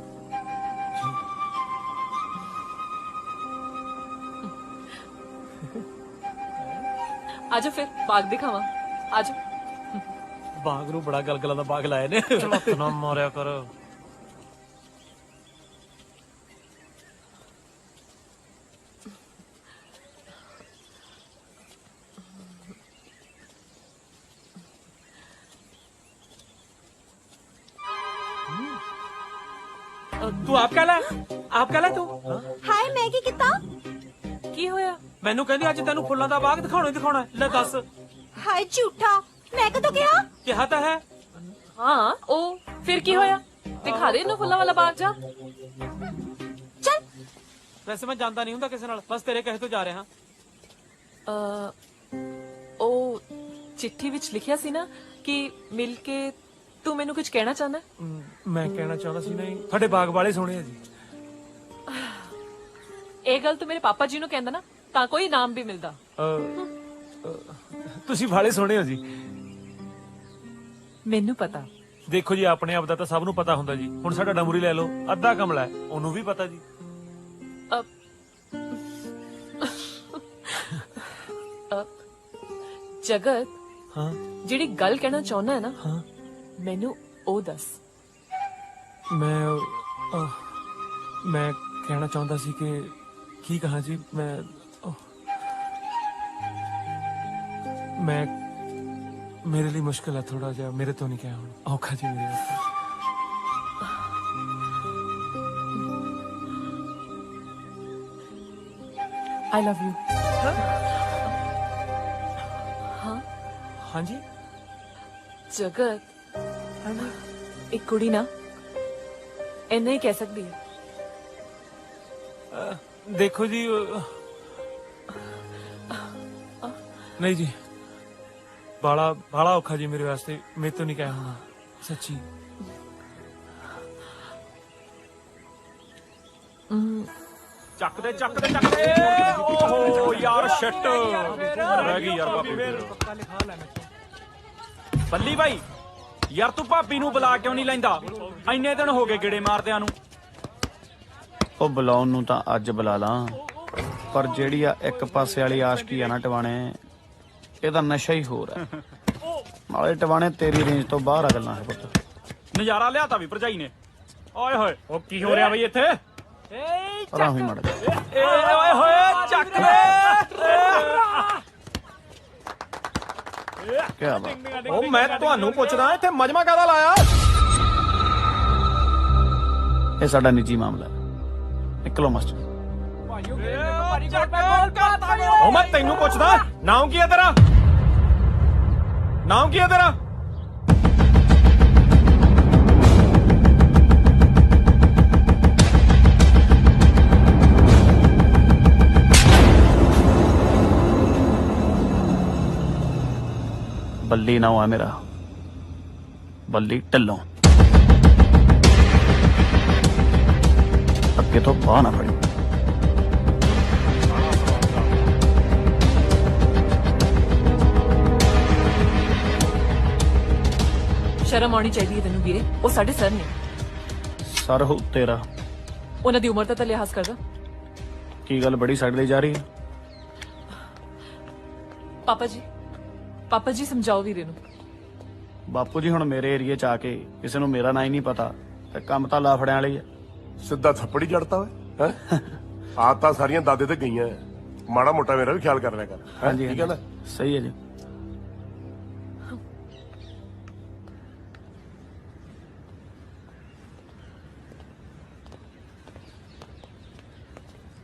ਆਜੋ ਫਿਰ ਬਾਗ ਦਿਖਾਵਾਂ, ਆਜੋ। ਬਾਗ ਨੂੰ ਬੜਾ ਗਲਗਲਾਂ ਦਾ ਬਾਗ ਲਾਇਆ ਨੇ। ਨਾ ਮਾਰਿਆ ਕਰ। ਤੂੰ ਆਪ ਕਹ ਲੈ ਤੂੰ। ਹਾਏ ਮੈਂ ਕੀ ਕੀਤਾ? ਕੀ ਹੋਇਆ? ਮੈਨੂੰ ਕਹਿੰਦੀ ਅੱਜ ਤੈਨੂੰ ਫੁੱਲਾਂ ਦਾ ਬਾਗ ਦਿਖਾਉਣਾ। ਲੈ ਦੱਸ। ਹਾਏ ਝੂਠਾ, ਮੈਂ ਕਦੋਂ ਕਿਹਾ? ਕਿਹਾ ਤਾਂ ਹੈ। ਹਾਂ, ਉਹ ਫਿਰ ਕੀ ਹੋਇਆ? ਦਿਖਾ ਦੇ ਇਹਨੂੰ ਫੁੱਲਾਂ ਵਾਲਾ ਬਾਗ ਜਾ। ਚੱਲ। ਵੈਸੇ ਮੈਂ ਜਾਂਦਾ ਨਹੀਂ ਹੁੰਦਾ ਕਿਸੇ ਨਾਲ, ਬਸ ਤੇਰੇ ਕਹੇ ਤੋਂ ਜਾ ਰਿਹਾ ਹਾਂ। ਉਹ ਚਿੱਠੀ ਵਿੱਚ ਲਿਖਿਆ ਸੀ ਨਾ ਕਿ ਮਿਲ ਕੇ ਤੂੰ ਮੈਨੂੰ ਕੁਝ ਕਹਿਣਾ ਚਾਹੁੰਦਾ। ਮੈਂ ਕਹਿਣਾ ਚਾਹੁੰਦਾ ਸੀ ਨਹੀਂ ਤੁਹਾਡੇ ਬਾਗ ਵਾਲੇ ਸੋਹਣੇ ਆ ਜੀ। ਇਹ ਗੱਲ ਤੂੰ ਮੇਰੇ ਪਾਪਾ ਜੀ ਨੂੰ ਕਹਿੰਦਾ ਨਾ ਤਾਂ ਕੋਈ ਇਨਾਮ ਵੀ ਮਿਲਦਾ। ਤੁਸੀਂ ਵਾਲੇ ਸੋਹਣੇ ਹੋ ਜੀ। ਮੈਨੂੰ ਪਤਾ। ਦੇਖੋ ਜੀ ਆਪਣੇ ਆਪ ਦਾ ਤਾਂ ਸਭ ਨੂੰ ਪਤਾ ਹੁੰਦਾ ਜੀ। ਹੁਣ ਸਾਡਾ ਡਮੂਰੀ ਲੈ ਲਓ, ਅੱਧਾ ਕਮਲਾ ਹੈ, ਉਹਨੂੰ ਵੀ ਪਤਾ ਜੀ। ਜਗਤ, ਹਾਂ ਜਿਹੜੀ ਗੱਲ ਕਹਿਣਾ ਚਾਹੁੰਦਾ ਹੈ ਨਾ, ਹਾਂ ਮੈਨੂੰ ਉਹ ਦੱਸ। ਮੈਂ ਕਹਿਣਾ ਚਾਹੁੰਦਾ ਸੀ ਕਿ ਕੀ ਕਹਾਂ ਜੀ, ਮੈਂ ਮੇਰੇ ਲਈ ਮੁਸ਼ਕਿਲ ਹੈ ਥੋੜਾ ਜਿਹਾ, ਮੇਰੇ ਤੋਂ ਨਹੀਂ ਕਿਹਾ ਹੁਣ, ਔਖਾ ਜੀ ਮੇਰੇ ਵਾਸਤੇ। I love you। हाँ हाँ जी। जगत, एक कुड़ी ना इन्हें ही कह सकती है। देखो जी, नहीं जी, बाला बाला औखा जी मेरे वास्ते, मैं तो नहीं कहा होना सच्ची। ਚੱਕ ਦੇ ਓਹੋ ਯਾਰ ਸ਼ਿਟ ਰਹਿ ਗਈ ਯਾਰ ਭਾਬੀ। ਬੱਲੀ ਬਾਈ ਯਾਰ ਤੂੰ ਭਾਬੀ ਨੂੰ ਬੁਲਾ ਕਿਉਂ ਨਹੀਂ ਲੈਂਦਾ? ਇੰਨੇ ਦਿਨ ਹੋ ਗਏ ਗੇੜੇ ਮਾਰਦਿਆਂ ਨੂੰ। ਉਹ ਬੁਲਾਉਣ ਨੂੰ ਤਾਂ ਅੱਜ ਬੁਲਾ ਲਾਂ, ਪਰ ਜਿਹੜੀ ਆ ਇੱਕ ਪਾਸੇ ਵਾਲੀ ਆਸ਼ਕੀ ਆ ਨਾ ਟਵਾਣੇ, ਇਹਦਾ ਨਸ਼ਾ ਹੀ ਹੋਰ ਹੈ। ਨਾਲੇ ਟਵਾਣੇ ਤੇਰੀ ਰੇਂਜ ਤੋਂ ਬਾਹਰ ਆ ਗੱਲਾਂ ਹੈ ਪੁੱਤ। ਨਜ਼ਾਰਾ ਲਿਆਤਾ ਵੀ ਭਰਜਾਈ ਨੇ। ਓਏ ਹੋਏ ਉਹ ਕੀ ਹੋ ਰਿਹਾ ਬਈ ਇੱਥੇ? ਪਰਾਂ ਹੋਈ ਮੜ ਓਏ ਹੋਏ ਚੱਕ ਲੈ। ਕਿਆ ਬਾਤ। ਉਹ ਮੈਂ ਤੁਹਾਨੂੰ ਪੁੱਛਦਾ ਇੱਥੇ ਮਜਮਾ ਕਾਹਦਾ ਲਾਇਆ? ਇਹ ਸਾਡਾ ਨਿੱਜੀ ਮਾਮਲਾ ਹੈ। ਨਿਕਲੋ ਮਾਸਟਰ। ਉਹ ਮੈਂ ਤੈਨੂੰ ਪੁੱਛਦਾ ਨਾਮ ਕੀ ਹੈ ਤੇਰਾ? ਨਾਮ ਕੀ ਹੈ ਤੇਰਾ? ਬੱਲੀ ਨਾਮ ਹੈ ਮੇਰਾ, ਬੱਲੀ ਢਿੱਲੋਂ। ਅੱਗੇ ਤੋਂ ਬਾਹ ਨਾ ਫੜੀ। ਸ਼ਰਮ ਆਉਣੀ ਚਾਹੀਦੀ ਹੈ ਤੈਨੂੰ ਵੀਰੇ, ਉਹ ਸਾਡੇ ਸਰ ਨੇ। ਸਰ ਹੋ ਤੇਰਾ? ਉਹਨਾਂ ਦੀ ਉਮਰ ਦਾ ਤਾਂ ਲਿਹਾਜ਼ ਕਰਦਾ। ਕੀ ਗੱਲ ਬੜੀ ਸਾਡੇ ਲਈ ਜਾ ਰਹੀ ਹੈ? ਪਾਪਾ ਜੀ ਸਮਝਾਓ ਵੀਰੇ ਨੂੰ। ਬਾਪੂ ਜੀ ਹੁਣ ਮੇਰੇ ਏਰੀਏ ਚ ਆ ਕੇ ਕਿਸੇ ਨੂੰ ਮੇਰਾ ਨਾਂ ਹੀ ਨਹੀਂ ਪਤਾ ਤੇ ਕੰਮ ਤਾਂ ਲਾਫੜਿਆਂ ਵਾਲੀ ਹੈ। ਸਿੱਧਾ ਥੱਪੜੀ ਜੜਤਾ ਓਏ ਹੈ। ਆ ਤਾਂ ਸਾਰੀਆਂ ਦਾਦੇ ਤੇ ਗਈਆਂ, ਮਾੜਾ ਮੋਟਾ ਮੇਰਾ ਵੀ ਖਿਆਲ ਕਰ ਲਿਆ ਕਰ। ਹਾਂਜੀ ਠੀਕ ਹੈ ਨਾ? ਸਹੀ ਹੈ ਜੀ।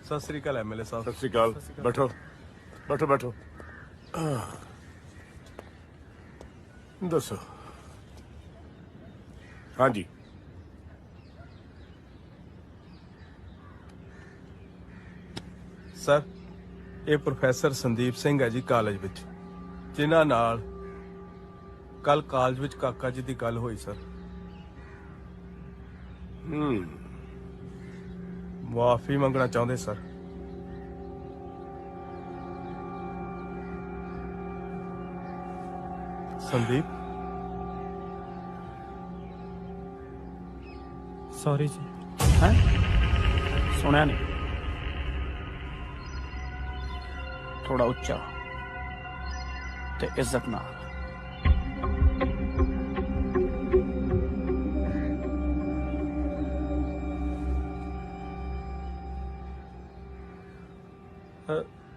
ਸਤਿ ਸ੍ਰੀ ਅਕਾਲ ਐਮਐਲਏ ਸਾਹਿਬ। ਸਤਿ ਸ੍ਰੀ ਅਕਾਲ। ਬੈਠੋ ਬੈਠੋ ਬੈਠੋ। ਦੱਸੋ। ਹਾਂਜੀ ਸਰ, ਇਹ ਪ੍ਰੋਫੈਸਰ ਸੰਦੀਪ ਸਿੰਘ ਹੈ ਜੀ ਕਾਲਜ ਵਿੱਚ, ਜਿਨ੍ਹਾਂ ਨਾਲ ਕੱਲ ਕਾਲਜ ਵਿੱਚ ਕਾਕਾ ਜੀ ਦੀ ਗੱਲ ਹੋਈ ਸਰ। ਮਾਫੀ ਮੰਗਣਾ ਚਾਹੁੰਦੇ ਸਰ। ਸੰਦੀਪ सॉरी जी। हैं? सुना नहीं, थोड़ा उच्चा ते इज्जत ना।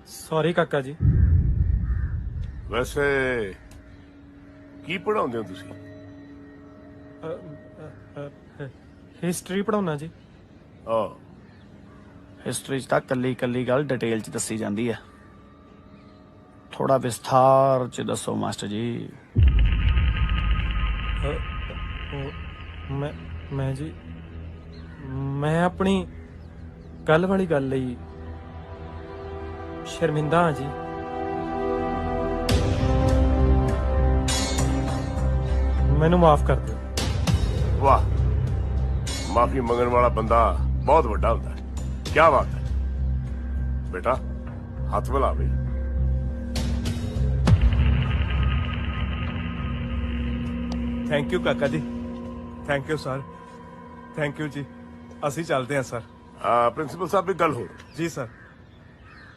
सॉरी काका जी। ਵੈਸੇ ਕੀ ਪੜਾਉਂਦੇ ਹੋ ਤੁਸੀਂ? हिस्ट्री पढ़ाउना जी। हिस्ट्री च कल्ली कल्ली गल डिटेल च दसी जाती है, थोड़ा विस्तार च दसो मास्टर जी। मैं जी, मैं अपनी ਕੱਲ ਵਾਲੀ ਗੱਲ ਲਈ ਸ਼ਰਮਿੰਦਾ ਹਾਂ ਜੀ। ਮੈਨੂੰ ਮਾਫ ਕਰ ਦਿਓ। ਵਾਹ, ਮਾਫੀ ਮੰਗਣ ਵਾਲਾ ਬੰਦਾ ਬਹੁਤ ਵੱਡਾ ਹੁੰਦਾ ਹੈ। ਕੀ ਬਾਤ ਹੈ ਬੇਟਾ, ਹੱਥ ਮਿਲਾ ਬਈ। ਥੈਂਕ ਯੂ ਕਾਕਾ ਜੀ, thank you sir, thank you ਜੀ। ਅਸੀਂ ਚੱਲਦੇ ਹਾਂ ਸਰ। ਪ੍ਰਿੰਸੀਪਲ ਸਾਹਿਬ ਇੱਕ ਗੱਲ ਹੋਰ। ਜੀ ਸਰ।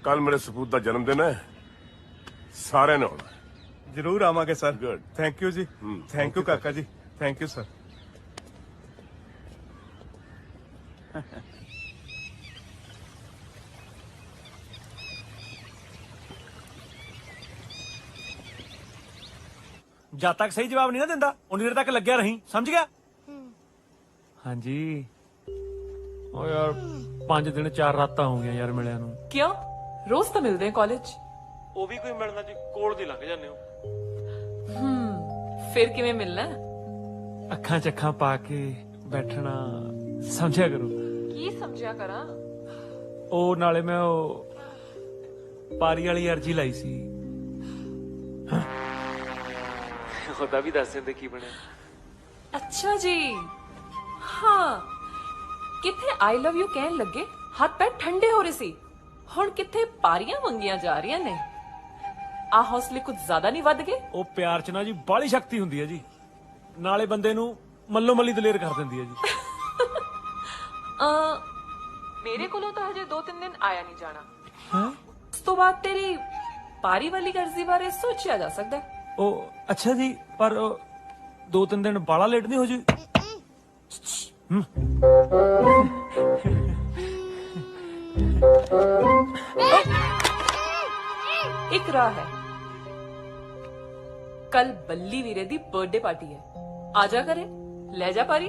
ਕੱਲ ਮੇਰੇ ਸਪੂਤ ਦਾ ਜਨਮ ਦਿਨ ਹੈ, ਸਾਰਿਆਂ ਨੇ ਆਉਣਾ। ਜ਼ਰੂਰ ਆਵਾਂਗੇ ਸਰ। ਗੁੱਡ, ਥੈਂਕ ਯੂ ਜੀ। ਥੈਂਕ ਯੂ ਕਾਕਾ ਜੀ, ਥੈਂਕ ਯੂ ਸਰ। ਜਦ ਤੱਕ ਸਹੀ ਜਵਾਬ ਨਹੀਂ ਨਾ ਦਿੰਦਾ ਉਨੀ ਦੇਰ ਤੱਕ ਲੱਗਿਆ ਰਹੀਂ, ਸਮਝ ਗਿਆ? ਹਾਂਜੀ। ਓ ਯਾਰ 5 ਦਿਨ 4 ਰਾਤਾਂ ਹੋ ਗਈਆਂ ਯਾਰ ਮਿਲਿਆ ਨੂੰ। ਕਿਉਂ? ਰੋਜ਼ ਤਾਂ ਮਿਲਦੇ ਆ ਕਾਲਜ। ਉਹ ਵੀ ਕੋਈ ਮਿਲਣਾ ਜੀ, ਕੋਲ ਦੀ ਲੰਘ ਜਾਂਦੇ ਹੋ। ਫਿਰ ਕਿਵੇਂ ਮਿਲਣਾ? ਅੱਖਾਂ ਚ ਅੱਖਾਂ ਪਾ ਕੇ ਬੈਠਣਾ, ਸਮਝਿਆ ਕਰੋ। ਕੀ ਸਮਝਿਆ ਕਰਾਂ? ਉਹ ਨਾਲੇ ਮੈਂ ਉਹ ਪਾਰੀ ਵਾਲੀ ਅਰਜੀ ਲਾਈ ਸੀ, ਉਹਦਾ ਵੀ ਦੱਸ ਦਿੰਦੇ ਕੀ ਬਣਿਆ। ਅੱਛਾ ਜੀ। ਹਾਂ, ਕਿੱਥੇ ਆਈ ਲਵ ਯੂ ਕਹਿਣ ਲੱਗੇ ਹੱਥ ਪੈਰ ਠੰਡੇ ਹੋ ਰਹੇ ਸੀ, ਹੁਣ ਕਿੱਥੇ ਪਾਰੀਆਂ ਮੰਗੀਆਂ ਜਾ ਰਹੀਆਂ ਨੇ। ਆ ਹੌਸਲੇ ਕੁਝ ਜ਼ਿਆਦਾ ਨਹੀਂ ਵੱਧ ਗਏ? ਉਹ ਪਿਆਰ ਚ ਨਾ ਜੀ ਬਾਹਲੀ ਸ਼ਕਤੀ ਹੁੰਦੀ ਹੈ ਜੀ, ਨਾਲੇ ਬੰਦੇ ਨੂੰ ਮੱਲੋ ਮੱਲੀ ਦਲੇਰ ਕਰ ਦਿੰਦੀ ਹੈ ਜੀ। ਮੇਰੇ ਕੋਲੋਂ ਤਾਂ ਹਜੇ 2-3 ਦਿਨ ਆਇਆ ਨਹੀਂ ਜਾਣਾ। ਉਸ ਤੋਂ ਬਾਅਦ ਤੇਰੀ ਪਾਰੀ ਵਾਲੀ ਅਰਜ਼ੀ ਬਾਰੇ ਸੋਚਿਆ ਜਾ ਸਕਦਾ ਹੈ। ਉਹ ਅੱਛਾ ਜੀ, ਪਰ 2-3 ਦਿਨ ਬਾਲਾ ਲੇਟ ਨਹੀਂ ਹੋ ਜੀ? ਇੱਕ ਰਾਹ ਹੈ, ਕੱਲ ਬੱਲੀ ਵੀਰੇ ਦੀ ਬਰਥਡੇ ਪਾਰਟੀ ਹੈ, ਆ ਜਾ ਕਰੇ, ਲੈ ਜਾ ਪਾਰੀ।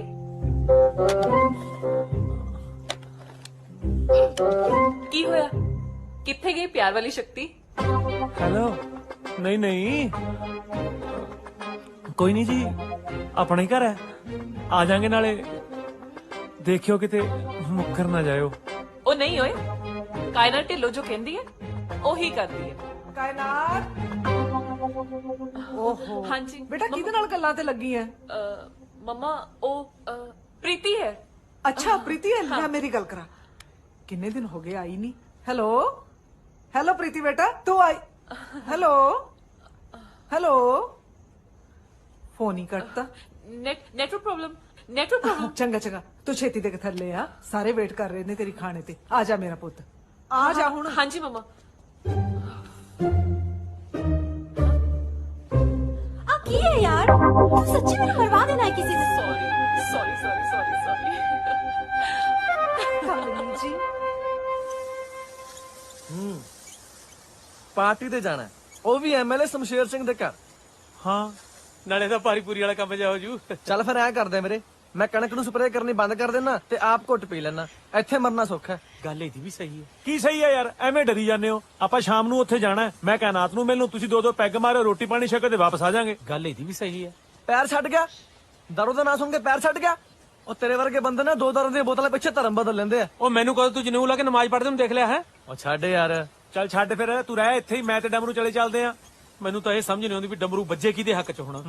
ਕੀ ਹੋਇਆ? ਕਿੱਥੇ ਗਈ ਪਿਆਰ ਵਾਲੀ ਸ਼ਕਤੀ? ਹੈਲੋ, ਨਹੀਂ ਨਹੀਂ, ਕੋਈ ਨਹੀਂ ਜੀ, ਆਪਣਾ ਹੀ ਘਰ ਹੈ, ਆ ਜਾਾਂਗੇ। ਨਾਲੇ ਦੇਖਿਓ ਕਿਤੇ ਮੁੱਕਰ ਨਾ ਜਾਇਓ। ਉਹ ਨਹੀਂ ਹੋਏ, ਕਾਇਨਾਤ ਢਿੱਲੋਂ ਜੋ ਕਹਿੰਦੀ ਹੈ ਉਹੀ ਕਰਦੀ ਹੈ। ਕਾਇਨਾਤ, ਓਹੋ ਹਾਂਜੀ ਬੇਟਾ, ਕਿਹਦੇ ਨਾਲ ਗੱਲਾਂ ਤੇ ਲੱਗੀ ਐ? ਮਮਾ ਉਹ ਪ੍ਰੀਤੀ ਹੈ। ਅੱਛਾ ਪ੍ਰੀਤੀ ਹੈ, ਲੈ ਮੇਰੀ ਗੱਲ ਕਰਾ। ਕਿੰਨੇ ਦਿਨ ਹੋ ਗਏ ਆਈ ਨਹੀਂ। ਹੈਲੋ ਹੈਲੋ ਪ੍ਰੀਤੀ ਬੇਟਾ, ਤੂੰ ਆਈ? ਹੈਲੋ ਹੈਲੋ, ਫੋਨ ਹੀ ਕੱਟਤਾ। Network problem. ਚੰਗਾ ਚੰਗਾ, ਤੂੰ ਛੇਤੀ ਦੇ ਕੇ ਥੱਲੇ ਆ, ਸਾਰੇ ਵੇਟ ਕਰ ਰਹੇ ਨੇ ਤੇਰੀ ਖਾਣੇ ਤੇ। ਆ ਜਾ ਮੇਰਾ ਪੁੱਤ, ਆ ਜਾ ਹੁਣ। ਹਾਂਜੀ ਮਮਾ। ਆ ਕੀ ਹੈ ਯਾਰ, ਤੂੰ ਸੱਚੀ ਮੈਨੂੰ ਮਰਵਾ ਦੇਣਾ ਹੈ ਕਿਸੇ ਨੇ। ਸੌਰੀ। ਕਮਲੀ ਜੀ, ਪਾਰਟੀ ਤੇ ਜਾਣਾ, ਉਹ ਵੀ ਐਮਐਲਏ ਸ਼ਮਸ਼ੇਰ ਸਿੰਘ ਦੇ ਘਰ। ਹਾਂ, ਨਾਲੇ ਤਾਂ ਪਾਰੀ ਪੂਰੀ ਵਾਲਾ ਕੰਮ ਜਾ ਹੋ ਜੂ। ਚੱਲ ਫਿਰ ਐ ਕਰਦੇ ਮੇਰੇ, ਮੈਂ ਕਣਕ ਨੂੰ ਸਪਰੇਅ ਕਰਨੀ ਬੰਦ ਕਰ ਦੇਣਾ ਤੇ ਆਪ ਘੁੱਟ ਪੀ ਲੈਣਾ, ਇੱਥੇ ਮਰਨਾ ਸੌਖਾ ਹੈ। ਗੱਲ ਇਹਦੀ ਵੀ ਸਹੀ ਹੈ। ਕੀ ਸਹੀ ਹੈ ਯਾਰ, ਐਵੇਂ ਡਰੀ ਜਾਂਦੇ ਹੋ। ਆਪਾਂ ਸ਼ਾਮ ਨੂੰ ਉੱਥੇ ਜਾਣਾ, ਮੈਂ ਕਾਇਨਾਤ ਨੂੰ ਮਿਲਣ, ਤੁਸੀਂ 2-2 ਪੈਗ ਮਾਰੋ, ਰੋਟੀ ਪਾਣੀ ਛਕੋ ਤੇ ਵਾਪਸ ਆ ਜਾਾਂਗੇ। ਗੱਲ ਇਹਦੀ ਵੀ ਸਹੀ ਹੈ। ਪੈਰ ਛੱਡ ਗਿਆ, ਦਾਰੂ ਦਾ ਨਾਂ ਸੁਣ ਕੇ ਪੈਰ ਛੱਡ ਗਿਆ। ਉਹ ਤੇਰੇ ਵਰਗੇ ਬੰਦੇ ਨੇ 2 ਦਾਰੂ ਦੀਆਂ ਬੋਤਲਾਂ ਪਿੱਛੇ ਧਰਮ ਬਦਲ ਲੈਂਦੇ ਆ। ਉਹ ਮੈਨੂੰ ਕਦੋਂ ਤੂੰ ਜਨੂਨ ਲਾ ਕੇ ਨਮਾਜ਼ ਪੜ੍ਹਦੇ ਨੂੰ ਦੇਖ ਲਿਆ ਹੈ? ਉਹ ਛੱਡ ਯਾਰ। ਚੱਲ ਛੱਡ ਫਿਰ, ਤੂੰ ਰਹਿ ਇੱਥੇ ਹੀ, ਮੈਂ ਤੇ ਡਮਰੂ ਚਲੇ ਚੱਲਦੇ ਆ। ਮੈਨੂੰ ਤਾਂ ਇਹ ਸਮਝ ਨਹੀਂ ਆਉਂਦੀ ਵੀ ਡਮਰੂ ਵੱਜੇ ਕਿਹਦੇ ਹੱਕ ਚ ਹੋਣਾ।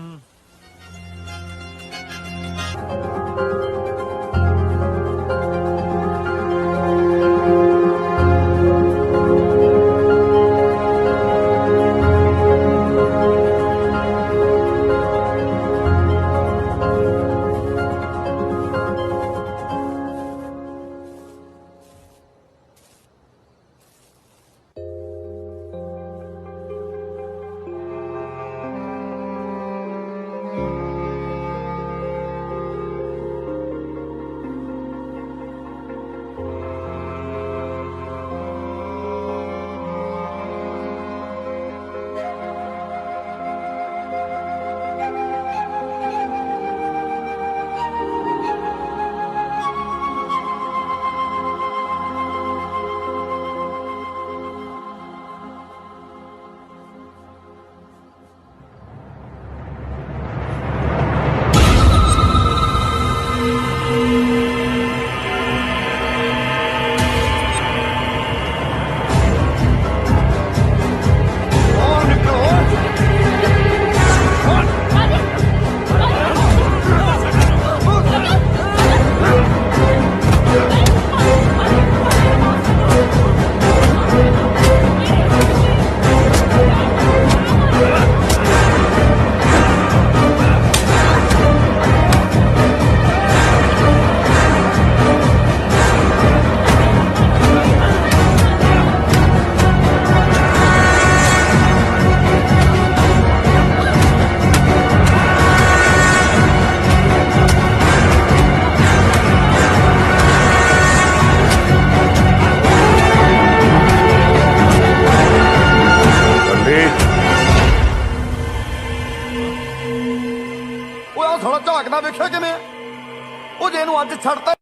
ਛੱਡਤਾ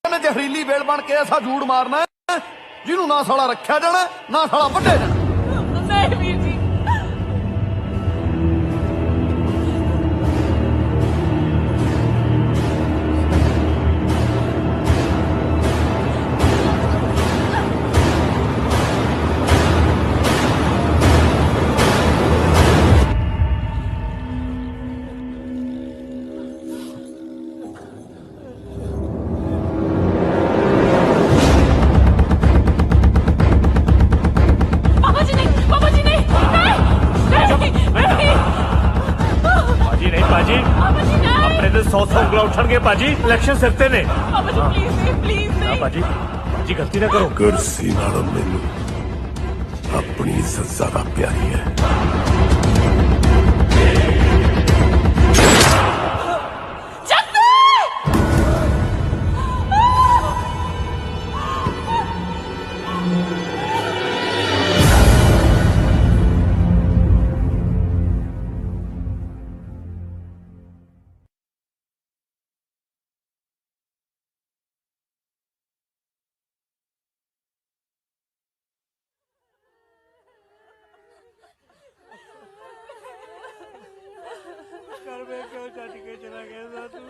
ਨੇ ਜ਼ਹਿਰੀਲੀ ਵੇਲ ਬਣ ਕੇ ਐਸਾ ਝੂੜ ਮਾਰਨਾ ਹੈ, ਜਿਹਨੂੰ ਨਾ ਸਾਲਾ ਰੱਖਿਆ ਜਾਣਾ ਨਾ ਸਾਲਾ ਵੱਢਿਆ ਜਾਣਾ। ਨਹੀਂ ਵੀਰ ਜੀ, उठणगे भाजी इलेक्शन सिर ते ने प्लीज नहीं भाजी भाजी गलती ना करो। कुर्सी नालों मैनू अपनी इज्जत ज्यादा प्यारी है। क्यों छट के चला गया तू?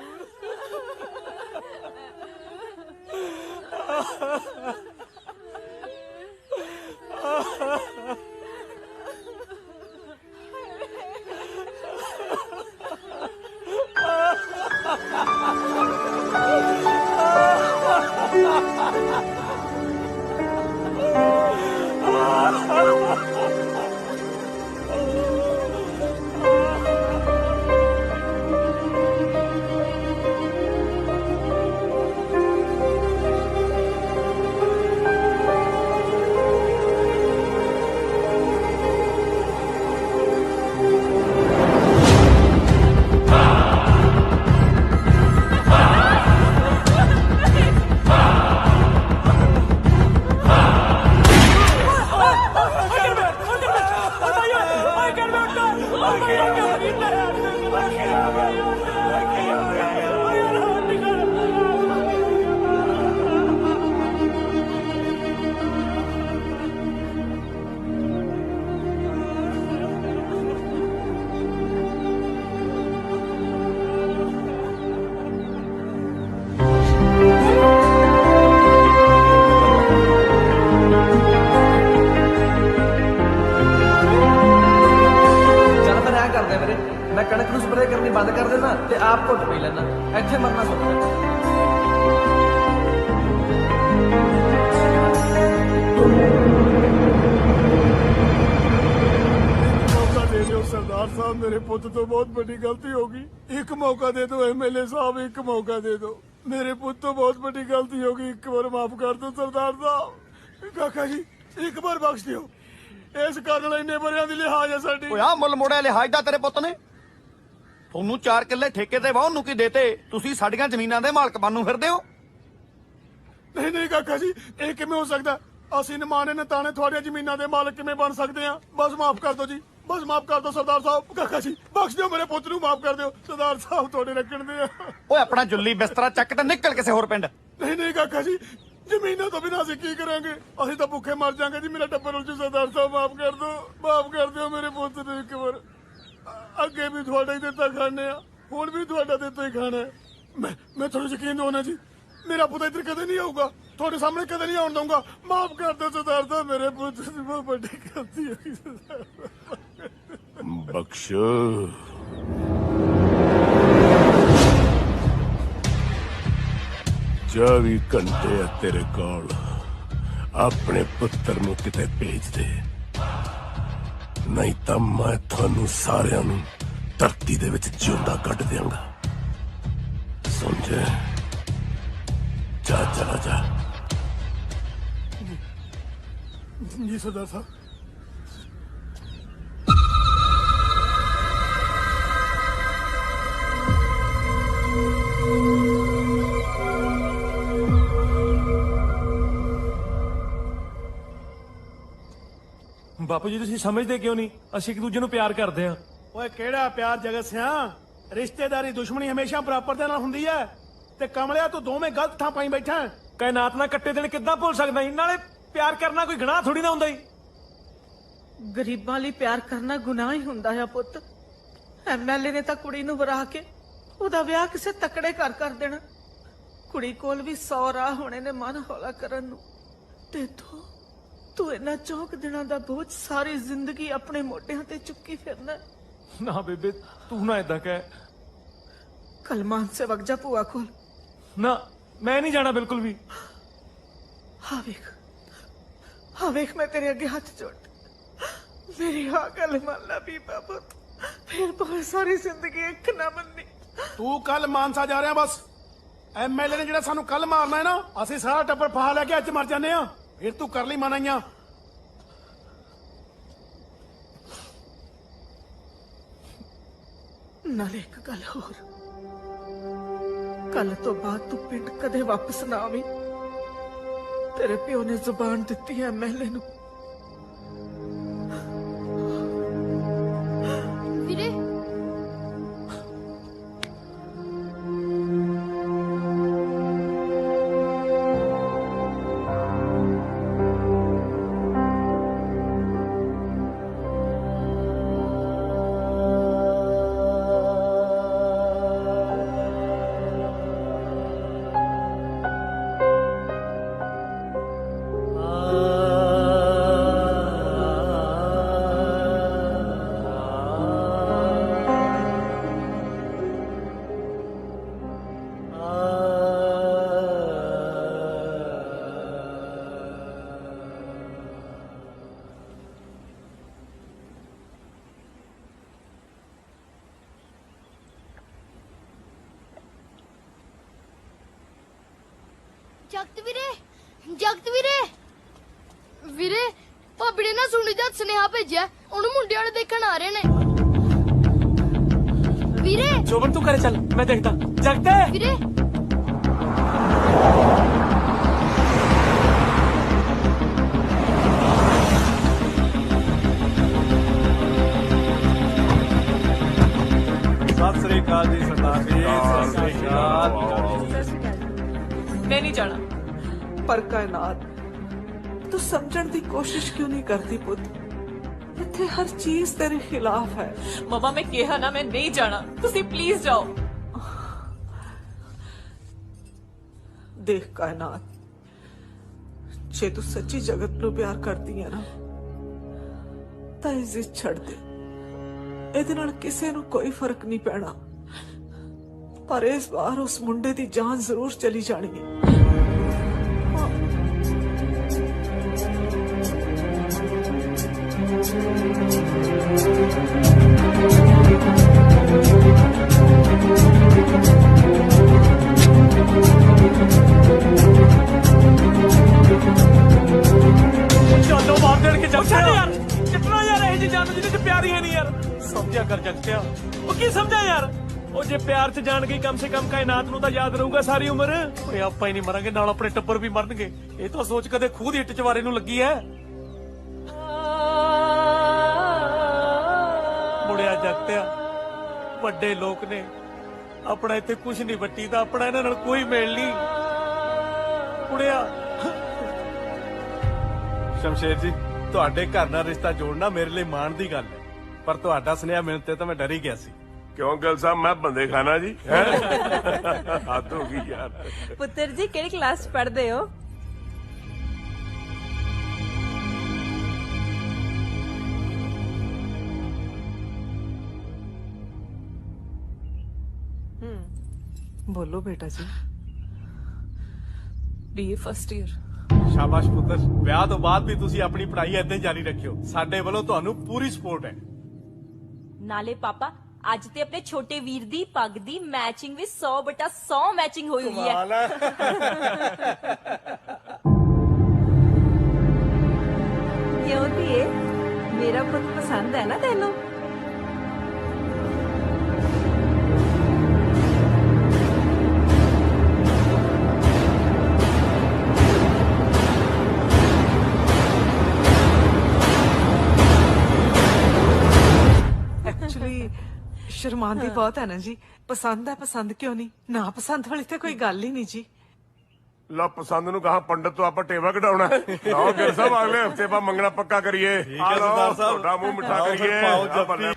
मैं कणक नूं स्प्रे करनी बंद कर देना ते आप घुट पी लेना, इत्थे मरना सौखा। मौका दे दो सरदार साहब, मेरे पुत तो बहुत बड़ी गलती होगी। एक मौका दे दो एमएलए साहब, एक मौका दे दो। मेरे पुत तो बहुत बड़ी गलती होगी, एक बार माफ कर दो सरदार साहब। काका जी एक बार बख्श दियो, इस कारण इन्ने बरियां दी लिहाज है साडी। ਓਏ ਆ ਮੁੱਲ ਮੋੜਿਆ ਲਿਹਾਜ਼ ਦਾ ਤੇਰੇ ਪੁੱਤ ਨੇ। ਤੁਹਾਨੂੰ 4 ਕਿੱਲੇ ਠੇਕੇ ਤੇ ਵਾਹੁਣ ਨੂੰ ਕੀ ਦੇਤੇ, ਤੁਸੀਂ ਸਾਡੀਆਂ ਜ਼ਮੀਨਾਂ ਦੇ ਮਾਲਕ ਬਣਨ ਨੂੰ ਫਿਰਦੇ ਹੋ। ਨਹੀਂ ਨਹੀਂ ਕਾਕਾ ਜੀ, ਇਹ ਕਿਵੇਂ ਹੋ ਸਕਦਾ? ਅਸੀਂ ਨਿਮਾਣੇ ਨਤਾਣੇ ਤੁਹਾਡੀਆਂ ਜ਼ਮੀਨਾਂ ਦੇ ਮਾਲਕ ਕਿਵੇਂ ਬਣ ਸਕਦੇ ਆ? ਬਸ ਮਾਫ ਕਰ ਦਿਓ ਜੀ, ਬਸ ਮਾਫ ਕਰ ਦਿਓ ਸਰਦਾਰ ਸਾਹਿਬ। ਕਾਕਾ ਜੀ ਬਖਸ਼ ਦਿਓ, ਮੇਰੇ ਪੁੱਤ ਨੂੰ ਮਾਫ ਕਰ ਦਿਓ। ਸਰਦਾਰ ਸਾਹਿਬ ਤੁਹਾਡੇ ਰੱਖਣ ਦੇ ਆ। ਓਏ ਆਪਣਾ ਜੁੱਲੀ ਬਿਸਤਰਾ ਚੱਕ ਤੇ ਨਿਕਲ ਕਿਸੇ ਹੋਰ ਪਿੰਡ। ਨਹੀਂ ਨਹੀਂ ਕਾਕਾ ਜੀ, ਜ਼ਮੀਨਾਂ ਤੋਂ ਬਿਨਾਂ ਅਸੀਂ ਕੀ ਕਰਾਂਗੇ? ਅਸੀਂ ਤਾਂ ਭੁੱਖੇ ਮਰ ਜਾਾਂਗੇ ਜੀ। ਮੇਰਾ ਟੱਬਰ ਉਲਝੂ। ਸਰਦਾਰ ਸਾਹਿਬ ਮਾਫ ਕਰ ਦਿਓ, ਮਾਫ ਕਰ ਦਿਓ ਮੇਰੇ ਪੁੱਤ ਨੂੰ ਇੱਕ ਵਾਰ। ਅੱਗੇ ਵੀ ਤੁਹਾਡਾ ਹੀ ਦਿੱਤਾ ਖਾਣੇ ਆ, ਹੁਣ ਵੀ ਤੁਹਾਡਾ ਦਿੱਤਾ ਹੀ ਖਾਣਾ ਹੈ। ਮੈਂ ਤੁਹਾਨੂੰ ਯਕੀਨ ਦਵਾਉਣਾ ਜੀ, ਮੇਰਾ ਪੁੱਤ ਇੱਧਰ ਕਦੇ ਨਹੀਂ ਆਊਗਾ, ਤੁਹਾਡੇ ਸਾਹਮਣੇ ਕਦੇ ਨਹੀਂ ਆਉਣ ਦਊਂਗਾ। ਮਾਫ ਕਰ ਦਿਓ ਸਰਦਾਰ ਸਾਹਿਬ, ਮੇਰੇ ਪੁੱਤ ਦੀ ਬਹੁਤ ਵੱਡੀ ਗਲਤੀ ਹੋ ਗਈ ਸਰਦਾਰ ਸਾਹਿਬ। ਬਖਸ਼ 24 ਘੰਟੇ ਆ ਤੇਰੇ ਕੋਲ, ਆਪਣੇ ਪੁੱਤਰ ਨੂੰ ਕਿਤੇ ਭੇਜ ਦੇ, ਨਹੀਂ ਤਾਂ ਮੈਂ ਤੁਹਾਨੂੰ ਸਾਰਿਆਂ ਨੂੰ ਧਰਤੀ ਦੇ ਵਿੱਚ ਜਿਉਂਦਾ ਕੱਢ ਦਿਆਂਗਾ। ਸਮਝੇ? ਜਾ ਚਲਾ ਜਾ। ਜੀ ਸਰਦਾਰ ਸਾਹਿਬ। ਬਾਪੂ ਜੀ ਤੁਸੀਂ ਸਮਝਦੇ ਕਿਉਂ ਨਹੀਂ? ਅਸੀਂ ਇੱਕ ਦੂਜੇ ਨੂੰ ਪਿਆਰ ਕਰਦੇ ਹਾਂ। ਓਏ ਕਿਹੜਾ ਪਿਆਰ ਜਗਤ ਸਿਆਂ? ਰਿਸ਼ਤੇਦਾਰੀ ਦੁਸ਼ਮਣੀ ਹਮੇਸ਼ਾ ਬਰਾਬਰ ਦੇ ਨਾਲ ਹੁੰਦੀ ਹੈ। ਤੇ ਕਮਲਿਆ ਤੂੰ ਦੋਵੇਂ ਗਲਤ ਥਾਂ ਪਾਈ ਬੈਠਾ ਹੈ। ਕਾਇਨਾਤ ਨਾਲ ਕੱਟੇ ਦਿਨ ਕਿੱਦਾਂ ਭੁੱਲ ਸਕਦਾ ਸੀ? ਨਾਲੇ ਪਿਆਰ ਕਰਨਾ ਕੋਈ ਗੁਨਾਹ ਥੋੜੀ ਨਾ ਹੁੰਦਾ ਹੀ। ਗਰੀਬਾਂ ਲਈ ਪਿਆਰ ਕਰਨਾ ਗੁਨਾਹ ਹੀ ਹੁੰਦਾ ਆ ਪੁੱਤ। ਐਮਐਲਏ ਨੇ ਤਾਂ ਕੁੜੀ ਨੂੰ ਵਰਾ ਕੇ ਉਹਦਾ ਵਿਆਹ ਕਿਸੇ ਤਕੜੇ ਘਰ ਕਰ ਦੇਣਾ। ਕੁੜੀ ਕੋਲ ਵੀ 100 ਰਾਹ ਹੋਣੇ ਨੇ ਮਨ ਹੌਲਾ ਕਰਨ ਨੂੰ, ਤੇ ਤੂੰ ਇਹਨਾਂ 4 ਦਿਨਾਂ ਦਾ ਬੋਝ ਸਾਰੀ ਜ਼ਿੰਦਗੀ ਆਪਣੇ ਮੋਢਿਆਂ ਤੇ ਚੁੱਕੀ ਫਿਰਨਾ। ਨਾ ਬੇਬੇ ਤੂੰ ਨਾ ਏਦਾਂ ਕਹਿ। ਕਲਮਾਨ ਸੇ ਵਗ ਜਾ ਭੂਆ ਕੋਲ। ਨਾ ਮੈਂ ਨਹੀਂ ਜਾਣਾ ਬਿਲਕੁਲ ਵੀ। ਹਾਂ ਵੇਖ ਮੈਂ ਤੇਰੇ ਅੱਗੇ ਹੱਥ ਜੋੜ, ਮੇਰੀ ਹਾਂ ਗੱਲ ਮੰਨ ਲੈ ਬੀਬਾ ਪੁੱਤ, ਫਿਰ ਭਾਵੇਂ ਸਾਰੀ ਜ਼ਿੰਦਗੀ ਇੱਕ ਨਾ ਮੰਨੀ। ਤੂੰ ਕੱਲ ਮਾਨਸਾ ਜਾ ਰਿਹਾ ਬਸ। ਐਮਐਲਏ ਨੇ ਜਿਹੜਾ ਸਾਨੂੰ ਕੱਲ ਮਾਰਨਾ ਹੈ ਨਾ, ਅਸੀਂ ਸਾਰਾ ਟੱਬਰ ਫਾਹਾ ਲੈ ਕੇ ਅੱਜ ਮਰ ਜਾਂਦੇ ਆ। ਫਿਰ ਤੂੰ ਕਰ ਲਈ ਮਨਾਈਆਂ। ਨਾਲੇ ਇੱਕ ਗੱਲ ਹੋਰ, ਕੱਲ ਤੋਂ ਬਾਅਦ ਤੂੰ ਪਿੰਡ ਕਦੇ ਵਾਪਸ ਨਾ ਆਵੀਂ। ਤੇਰੇ ਪਿਓ ਨੇ ਜ਼ੁਬਾਨ ਦਿੱਤੀ ਹੈ ਐਮਐਲਏ ਨੂੰ। ਵੀਰੇ ਜਗਤ ਵੀਰੇ ਭਾਬੀ ਨੇ ਨਾ ਸੁਣੀ ਦਾ ਸੁਨੇਹਾ ਭੇਜਿਆ, ਉਹਨੂੰ ਮੁੰਡੇ ਵਾਲੇ ਦੇਖਣ ਆ ਰਹੇ ਨੇ। ਵੀਰੇ ਜੋਬਨ ਤੂੰ ਘਰੇ ਚੱਲ, ਮੈਂ ਦੇਖਦਾ। ਜਗਤੇ ਵੀਰੇ ਸਤਿ ਸ੍ਰੀ ਅਕਾਲ ਜੀ ਸਰਦਾਰ ਜੀ। ਸਤਿ ਸ੍ਰੀ ਅਕਾਲ। मैं नहीं जाना। पर कायनात तू समझण दी कोशिश क्यों नहीं करती पुत? इत्थे हर चीज तेरे खिलाफ है। मम्मा मैं कहा ना मैं नहीं जाना, तुसी प्लीज जाओ। देख कायनात, जे तू सच्ची जगत नु प्यार करती है ना तां इज्जत छड़ दे। ਇਹਦੇ ਨਾਲ ਕਿਸੇ ਨੂੰ ਕੋਈ ਫਰਕ ਨਹੀਂ ਪੈਣਾ, ਪਰ ਇਸ ਵਾਰ ਉਸ ਮੁੰਡੇ ਦੀ ਜਾਨ ਜ਼ਰੂਰ ਚਲੀ ਜਾਣੀ ਹੈ। ਚਲੋ ਮਾਰ ਦੇਣ ਕੇ ਜੱਟ ਯਾਰ, ਕਿਤਨਾ ਯਾਰ ਇਹ ਜੀ ਜਾਨ ਜਿਹਦੇ ਚ ਪਿਆਰ ਹੀ ਹੈ ਨਹੀਂ ਯਾਰ। ਸਮਝਿਆ ਕਰ ਜਗਤਿਆ, ਉਹ ਕੀ ਸਮਝਿਆ ਯਾਰ? ਉਹ ਜੇ ਪਿਆਰ ਚ ਜਾਣ ਗਈ ਕਮ ਸੇ ਕਮ ਕਾਇਨਾਤ ਨੂੰ ਤਾਂ ਯਾਦ ਰਹੂਗਾ ਸਾਰੀ ਉਮਰ। ਓਏ ਆਪਾਂ ਹੀ ਨਹੀਂ ਮਰਾਂਗੇ, ਨਾਲ ਆਪਣੇ ਟੱਬਰ ਵੀ ਮਰਨਗੇ। ਇਹ ਤਾਂ ਸੋਚ ਕਦੇ ਖੂਹ ਦੀ ਇੱਟ ਚਵਾਰੇ ਨੂੰ ਲੱਗੀ ਐ। ਮੁੜਿਆ ਜਗਤਿਆ, ਵੱਡੇ ਲੋਕ ਨੇ, ਆਪਣਾ ਇੱਥੇ ਕੁਝ ਨਹੀਂ ਵੱਟੀ ਦਾ, ਆਪਣਾ ਇਹਨਾਂ ਨਾਲ ਕੋਈ ਮੇਲ ਨਹੀਂ। ਮੁੜਿਆ ਸ਼ਮਸ਼ੇਰ ਜੀ, ਤੁਹਾਡੇ ਘਰ ਨਾਲ ਰਿਸ਼ਤਾ ਜੋੜਨਾ ਮੇਰੇ ਲਈ ਮਾਣ ਦੀ ਗੱਲ ਹੈ, ਪਰ ਤੁਹਾਡਾ ਸੁਨੇਹਾ ਮਿਲਣ ਤੇ ਤਾਂ ਮੈਂ ਡਰ ਹੀ ਗਿਆ ਸੀ। ਕਿਉਂ ਗੱਲ ਸਾਹਿਬ, ਮੈਂ ਬੰਦੇ ਖਾਣਾ ਜੀ? ਹੱਦ ਹੋ ਗਈ ਯਾਰ। ਪੁੱਤਰ ਜੀ ਕਿਹੜੀ ਕਲਾਸ ਪੜ੍ਹਦੇ ਹੋ? बोलो बेटा जी। BA first year. ਸ਼ਾਬਾਸ਼ ਪੁੱਤਰ, ਵਿਆਹ ਤੋਂ ਬਾਅਦ ਵੀ ਤੁਸੀਂ ਆਪਣੀ ਪੜ੍ਹਾਈ ਏਦਾਂ ਹੀ ਜਾਰੀ ਰੱਖਿਓ। ਸਾਡੇ ਵੱਲੋਂ ਤੁਹਾਨੂੰ ਪੂਰੀ ਸਪੋਰਟ ਹੈ। ਨਾਲੇ ਪਾਪਾ ਅੱਜ ਤੇ ਆਪਣੇ ਛੋਟੇ ਵੀਰ ਦੀ ਪੱਗ ਦੀ ਮੈਚਿੰਗ ਵੀ 100/100 ਮੈਚਿੰਗ ਹੋਈ ਹੋਈ ਹੈ। ਕਿਉਂ ਧੀਏ, ਮੇਰਾ ਪੁੱਤ ਪਸੰਦ ਹੈ ਨਾ ਤੈਨੂੰ? शर्मांदी बहुत है ना जी। पसंद है, पसंद क्यों नहीं, ना पसंद वाली तो कोई गल ही नहीं जी। ला पसंद नु कहा पंडित तो आप टेवा कटाउना है। आओ गिर साहब अगले हफ्ते पा मंगना पक्का करिए। ठीक है सरदार साहब, थोड़ा मुंह मिठा आओ फिर करिए। पाओ आ जफ्फी।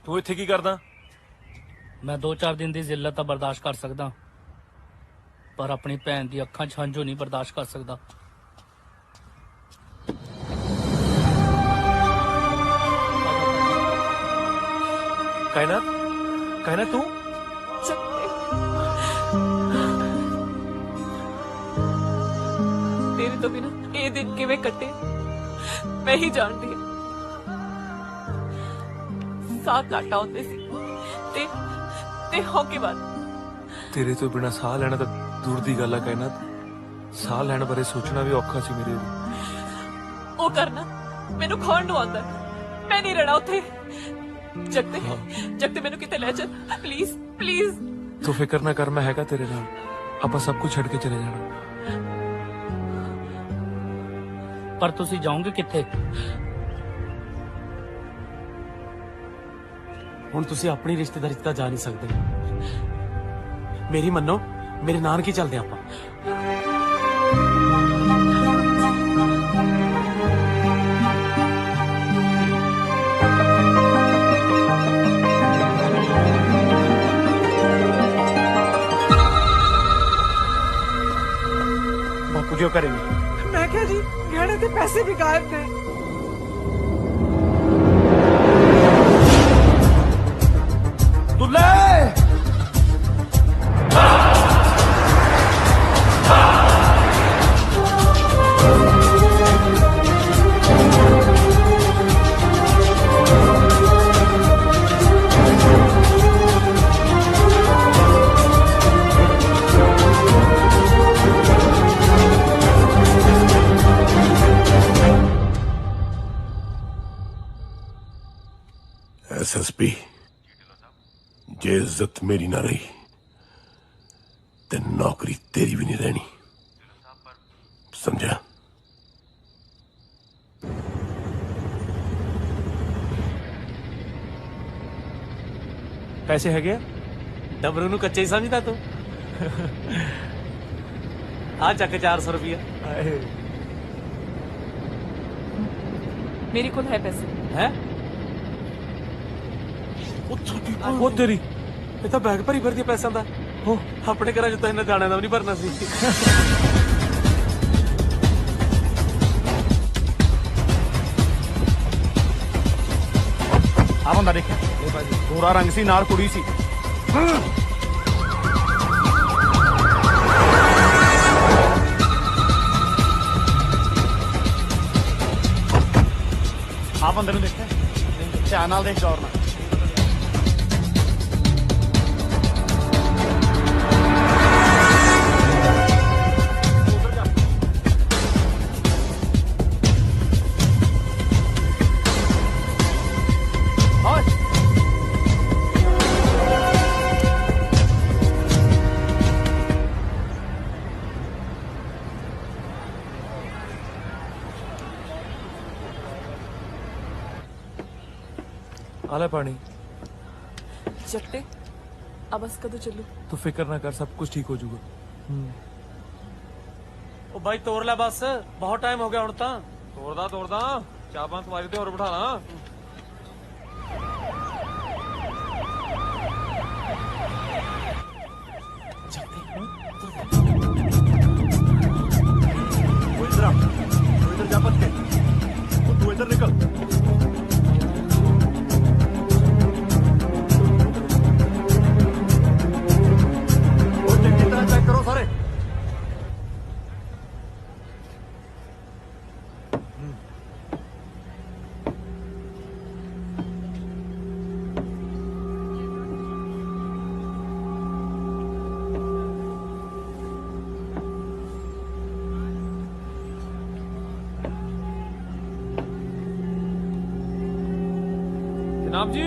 ਤੂੰ ਇੱਥੇ ਕੀ ਕਰਦਾ? ਮੈਂ 2-4 ਦਿਨ ਦੀ ਜ਼ਿੱਲਤ ਤਾਂ ਬਰਦਾਸ਼ਤ ਕਰ ਸਕਦਾ, ਪਰ ਆਪਣੀ ਭੈਣ ਦੀ ਅੱਖਾਂ 'ਚ ਹੰਝੂ ਨਹੀਂ ਬਰਦਾਸ਼ਤ ਕਰ ਸਕਦਾ। ਕਾਇਨਾਤ ਤੂੰ? तेरे तो बिना ये दिन किवें कटे मैं ही जानती हूँ। साह घट आउंदे सी ते होके बाद ਤੇਰੇ ਤੋਂ ਬਿਨਾ ਸਾਹ ਲੈਣਾ ਤਾਂ ਦੂਰ ਦੀ ਗੱਲ ਆ ਕਾਇਨਾਤ। ਸਾਹ ਲੈਣ ਬਾਰੇ ਸੋਚਣਾ ਵੀ ਔਖਾ ਸੀ ਮੇਰੇ ਲਈ। ਉਹ ਕਰਨਾ ਮੈਨੂੰ ਖਾਣ ਨੂੰ ਆਉਂਦਾ, ਮੈਂ ਨਹੀਂ ਰਹਿਣਾ ਉੱਥੇ। ਜਗਤੇ ਮੈਨੂੰ ਕਿਤੇ ਲੈ ਚੱਲ ਪਲੀਜ਼ ਪਲੀਜ਼। ਤੂੰ ਫਿਕਰ ਨਾ ਕਰ, ਮੈਂ ਹੈਗਾ ਤੇਰੇ ਨਾਲ। ਆਪਾਂ ਸਭ ਕੁਝ ਛੱਡ ਕੇ ਚਲੇ ਜਾਣਾ। ਪਰ ਤੁਸੀਂ ਜਾਓਗੇ ਕਿੱਥੇ? ਹੁਣ ਤੁਸੀਂ ਆਪਣੀ ਰਿਸ਼ਤੇਦਾਰੀ 'ਚ ਤਾਂ ਜਾ ਨਹੀਂ ਸਕਦੇ। ਮੇਰੀ ਮੰਨੋ, ਮੇਰੇ ਨਾਨਕੇ ਚੱਲਦੇ ਆਪਾਂ। ਬਾਪੂ ਜੀ ਉਹ ਘਰੇ ਨਹੀਂ। मैं क्या जी, गहने के पैसे भी गायब थे। ਦੁੱਲੇ SSP जे इज्जत मेरी ना रही ते नौकरी तेरी भी नहीं रहनी, समझा? ਪੈਸੇ ਹੈਗੇ ਆ? ਡਬਰੂ ਨੂੰ ਕੱਚੇ ਹੀ ਸਮਝਦਾ ਤੂੰ? ਆ ਚੱਕ 400 ਰੁਪਇਆ। मेरे को है पैसे। ਹੈ ਉਹ ਤੇਰੀ, ਇਹ ਤਾਂ ਬੈਗ ਭਰੀ ਫਿਰਦੀ ਪੈਸਿਆਂ ਦਾ। ਉਹ ਆਪਣੇ ਘਰਾਂ 'ਚ ਤਾਂ ਇਹਨਾਂ ਜਾਣਿਆਂ ਦਾ ਵੀ ਨਹੀਂ ਭਰਨਾ ਸੀ। ਆ ਬੰਦਾ ਦੇਖਿਆ, ਗੋਰਾ ਰੰਗ ਸੀ, ਨਾਲ ਕੁੜੀ ਸੀ। ਆ ਬੰਦੇ ਨੂੰ ਦੇਖਿਆ, ਧਿਆਨ ਨਾਲ ਦੇਖ, ਗੌਰ ਨਾਲ। आला पानी। जगते अब बस कदों चलू? तू फिक्र ना कर, सब कुछ ठीक हो जाऊगा। ਉਹ ਬਾਈ ਤੋਰ ਲੈ ਬਸ, ਬਹੁਤ ਟਾਈਮ ਹੋ ਗਿਆ ਹੁਣ ਤਾਂ। ਤੋਰਦਾ ਚਾਹ ਪਾਂ ਸਵਾਰੀ ਤੇ ਹੋਰ ਬਿਠਾ ਲਾਂ। इधर जा बच के, तू इधर निकल। चेक करो सारे। जनाब जी,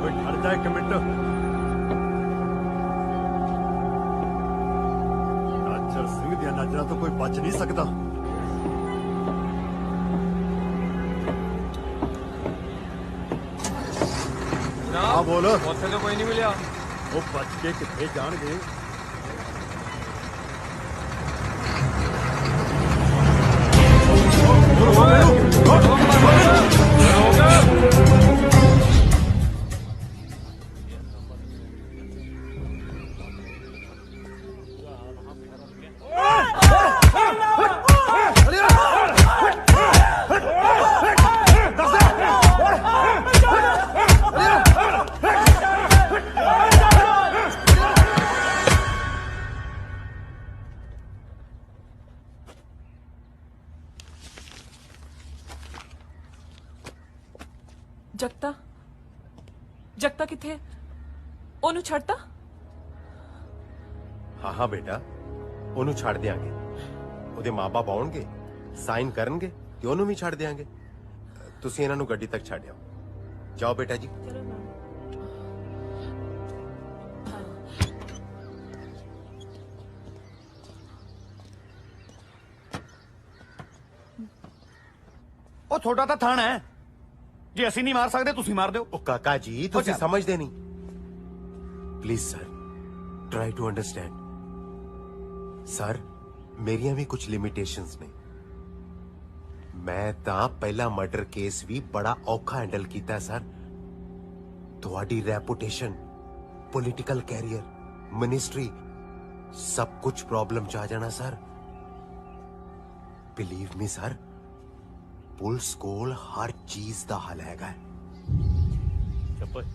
ਓਏ ਖੜ ਜਾ ਇੱਕ ਮਿੰਟ। ਨਾਜਰ ਸਿੰਘ ਦੀਆਂ ਨਜ਼ਰਾਂ ਤੋਂ ਕੋਈ ਬਚ ਨਹੀਂ ਸਕਦਾ। हाँ बोलो। ਉੱਥੇ ਤਾਂ ਕੋਈ ਨਹੀਂ ਮਿਲਿਆ। ਉਹ ਬਚ ਕੇ ਕਿੱਥੇ ਜਾਣਗੇ? ਜਗਤਾ ਜਗਤਾ ਕਿੱਥੇ ਹੈ? ਉਹਨੂੰ ਛੱਡਤਾ? ਹਾਂ ਹਾਂ ਬੇਟਾ, ਉਹਨੂੰ ਛੱਡ ਦਿਆਂਗੇ। ਉਹਦੇ ਮਾਪੇ ਆਉਣਗੇ, ਸਾਈਨ ਕਰਨਗੇ ਤੇ ਉਹਨੂੰ ਵੀ ਛੱਡ ਦਿਆਂਗੇ। ਤੁਸੀਂ ਇਹਨਾਂ ਨੂੰ ਗੱਡੀ ਤੱਕ ਛੱਡ ਆਓ। ਜਾਓ ਬੇਟਾ ਜੀ। ਉਹ ਤੁਹਾਡਾ ਤਾਂ ਥਾਣਾ ਹੈ, ਜੇ ਅਸੀਂ ਨਹੀਂ ਮਾਰ ਸਕਦੇ ਤੁਸੀਂ ਮਾਰ ਦਿਓ। ਉਹ ਕਾਕਾ ਜੀ ਤੁਸੀਂ ਸਮਝਦੇ ਨਹੀਂ। Please sir, try to understand. Sir ਮੇਰੀਆਂ ਵੀ ਕੁਝ ਲਿਮਿਟੇਸ਼ਨਸ ਨੇ। ਮੈਂ ਤਾਂ ਪਹਿਲਾ ਮਰਡਰ ਕੇਸ ਵੀ ਬੜਾ ਔਖਾ ਹੈਂਡਲ ਕੀਤਾ ਸਰ। ਤੁਹਾਡੀ ਰੈਪੂਟੇਸ਼ਨ, ਪੋਲੀਟੀਕਲ ਕੈਰੀਅਰ, ਮਿਨਿਸਟਰੀ ਸਭ ਕੁਝ ਪ੍ਰੋਬਲਮ ਚ ਆ ਜਾਣਾ sir. Believe me sir, police ਕੋਲ ਹਰ ਚੀਜ਼ ਦਾ ਹੱਲ ਹੈਗਾ। ਚੱਪਲ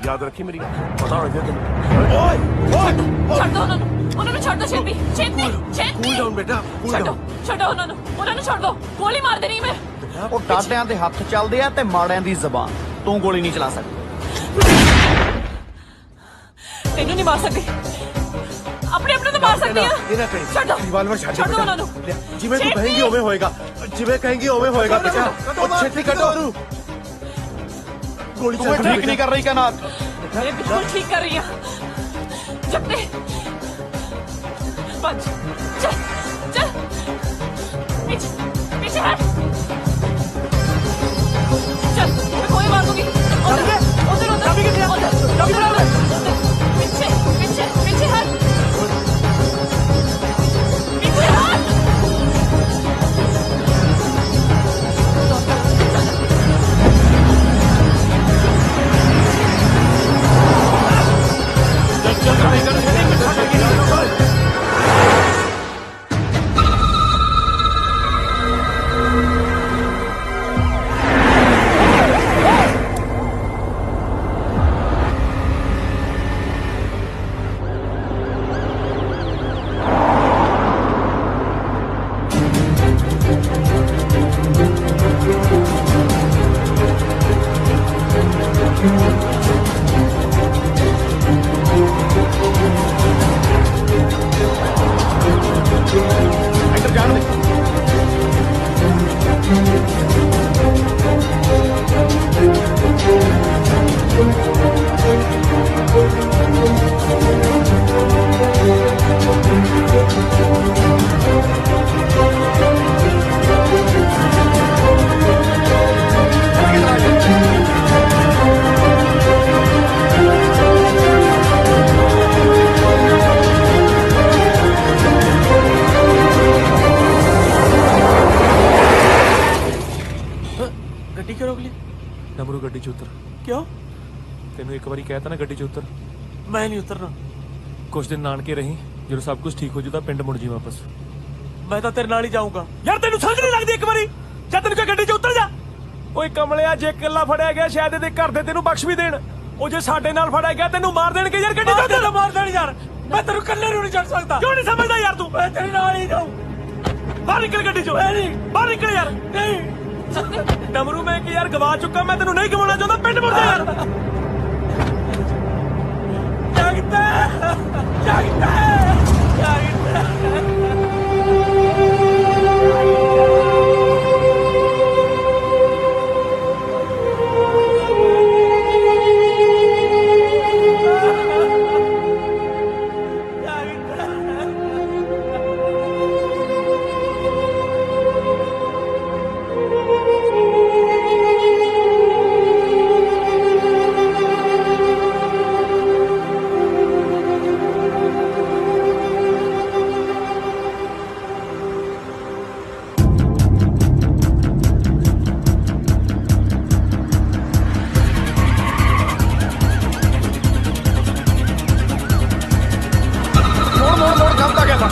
याद रखी मेरी पता हो गया ਛੱਡ ਦੋ ਉਹਨਾਂ ਨੂੰ ਛੱਡ ਦੋ ਛੇਤੀ ਛੇਤੀ ਛੇਤੀ। ਕੂਲ ਡਾਊਨ ਬੇਟਾ, ਕੂਲ ਡਾਊਨ। ਛੱਡੋ ਉਹਨਾਂ ਨੂੰ ਛੱਡ ਦੋ। ਗੋਲੀ ਮਾਰ ਦੇਣੀ ਮੈਂ। ਉਹ ਡਾਡਿਆਂ ਦੇ ਹੱਥ ਚੱਲਦੇ ਆ ਤੇ ਮਾੜਿਆਂ ਦੀ ਜ਼ਬਾਨ। ਤੂੰ ਗੋਲੀ ਨਹੀਂ ਚਲਾ ਸਕਦਾ। ਤੈਨੂੰ ਨਹੀਂ ਮਾਰ ਸਕਦੀ, ਆਪਣੇ ਤੋਂ ਮਾਰ ਸਕਦੀ ਆ। ਛੱਡੋ ਰਿਵਾਲਵਰ ਛੱਡ ਛੱਡੋ ਉਹਨਾਂ ਨੂੰ। ਜਿਵੇਂ ਤੂੰ ਕਹੇਂਗੀ ਉਵੇਂ ਹੋਏਗਾ, ਜਿਵੇਂ ਕਹੇਂਗੀ ਉਵੇਂ ਹੋਏਗਾ ਬੇਟਾ। ਉਹ ਛੇਤੀ ਕੱਢੋ ਉਹਨੂੰ। ਗੋਲੀ ਚੱਲ ਠੀਕ ਨਹੀਂ ਕਰ ਰਹੀ ਕਨਾਤ। ਮੈਂ ਬਿਲਕੁਲ ਠੀਕ ਕਰ ਰਹੀ ਹਾਂ। ਜਗਤੇ ਭੱਜ, ਚੱਲ ਚੱਲ पीछे हट। चल मैं गोली मार दूंगी। उधर पीछे पीछे पीछे हट, पीछे हट। ਤੈਨੂੰ ਇੱਕ ਵਾਰੀ ਕਹਿਤਾ ਨਾ ਗੱਡੀ 'ਚ ਉਤਰ। ਮੈਂ ਨਹੀਂ ਉਤਰਨਾ। ਕੁਝ ਦਿਨ ਨਾਨਕੇ ਰਹੀ, ਜਦੋਂ ਸਭ ਕੁਝ ਠੀਕ ਹੋ ਜੂ ਤਾਂ ਪਿੰਡ ਮੁੜ ਜੀ ਵਾਪਸ। ਮੈਂ ਤਾਂ ਤੇਰੇ ਨਾਲ ਹੀ ਜਾਊਂਗਾ। ਯਾਰ ਤੈਨੂੰ ਸਮਝ ਨਹੀਂ ਲੱਗਦੀ? ਇੱਕ ਵਾਰੀ ਜਦ ਤੈਨੂੰ ਕਿਹਾ ਗੱਡੀ 'ਚ ਉਤਰ ਜਾ। ਓਏ ਕਮਲਿਆ, ਜੇ ਇਕੱਲਾ ਫੜਿਆ ਗਿਆ ਸ਼ਾਇਦ ਇਹਦੇ ਘਰ ਦੇ ਤੈਨੂੰ ਬਖਸ਼ ਵੀ ਦੇਣ। ਉਹ ਜੇ ਸਾਡੇ ਨਾਲ ਫੜਿਆ ਗਿਆ ਤੈਨੂੰ ਮਾਰ ਦੇਣਗੇ ਯਾਰ। ਗੱਡੀ 'ਚ ਉਤਰ। ਮਾਰ ਦੇਣ ਯਾਰ, ਮੈਂ ਤੈਨੂੰ ਇਕੱਲੇ ਨੂੰ ਨਹੀਂ ਛੱਡ ਸਕਦਾ। ਕਿਉਂ ਨਹੀਂ ਸਮਝਦਾ ਯਾਰ ਤੂੰ? ਮੈਂ ਤੇਰੇ ਨਾਲ ਹੀ ਜਾਊਂ। ਬਾਹਰ ਨਿਕਲ ਗੱਡੀ 'ਚੋਂ। ਨਹੀਂ ਬਾਹਰ ਨਿਕਲ ਯਾਰ। ਨਹੀਂ ਡਮਰੂ, ਮੈਂ ਕਿ ਯਾਰ ਗਵਾ ਚੁੱਕਾ, ਮੈਂ ਤੈਨੂੰ ਨਹੀਂ ਗਵਾਉਣਾ ਚਾਹੁੰਦਾ। ਪਿੰਡ ਮੁੜ ਜਾ ਯਾਰ। ਜਾਗਦਾ ਜਾਗਦਾ ਜਾਗਦਾ।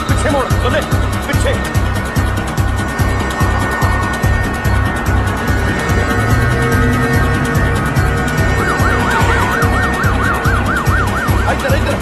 ਪਿੱਛੇ ਮੋੜ ਉਹਦੇ ਪਿੱਛੇ। ਇੱਧਰ ਇੱਧਰ।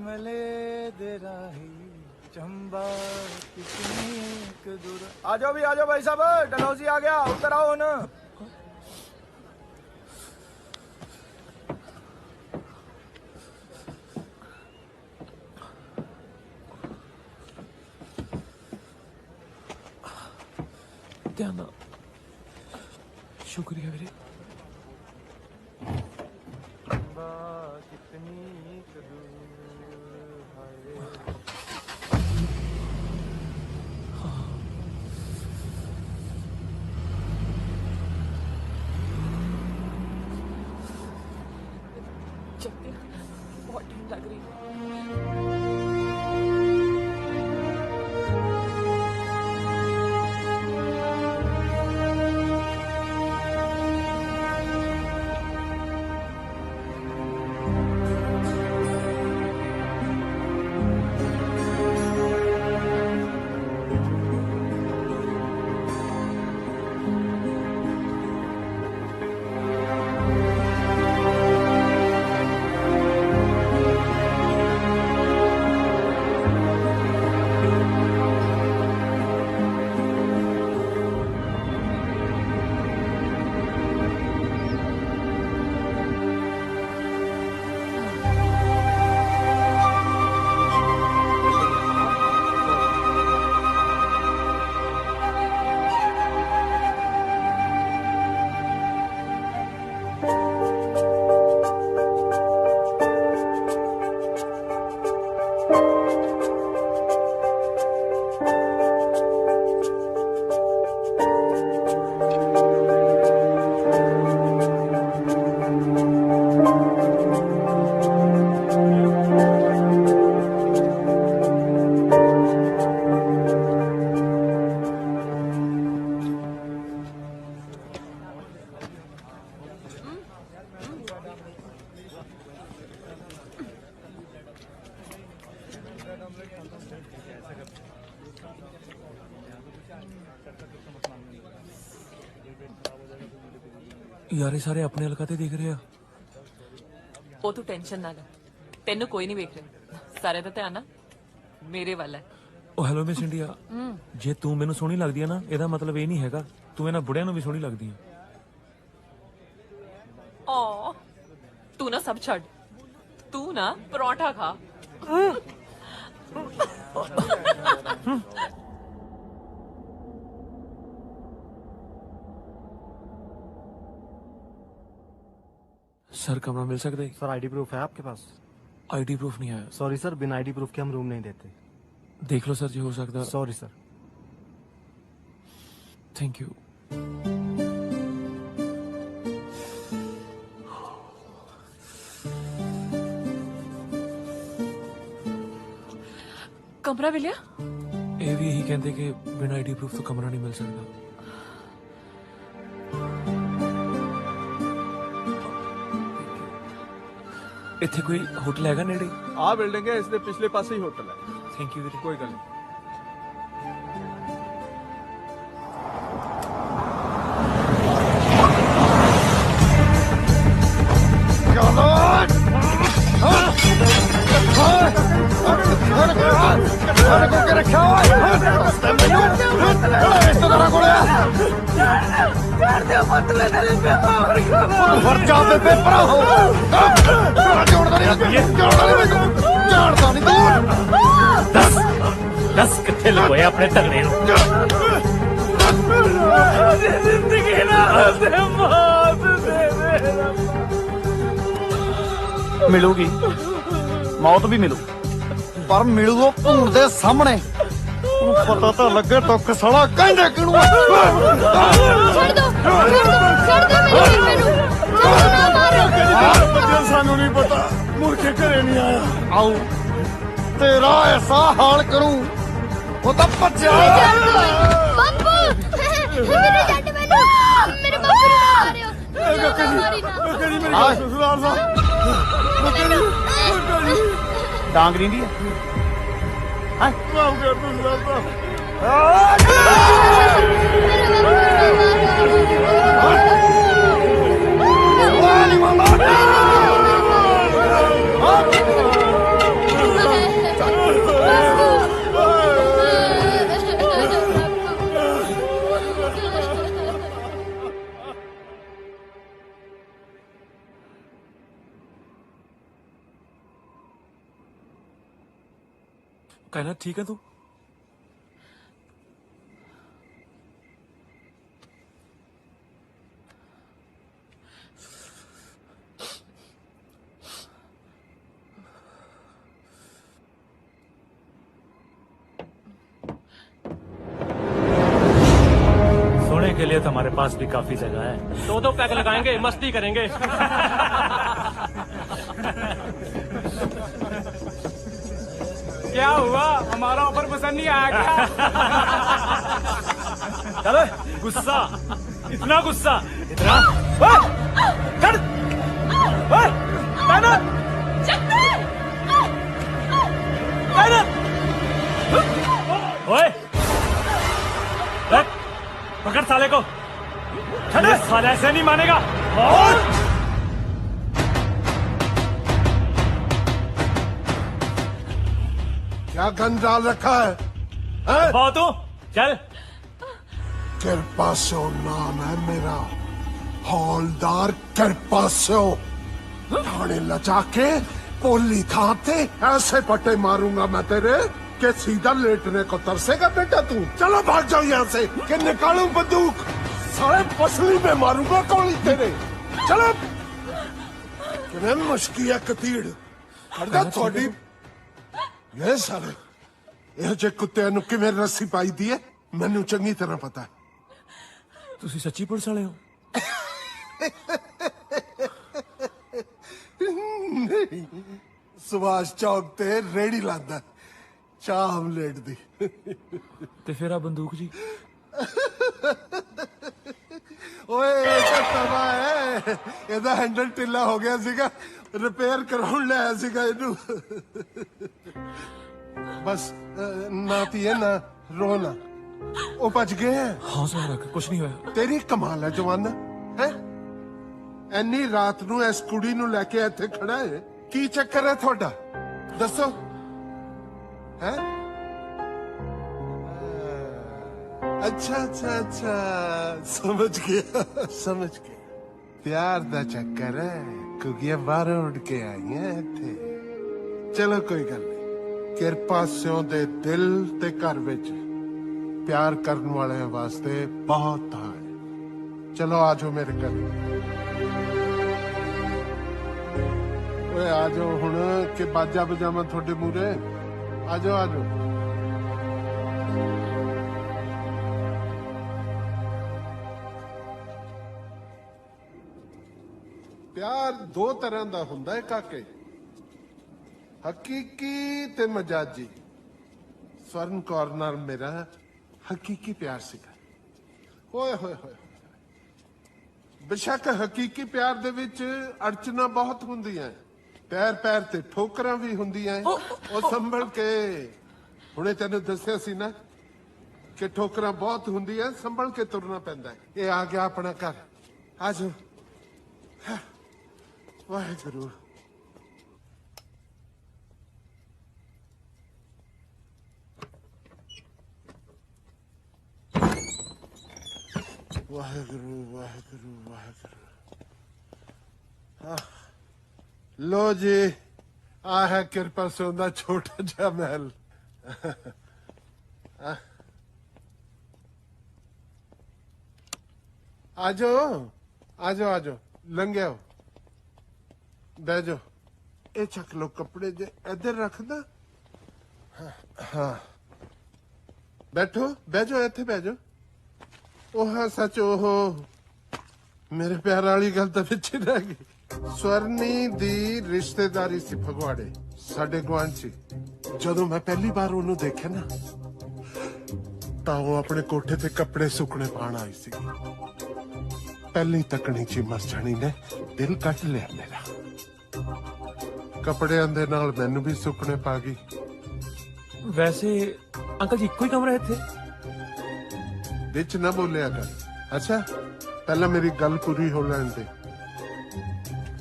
कमले दे राही चंबा कितनी दूर। आ जाओ भी, आ जाओ भाई साहब, डलहौजी आ गया, उतर आओ ना। ध्यान ना, शुक्रिया वीरे। बहुत ठंड लग रही है। यार ये सारे अपने हलकाते देख रहे हैं। ਉਹ ਤੂੰ ਟੈਨਸ਼ਨ ਨਾ ਲੈ, ਤੈਨੂੰ ਕੋਈ ਨਹੀਂ ਵੇਖ ਰਿਹਾ, ਸਾਰੇ ਦਾ ਧਿਆਨ ਨਾ ਮੇਰੇ ਵੱਲ ਹੈ। ਉਹ ਹੈਲੋ ਮਿਸ ਇੰਡੀਆ, ਜੇ ਤੂੰ ਮੈਨੂੰ ਸੋਹਣੀ ਲੱਗਦੀ ਹੈ ਨਾ, ਇਹਦਾ ਮਤਲਬ ਇਹ ਨਹੀਂ ਹੈਗਾ ਤੂੰ ਇਹਨਾਂ ਬੁੜਿਆਂ ਨੂੰ ਵੀ ਸੋਹਣੀ ਲੱਗਦੀ ਹੈ। ਓ ਤੂੰ ਨਾ ਸਭ ਛੱਡ, ਤੂੰ ਨਾ ਪਰੌਂਠਾ ਖਾ। सर कमरा मिल सकता है? सर आईडी प्रूफ है आपके पास? आईडी प्रूफ नहीं आया। सॉरी सर, बिना आईडी प्रूफ के हम रूम नहीं देते। देख लो सर जो हो सकता। Sorry sir. Thank you. कमरा मिलिया? ये भी यही कहते कि बिना आईडी प्रूफ तो कमरा नहीं मिल सकता। ਇੱਥੇ ਕੋਈ ਹੋਟਲ ਹੈਗਾ ਨੇੜੇ? ਆ ਬਿਲਡਿੰਗ ਹੈ, ਇਸ ਦੇ ਪਿਛਲੇ ਪਾਸੇ ਹੀ ਹੋਟਲ ਹੈ। ਥੈਂਕ ਯੂ ਵੀਰੇ। ਕੋਈ ਗੱਲ ਨਹੀਂ। दस किथे लगोया अपने तगड़े मिलूगी, मौत भी मिलू, पर मिलू वो भूण दे सामने। पता तो लगे दुख साला कहंदे किहनू छोड़ दो ना मारो। सानू नहीं पता, मुड़ के घरे नहीं आया। आऊ तेरा ऐसा हाल करूं वो तो भज्या। बापू मेरे जट मैनू मेरे बापू ने मारियो। डांग नहीं दी माफ कर दो सरदार साहब। कहना ठीक है तू? सोने के लिए तो हमारे पास भी काफी जगह है। 2-2 पैक लगाएंगे, मस्ती करेंगे। क्या हुआ, हमारा ऑफर पसंद नहीं आया क्या? चलो गुस्सा, इतना गुस्सा, इतना ओए, पकड़ साले को। ये साला ऐसे नहीं मानेगा। क्या गन डाल रखा है? बहुत चल। किरपासो नाम है मेरा, हौलदार किरपासो। थाने लजा के पोली खाते ऐसे पट्टे मारूंगा मैं तेरे कि सीधा लेटने को तरसेगा बेटा तू। चलो भाग जाओ यहाँ से कि निकालूं बंदूक, सारे पसली में मारूंगा गोली तेरे। चलो कितने मुश्किल है कतीड़ करदा थोड़ी। ये सारे ਇਹ ਜੇ ਕੁੱਤੇ ਨੂੰ ਕਿਵੇਂ ਰੱਸੀ ਪਾਈ ਦੀ ਹੈ ਮੈਨੂੰ ਚੰਗੀ ਤਰ੍ਹਾਂ ਪਤਾ ਹੈ। ਤੁਸੀਂ ਸੱਚੀ ਪੁਲਿਸ ਵਾਲੇ ਹੋ? ਸੁਭਾਸ਼ ਚੌਕ ਤੇ ਰੇੜੀ ਲਾਂਦਾ ਚਾਹ ਆਮਲੇਟ ਦੀ। ਤੇ ਫਿਰ ਆ ਬੰਦੂਕ ਜੀ? ਓਏ ਇਹ ਤਾਂ ਤਵਾ ਹੈ, ਇਹਦਾ ਹੈਂਡਲ ਢਿੱਲਾ ਹੋ ਗਿਆ ਸੀਗਾ, ਰਿਪੇਅਰ ਕਰਾਉਣ ਲਿਆਇਆ ਸੀਗਾ ਇਹਨੂੰ। बस ना पिए ना रोना, वो बच गए हैं। हौसला रख, कुछ नहीं होया। तेरी कमाल है जवाना है, एनी रात नू इस कुड़ी नू लेके इत्थे खड़ा है, की चक्कर है थोड़ा दसो है? अच्छा अच्छा अच्छा समझ गया समझ गया, प्यार दा चक्कर है क्योंकि बाहरों उड़ के आई है इत्थे। चलो कोई गल नहीं, किरपासियों दे दिल ते घर विच प्यार करने वाले वास्ते बहुत है। चलो आ जाओ मेरे घर। ओए आ जाओ हुण कि बाजा बजावा थोड़े मूरे। आ जाओ आ जाओ। प्यार दो तरह का हुंदा है काके, हकीकी ते मजाजी। स्वर्ण कौर नाल मेरा हकीकी प्यार सीगा। होए होए होए, बेशक हकीकी प्यार दे विच अड़चना बहुत हुंदियां, पैर पैर ते ठोकरां भी हुंदियां। ओ संभल के, हुणे तैनूं दस्सिया सी ना कि ठोकरां बहुत हुंदियां, संभल के तुरना पैंदा है। ये आ गया अपना घर, आ जाओ। वाहेगुरू। वाहेगुरु वाहेगुरु वाहेगुरु। लो जी आ है किरपा सोंदा छोटा जा महल। आजो आजो आजो लंघे आओ, बह जाओ। ये चक लो कपड़े जे इधर रख दा। हाँ बैठो, बह जाओ, इत्थे बह जाओ। ओह सच, ओह मेरे प्यार वाली गल तो पिछे रह गई। स्वर्णी दी रिश्तेदारी सी फगवाड़े, साडे गुआंढ सी। जदों मैं पहली बार ओनू देखे ना तां वो अपने कोठे ते कपड़े सुकने पाण आई सी। पहली तकनी ची मरजानी ने दिल कट लिया मेरा। कपड़ियां दे नाल मैनू भी सुकने पा गई। वैसे अंकल जी इक्को ही कमरा इत्थे? बिच ना बोलिया कर। अच्छा पहला मेरी गल पूरी हो लैण दे।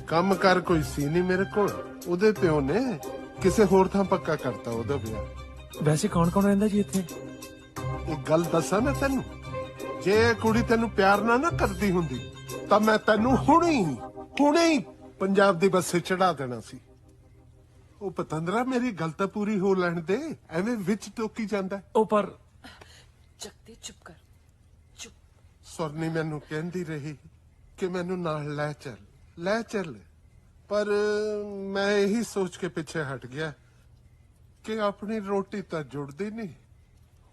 काम कर कोई सी नहीं मेरे कोल, उहदे प्यो ने किसे होर थां पक्का करता उहदा विआह। वैसे कौन कौन रहिंदा जी इत्थे? एक गल दसा मैं तेनू, जे कुड़ी तेनू प्यार ना करदी हुंदी तां मैं तेनू हुणे ही पंजाब दी बसे चढ़ा देना सी। ਉਹ ਪਤੰਦਰਾ ਮੇਰੀ ਗੱਲ ਤਾਂ ਪੂਰੀ ਹੋ ਲੈਣ ਦੇ, ਐਵੇਂ ਵਿੱਚ ਟੋਕੀ ਜਾਂਦਾ। ਉਹ ਪਰ ਜਗਦੀ ਚੁੱਪ ਕਰ। ਸੁਰਨੀ ਮੈਨੂੰ ਕਹਿੰਦੀ ਰਹੀ ਕਿ ਮੈਨੂੰ ਨਾਲ ਲੈ ਚੱਲ, ਪਰ ਮੈਂ ਇਹੀ ਸੋਚ ਕੇ ਪਿੱਛੇ ਹਟ ਗਿਆ ਕਿ ਆਪਣੀ ਰੋਟੀ ਤਾਂ ਜੁੜਦੀ ਨਹੀਂ,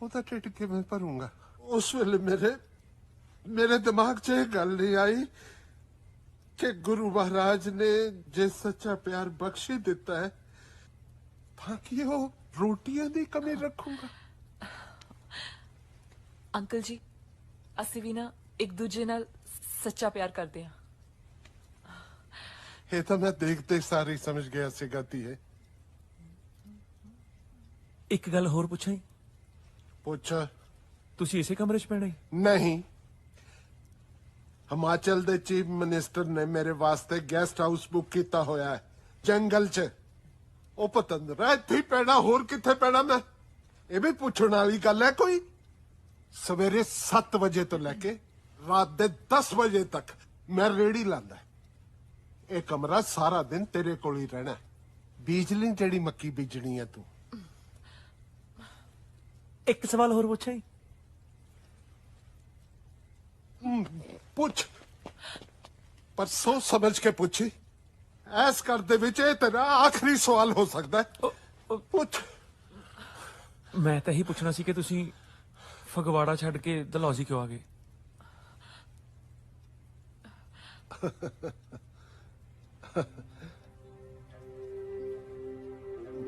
ਉਹਦਾ ਢਿੱਡ ਕਿਵੇਂ ਭਰੂੰਗਾ। ਉਸ ਵੇਲੇ ਮੇਰੇ ਦਿਮਾਗ 'ਚ ਇਹ ਗੱਲ ਨਹੀਂ ਆਈ ਕਿ ਗੁਰੂ ਮਹਾਰਾਜ ਨੇ ਜੇ ਸੱਚਾ ਪਿਆਰ ਬਖਸ਼ੀ ਦਿੱਤਾ ਹੈ ਤਾਂ ਕਿ ਉਹ ਰੋਟੀਆਂ ਦੀ ਕਮੀ ਰੱਖੂਗਾ। ਅੰਕਲ ਜੀ, ਅਸੀਂ ਵੀ ਨਾ ਇੱਕ ਦੂਜੇ ਨਾਲ ਸੱਚਾ ਪਿਆਰ ਕਰਦੇ ਹਾਂ। ਇਹ ਤਾਂ ਮੈਂ ਦੇਖਦੇ ਸਾਰੀ ਸਮਝ ਗਿਆ ਸੀਗਾ ਧੀਏ। ਇੱਕ ਗੱਲ ਹੋਰ ਪੁੱਛਾਂ? ਪੁੱਛ। ਤੁਸੀਂ ਇਸੇ ਕਮਰੇ 'ਚ ਪੈਣਾ? ਨਹੀਂ, ਹਿਮਾਚਲ ਦੇ ਚੀਫ ਮਿਨਿਸਟਰ ਨੇ ਮੇਰੇ ਵਾਸਤੇ ਗੈਸਟ ਹਾਊਸ ਬੁੱਕ ਕੀਤਾ ਹੋਇਆ ਹੈ ਜੰਗਲ 'ਚ। ਉਹ ਪਤੰਦਰਾ ਇੱਥੇ ਪੈਣਾ, ਹੋਰ ਕਿੱਥੇ ਪੈਣਾ ਮੈਂ? ਇਹ ਵੀ ਪੁੱਛਣ ਵਾਲੀ ਗੱਲ ਹੈ ਕੋਈ? ਸਵੇਰੇ 7 ਵਜੇ ਤੋਂ ਲੈ ਕੇ ਰਾਤ ਦੇ 10 ਵਜੇ ਤੱਕ ਮੈਂ ਰੇੜੀ ਲਾਂਦਾ। ਇਹ ਕਮਰਾ ਸਾਰਾ ਦਿਨ ਤੇਰੇ ਕੋਲ ਹੀ ਰਹਿਣਾ। ਬੀਜ ਲਈ ਜਿਹੜੀ ਮੱਕੀ ਬੀਜਣੀ ਹੈ ਤੂੰ। ਇੱਕ ਸਵਾਲ ਹੋਰ ਪੁੱਛਾਂ? ਪੁੱਛ, ਪਰ ਸੋਚ ਸਮਝ ਕੇ ਪੁੱਛੀ। ਐਸ ਕਰ ਦੇ ਵਿੱਚ ਇਹ ਤੇਰਾ ਆਖਰੀ ਸਵਾਲ ਹੋ ਸਕਦਾ ਹੈ। ਪੁੱਛ। ਮੈਂ ਤਾਂ ਇਹੀ ਪੁੱਛਣਾ ਸੀ ਕਿ ਤੁਸੀਂ ਫਗਵਾੜਾ ਛੱਡ ਕੇ ਦਲੌਜੀ ਕਿਉਂ ਆ ਗਏ?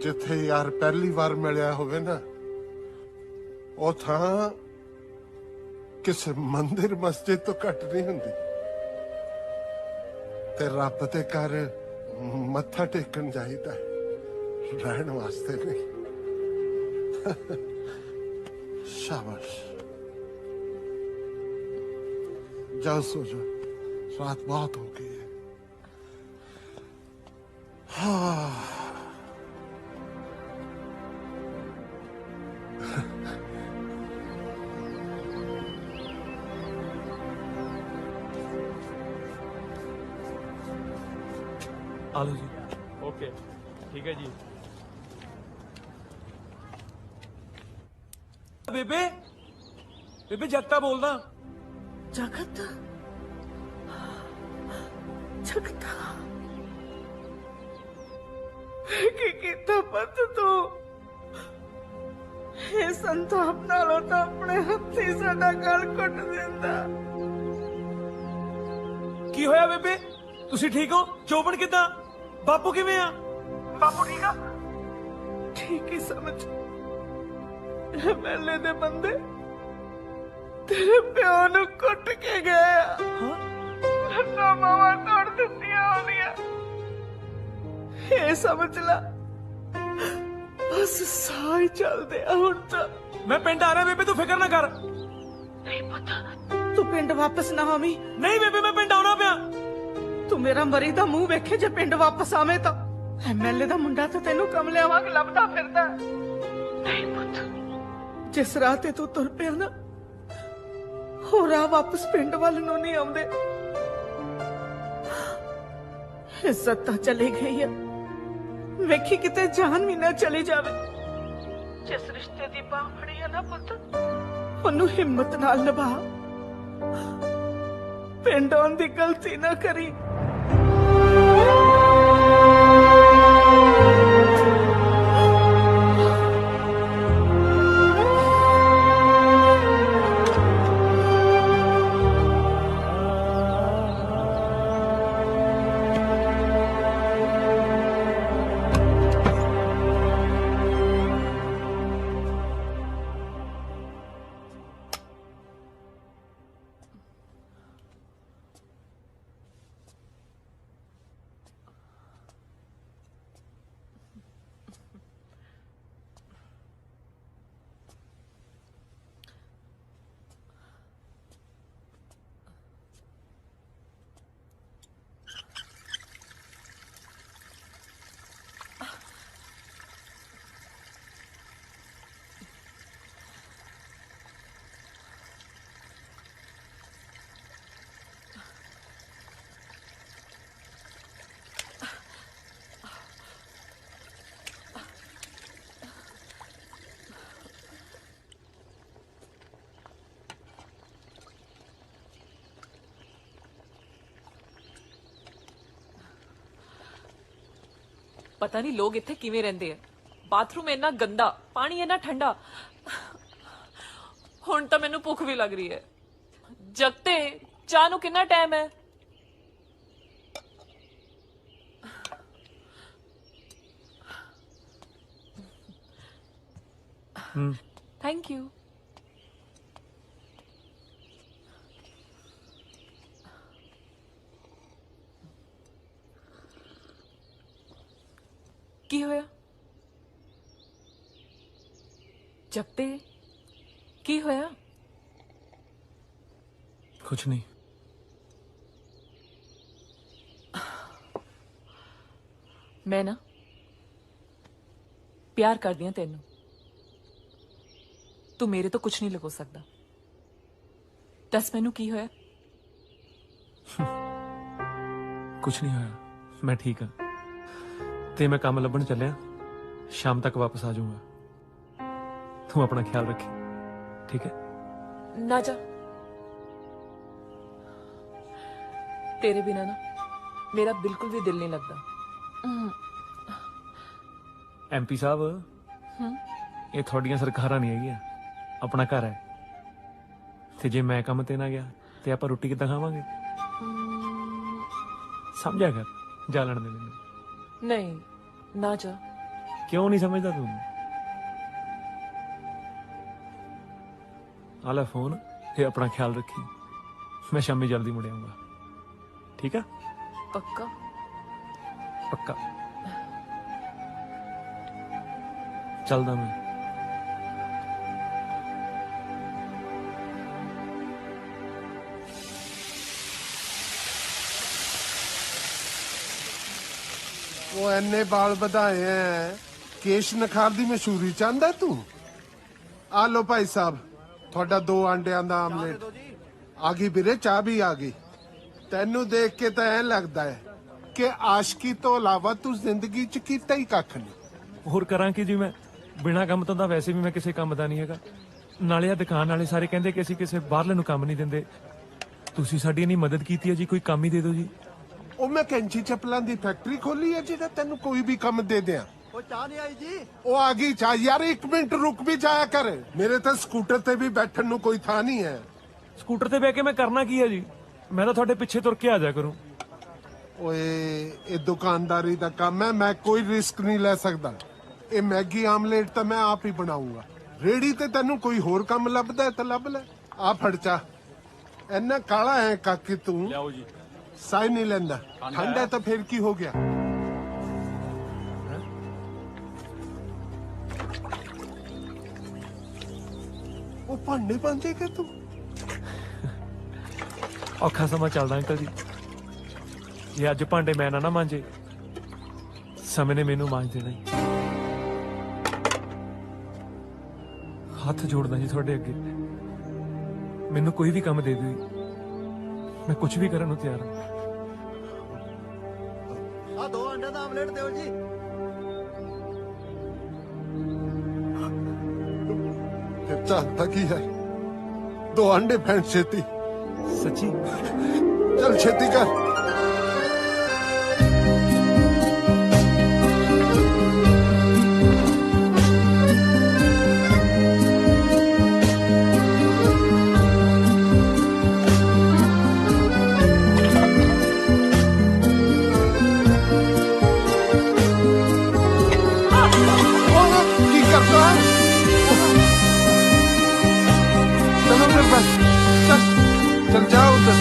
ਜਿੱਥੇ ਯਾਰ ਪਹਿਲੀ ਵਾਰ ਮਿਲਿਆ ਹੋਵੇ ਨਾ, ਉਹ ਥਾਂ ਕਿਸੇ ਮੰਦਿਰ ਮਸਜਿਦ ਤੋਂ ਘੱਟ ਨਹੀਂ ਹੁੰਦੀ। ਤੇ ਰੱਬ ਦੇ ਘਰ ਮੱਥਾ ਟੇਕਣ ਜਾਈਦਾ, ਰਹਿਣ ਵਾਸਤੇ ਨਹੀਂ। शाबाश, जाओ सो जाओ, रात बहुत हो गई है। हाँ आलो जी। ओके, ठीक है जी। बेबे, बेबे जगता बोलना। जगता, जगता की कीता पत तू? ये संताप नालों तो अपने हत्थी साडा गल घुट दिंदा। की होया बेबे? तुसी ठीक हो? चोपन किदा? बापू किवें आ? बापू ठीक आ? ठीक ही समझ। एमएलए दे बंदे तेरे प्यो नू कुट के गए। तो मावा तोड़ दित्तियां होंदियां। ये समझ ला, बस साह ही चलदे हुण तो। मैं पिंड आ रहा बेबे, तू फिक्र ना कर। नहीं पता तू पिंड वापस ना आवी। नहीं बेबे, मैं पिंड आउणा पिया। तू मेरा मरी दा मुंह वेखे जे पिंड वापस आवे तो। एमएलए दा मुंडा तो तेनू कमलियां वांग लभदा फिरदा। नहीं पुੱਤ, जिस राह ते तू तुर पिया ना, हो राह वापस पिंड वाल नूं नहीं आउंदे। इज्जत तां चली गई है, वेखी किते जान भी ना चली जावे। जिस रिश्ते दी बाह फड़ी है ना पुੱਤ, ओनू हिम्मत नाल निभा। पिंड आउण दी गलती ना करी। ਪਤਾ ਨਹੀਂ ਲੋਕ ਇੱਥੇ ਕਿਵੇਂ ਰਹਿੰਦੇ ਆ। ਬਾਥਰੂਮ ਇੰਨਾ ਗੰਦਾ, ਪਾਣੀ ਇੰਨਾ ਠੰਡਾ। ਹੁਣ ਤਾਂ ਮੈਨੂੰ ਭੁੱਖ ਵੀ ਲੱਗ ਰਹੀ ਹੈ। ਜਗਤੇ ਚਾਹ ਨੂੰ ਕਿੰਨਾ ਟਾਈਮ ਹੈ? Thank you. की होया? जगते की होया? कुछ नहीं। मैं ना प्यार कर दिया तेनू। तू मेरे तो कुछ नहीं लगो सकता। दस मैनू की होया? कुछ नहीं होया, मैं ठीक हाँ। ते मैं काम लभन चलिया, शाम तक वापस आ जाऊंगा। तू अपना ख्याल रखी, ठीक है? ना जा, तेरे बिना ना मेरा बिल्कुल भी दिल नहीं लगता। एमपी साहब, ये थोड़ियां सरकारां नहीं हैगियां, अपना घर है। ते जे मैं काम ते ना गया ते आपां रोटी किद्दां खावांगे? समझा कर, जा लैण दे मैनूं। नहीं, ना जा। क्यों नहीं समझदा तू? आ ले फोन ते अपना ख्याल रखी। मैं शामी जल्दी मुड़ आऊंगा, ठीक है? पक्का? पक्का। चलदा मैं। वो एने बाल बधाए हैं, केश नखार दी मशहूरी चाहंदा तू? आ लो भाई साहब, थोड़ा 2 अंडियां दा आमलेट। आ गई वीरे, चाह भी आ गई। तेनू देख के तो ऐ लगदा है कि आशिकी तो इलावा तू जिंदगी च कीता ही कख नहीं। होर करां कि जी, मैं बिना काम तो वैसे भी मैं किसी काम दा नहीं हैगा। नाले आ दुकान वाले सारे कहंदे कि असीं किसी बाहरले नूं काम नहीं दिंदे। तुसीं साडी इन्नी मदद कीती है जी, कोई काम ही दे दो जी। ਉਹ ਮੈਂ ਕੈਂਚੀ ਚੱਪਲਾਂ ਦੀ ਫੈਕਟਰੀ ਖੋਲੀ ਹੈ ਜਿਹੜਾ ਤੈਨੂੰ ਕੋਈ ਵੀ ਕੰਮ ਦੇ ਦਿਆਂ। ਉਹ ਚਾਹ ਨਹੀਂ ਆਈ ਜੀ। ਉਹ ਆ ਗਈ ਚਾਹ। ਯਾਰ 1 ਮਿੰਟ ਰੁਕ ਵੀ ਜਾਇਆ ਕਰ, ਮੇਰੇ ਤਾਂ ਸਕੂਟਰ ਤੇ ਵੀ ਬੈਠਣ ਨੂੰ ਕੋਈ ਥਾਂ ਨਹੀਂ ਹੈ। ਸਕੂਟਰ ਤੇ ਬਹਿ ਕੇ ਮੈਂ ਕਰਨਾ ਕੀ ਹੈ ਜੀ? ਮੈਂ ਤਾਂ ਤੁਹਾਡੇ ਪਿੱਛੇ ਤੁਰ ਕੇ ਆ ਜਾ ਕਰੂੰ। ਓਏ ਇਹ ਦੁਕਾਨਦਾਰੀ ਦਾ ਕੰਮ ਹੈ, ਮੈਂ ਕੋਈ ਰਿਸਕ ਨਹੀਂ ਲੈ ਸਕਦਾ। ਇਹ ਮੈਗੀ ਆਮਲੇਟ ਤਾਂ ਮੈਂ ਆਪ ਹੀ ਬਣਾਉਂਗਾ। ਰੇੜੀ ਤੇ ਤੈਨੂੰ ਕੋਈ ਹੋਰ ਕੰਮ ਲੱਭਦਾ ਤਾਂ ਲੱਭ ਲੈ। ਆ ਫੜ ਚਾਹ। ਇੰਨਾ ਕਾਲਾ ਹੈ ਕਾਕੀ ਤੂੰ। ਲਿਆਓ ਜੀ। ਸਾਈ ਨਹੀਂ ਲੈਂਦਾ, ਠੰਡਾ ਤਾਂ ਫਿਰ ਕੀ ਹੋ ਗਿਆ? ਉਹ ਭਾਂਡੇ ਪਾਂਦੇ ਕਿ ਤੂੰ? ਔਖਾ ਸਮਾਂ ਚੱਲਦਾ ਅੰਕਲ ਜੀ। ਜੇ ਅੱਜ ਭਾਂਡੇ ਮੈਂ ਨਾ ਮਾਂਜੇ, ਸਮੇਂ ਨੇ ਮੈਨੂੰ ਮਾਂਜ ਦੇਣਾ ਹੀ। ਹੱਥ ਜੋੜਦਾ ਜੀ ਤੁਹਾਡੇ ਅੱਗੇ, ਮੈਨੂੰ ਕੋਈ ਵੀ ਕੰਮ ਦੇ ਦਿਓ ਜੀ, ਮੈਂ ਕੁਝ ਵੀ ਕਰਨ ਨੂੰ ਤਿਆਰ ਹਾਂ। ਆ 2 ਅੰਡਿਆਂ ਦਾ ਆਮਲੇਟ ਦਿਓ ਜੀ। ਫਿਰ ਚਾਹਤਾ ਕੀ ਹੈ? 2 ਅੰਡੇ ਫੈਂਟ ਛੇਤੀ। ਸੱਚੀ? ਚੱਲ ਛੇਤੀ ਕਰ। चल जाओ उधर।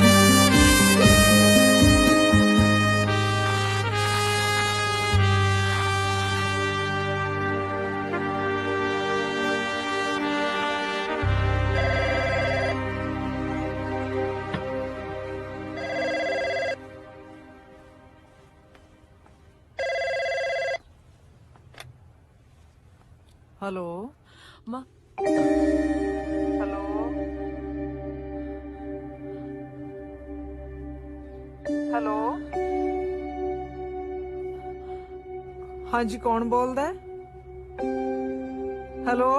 हेलो माँ। हेलो हेलो हाँ जी, कौन बोलदा है? Hello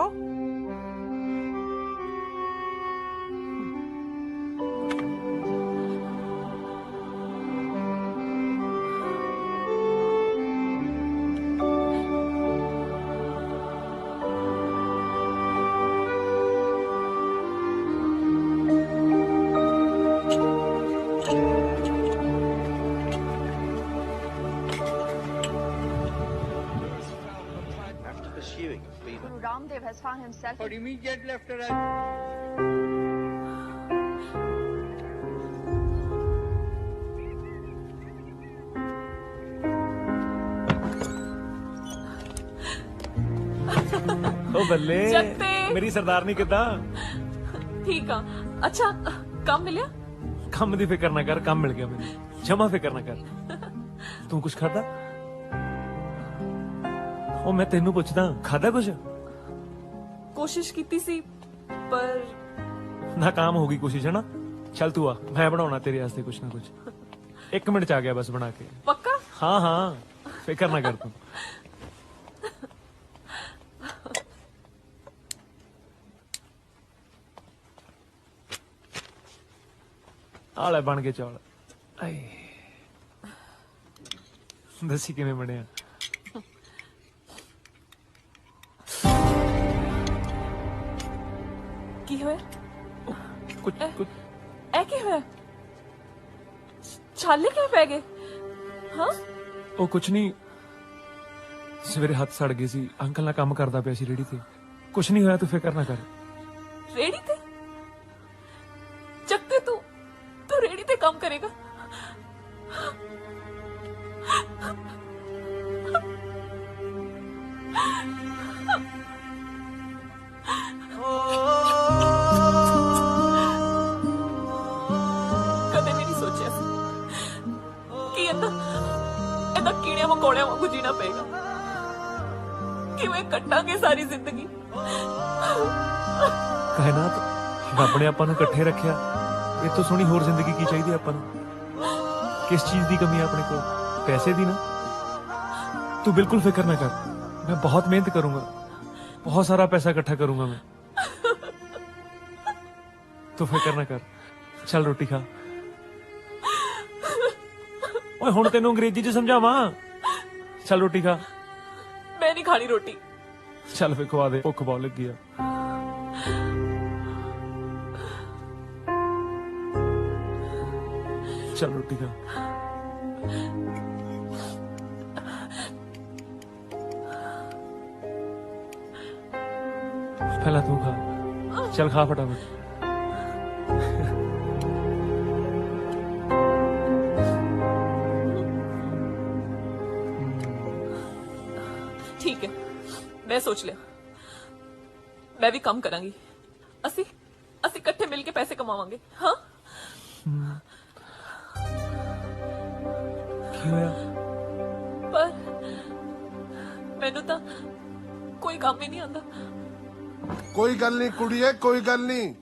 pursuing speed. Guru Ramdev has found himself. What do you mean get left or right? ओ बल्ले जगते। मेरी सरदारनी किदा ठीक आ अच्छा काम मिलिया ਕੰਮ ਦੀ ਫਿਕਰ ਨਾ ਕਰ ਕੰਮ ਮਿਲ ਗਿਆ ਮੈਨੂੰ ਜਮਾ ਫਿਕਰ ਨਾ ਕਰ ਤੂੰ ਕੁਝ ਖਾਦਾ ਉਹ ਮੈਂ ਤੈਨੂੰ ਪੁੱਛਦਾ ਖਾਦਾ ਕੁਝ ਕੋਸ਼ਿਸ਼ ਕੀਤੀ ਸੀ ਪਰ ਨਾਕਾਮ ਹੋ ਗਈ ਕੋਸ਼ਿਸ਼ ਹੈ ਨਾ ਚੱਲ ਤੂੰ ਆ ਮੈਂ ਬਣਾਉਣਾ ਤੇਰੇ ਵਾਸਤੇ ਕੁਝ ਨਾ ਕੁਝ 1 ਮਿੰਟ ਚ ਆ ਗਿਆ ਬਸ ਬਣਾ ਕੇ ਪੱਕਾ ਹਾਂ ਹਾਂ ਫਿਕਰ ਨਾ ਕਰ ਤੂੰ ਆਲੇ ਬਣ ਕੇ ਚੌਲ ਆਏ ਦੱਸੀ ਕਿਵੇਂ ਬਣਿਆ ਕੀ ਹੋਇਆ ਕੁਝ ਇਹ ਕੀ ਹੋਇਆ ਛਾਲੇ ਕਿਵੇਂ ਪੈ ਗਏ ਹਾਂ ਉਹ ਕੁਝ ਨਹੀਂ ਸਵੇਰੇ ਹੱਥ ਸੜ ਗਏ ਸੀ ਅੰਕਲ ਨਾਲ ਕੰਮ ਕਰਦਾ ਪਿਆ ਸੀ ਰੇੜੀ ਤੇ ਕੁਝ ਨਹੀਂ ਹੋਇਆ ਤੂੰ ਫਿਕਰ ਨਾ ਕਰ रेडी थे जगते तू रेडी थे काम करेगा कदे भी नहीं सोचा कि इदा कीड़िया मकोड़िया वांगू जीना पेगा किवें कट्टांगे सारी जिंदगी ਕਾਇਨਾਤ ਰੱਬ ਨੇ ਆਪਾਂ ਨੂੰ ਇਕੱਠੇ ਰੱਖਿਆ ਇਹ ਤੋਂ ਸੋਹਣੀ ਹੋਰ ਜ਼ਿੰਦਗੀ ਕੀ ਚਾਹੀਦੀ ਆਪਾਂ ਨੂੰ ਕਿਸ ਚੀਜ਼ ਦੀ ਕਮੀ ਹੈ ਆਪਣੇ ਕੋਲ ਪੈਸੇ ਦੀ ਨਾ ਤੂੰ ਬਿਲਕੁਲ ਫਿਕਰ ਨਾ ਕਰ ਮੈਂ ਬਹੁਤ ਮਿਹਨਤ ਕਰੂੰਗਾ ਬਹੁਤ ਸਾਰਾ ਪੈਸਾ ਇਕੱਠਾ ਕਰੂੰਗਾ ਮੈਂ ਤੂੰ ਫਿਕਰ ਨਾ ਕਰ ਚੱਲ ਰੋਟੀ ਖਾ ਓਏ ਹੁਣ ਤੈਨੂੰ ਅੰਗਰੇਜ਼ੀ ਚ ਸਮਝਾਵਾਂ ਚੱਲ ਰੋਟੀ ਖਾ मैं नहीं खानी रोटी ਚੱਲ ਫੇ ਖਵਾ ਦੇ ਭੁੱਖ ਬਹੁਤ ਲੱਗੀ ਆ ਚੱਲ ਰੋਟੀ ਖਾ ਪਹਿਲਾਂ ਤੂੰ ਖਾ ਚੱਲ ਖਾ ਫਟਾਫਟ ठीक है मैं सोच लिया मैं भी काम करांगी ਅਸੀਂ ਇਕੱਠੇ ਮਿਲ ਕੇ ਪੈਸੇ ਕਮਾਵਾਂਗੇ ਹਾਂ ਕੀ ਹੋਇਆ ਪਰ ਮੈਨੂੰ ਤਾਂ ਕੋਈ ਕੰਮ ਹੀ ਨਹੀਂ ਆਉਂਦਾ ਕੋਈ ਗੱਲ ਨਹੀਂ ਕੁੜੀਏ ਕੋਈ ਗੱਲ ਨਹੀਂ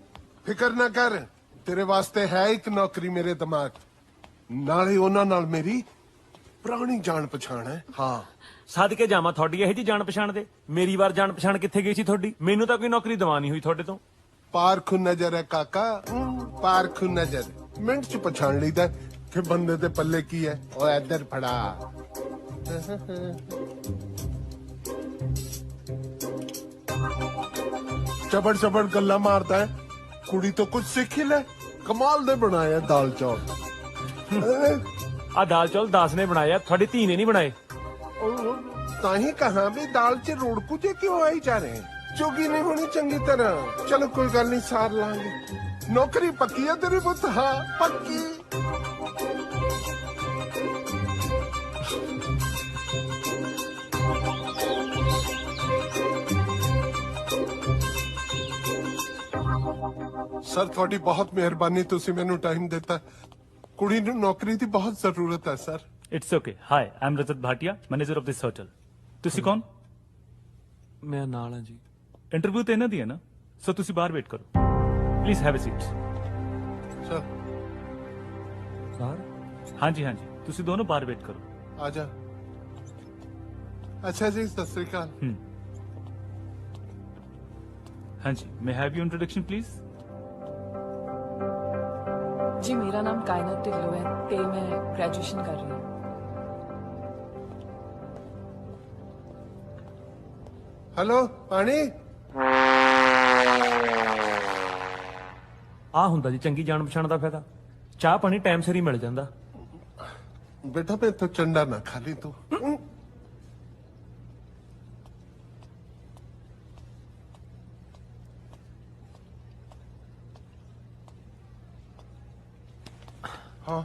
ਫਿਕਰ ਨਾ ਕਰ ਤੇਰੇ ਵਾਸਤੇ ਹੈ ਇੱਕ ਨੌਕਰੀ ਮੇਰੇ ਦਿਮਾਗ ਨਾਲੇ ਉਹਨਾਂ ਨਾਲ ਮੇਰੀ ਪੁਰਾਣੀ ਜਾਣ ਪਛਾਣ ਹੈ ਹਾਂ ਸਦਕੇ ਜਾਵਾਂ ਤੁਹਾਡੀ ਇਹ ਜੀ ਜਾਣ ਪਛਾਣ ਦੇ ਮੇਰੀ ਵਾਰ ਜਾਣ ਪਛਾਣ ਕਿੱਥੇ ਗਈ ਸੀ ਤੁਹਾਡੀ ਮੈਨੂੰ ਤਾਂ ਕੋਈ ਨੌਕਰੀ ਦਿਵਾਨੀ ਹੋਈ ਤੁਹਾਡੇ ਤੋਂ ਪਾਰਖੂ ਨਜ਼ਰ ਹੈ ਕਾਕਾ ਪਾਰਖੂ ਨਜ਼ਰ ਮਿੰਟ ਚ ਪਛਾਣ ਲਈਦਾ ਕਿ ਬੰਦੇ ਦੇ ਪੱਲੇ ਕੀ ਹੈ ਉਹ ਇੱਧਰ ਫੜਾ ਚਬੜ ਚਬੜ ਗੱਲਾਂ ਮਾਰਦਾ ਹੈ ਕੁੜੀ ਤੋਂ ਕੁਝ ਸਿੱਖ ਹੀ ਲੈ ਕਮਾਲ ਦੇ ਬਣਾਇਆ ਦਾਲ ਚੌਲ ਆ ਦਾਲ ਚੌਲ 10 ਨੇ ਬਣਾਇਆ ਤੁਹਾਡੀ ਧੀ ਨੇ ਨਹੀਂ ਬਣਾਏ ਤਾਂ ਹੀ ਕਹਾ ਵੀ ਦਾਲ ਚ ਰੋੜਕੂ ਜੇ ਕਿਉਂ ਆਈ ਜਾ ਰਹੇ ਚੁਗੀ ਨਹੀਂ ਹੋਣੀ ਚੰਗੀ ਤਰ੍ਹਾਂ ਚਲੋ ਕੋਈ ਗੱਲ ਨਹੀਂ ਸਾਰ ਲਾਂਗੇ ਨੌਕਰੀ ਪੱਕੀ ਹੈ ਤੇਰੀ ਪੁੱਤ ਹਾਂ ਪੱਕੀ ਸਰ ਤੁਹਾਡੀ ਬਹੁਤ ਮਿਹਰਬਾਨੀ ਤੁਸੀਂ ਮੈਨੂੰ ਟਾਈਮ ਦਿੱਤਾ ਕੁੜੀ ਨੂੰ ਨੌਕਰੀ ਦੀ ਬਹੁਤ ਜ਼ਰੂਰਤ ਹੈ sir it's okay hi I am Rajat Bhatia manager of this hotel ਤੁਸੀਂ ਕੌਣ ਮੈਂ ਨਾਲ ਹਾਂ ਜੀ ਇੰਟਰਵਿਊ ਤੇ ਇਹਨਾਂ ਦੀ ਹੈ ਨਾ ਸੋ ਤੁਸੀਂ ਬਾਹਰ ਵੇਟ ਕਰੋ please have a seat sir ਬਾਹਰ ਹਾਂਜੀ ਹਾਂਜੀ ਤੁਸੀਂ ਦੋਨੋਂ ਬਾਹਰ ਵੇਟ ਕਰੋ ਆ ਜਾ ਅੱਛਾ ਜੀ ਸਤਿ ਸ੍ਰੀ ਅਕਾਲ ਹਾਂਜੀ may I have your introduction please जी मेरा नाम कायनात ढिल्लो है ते मैं ग्रेजुएशन कर रही हूँ हेलो पानी ਆ ਹੁੰਦਾ ਜੀ ਚੰਗੀ ਜਾਣ ਪਛਾਣ ਦਾ ਫਾਇਦਾ ਚਾਹ ਪਾਣੀ ਟਾਈਮ ਸਿਰ ਹੀ ਮਿਲ ਜਾਂਦਾ बेटा मैं तो चंडा ना खा ली तू हाँ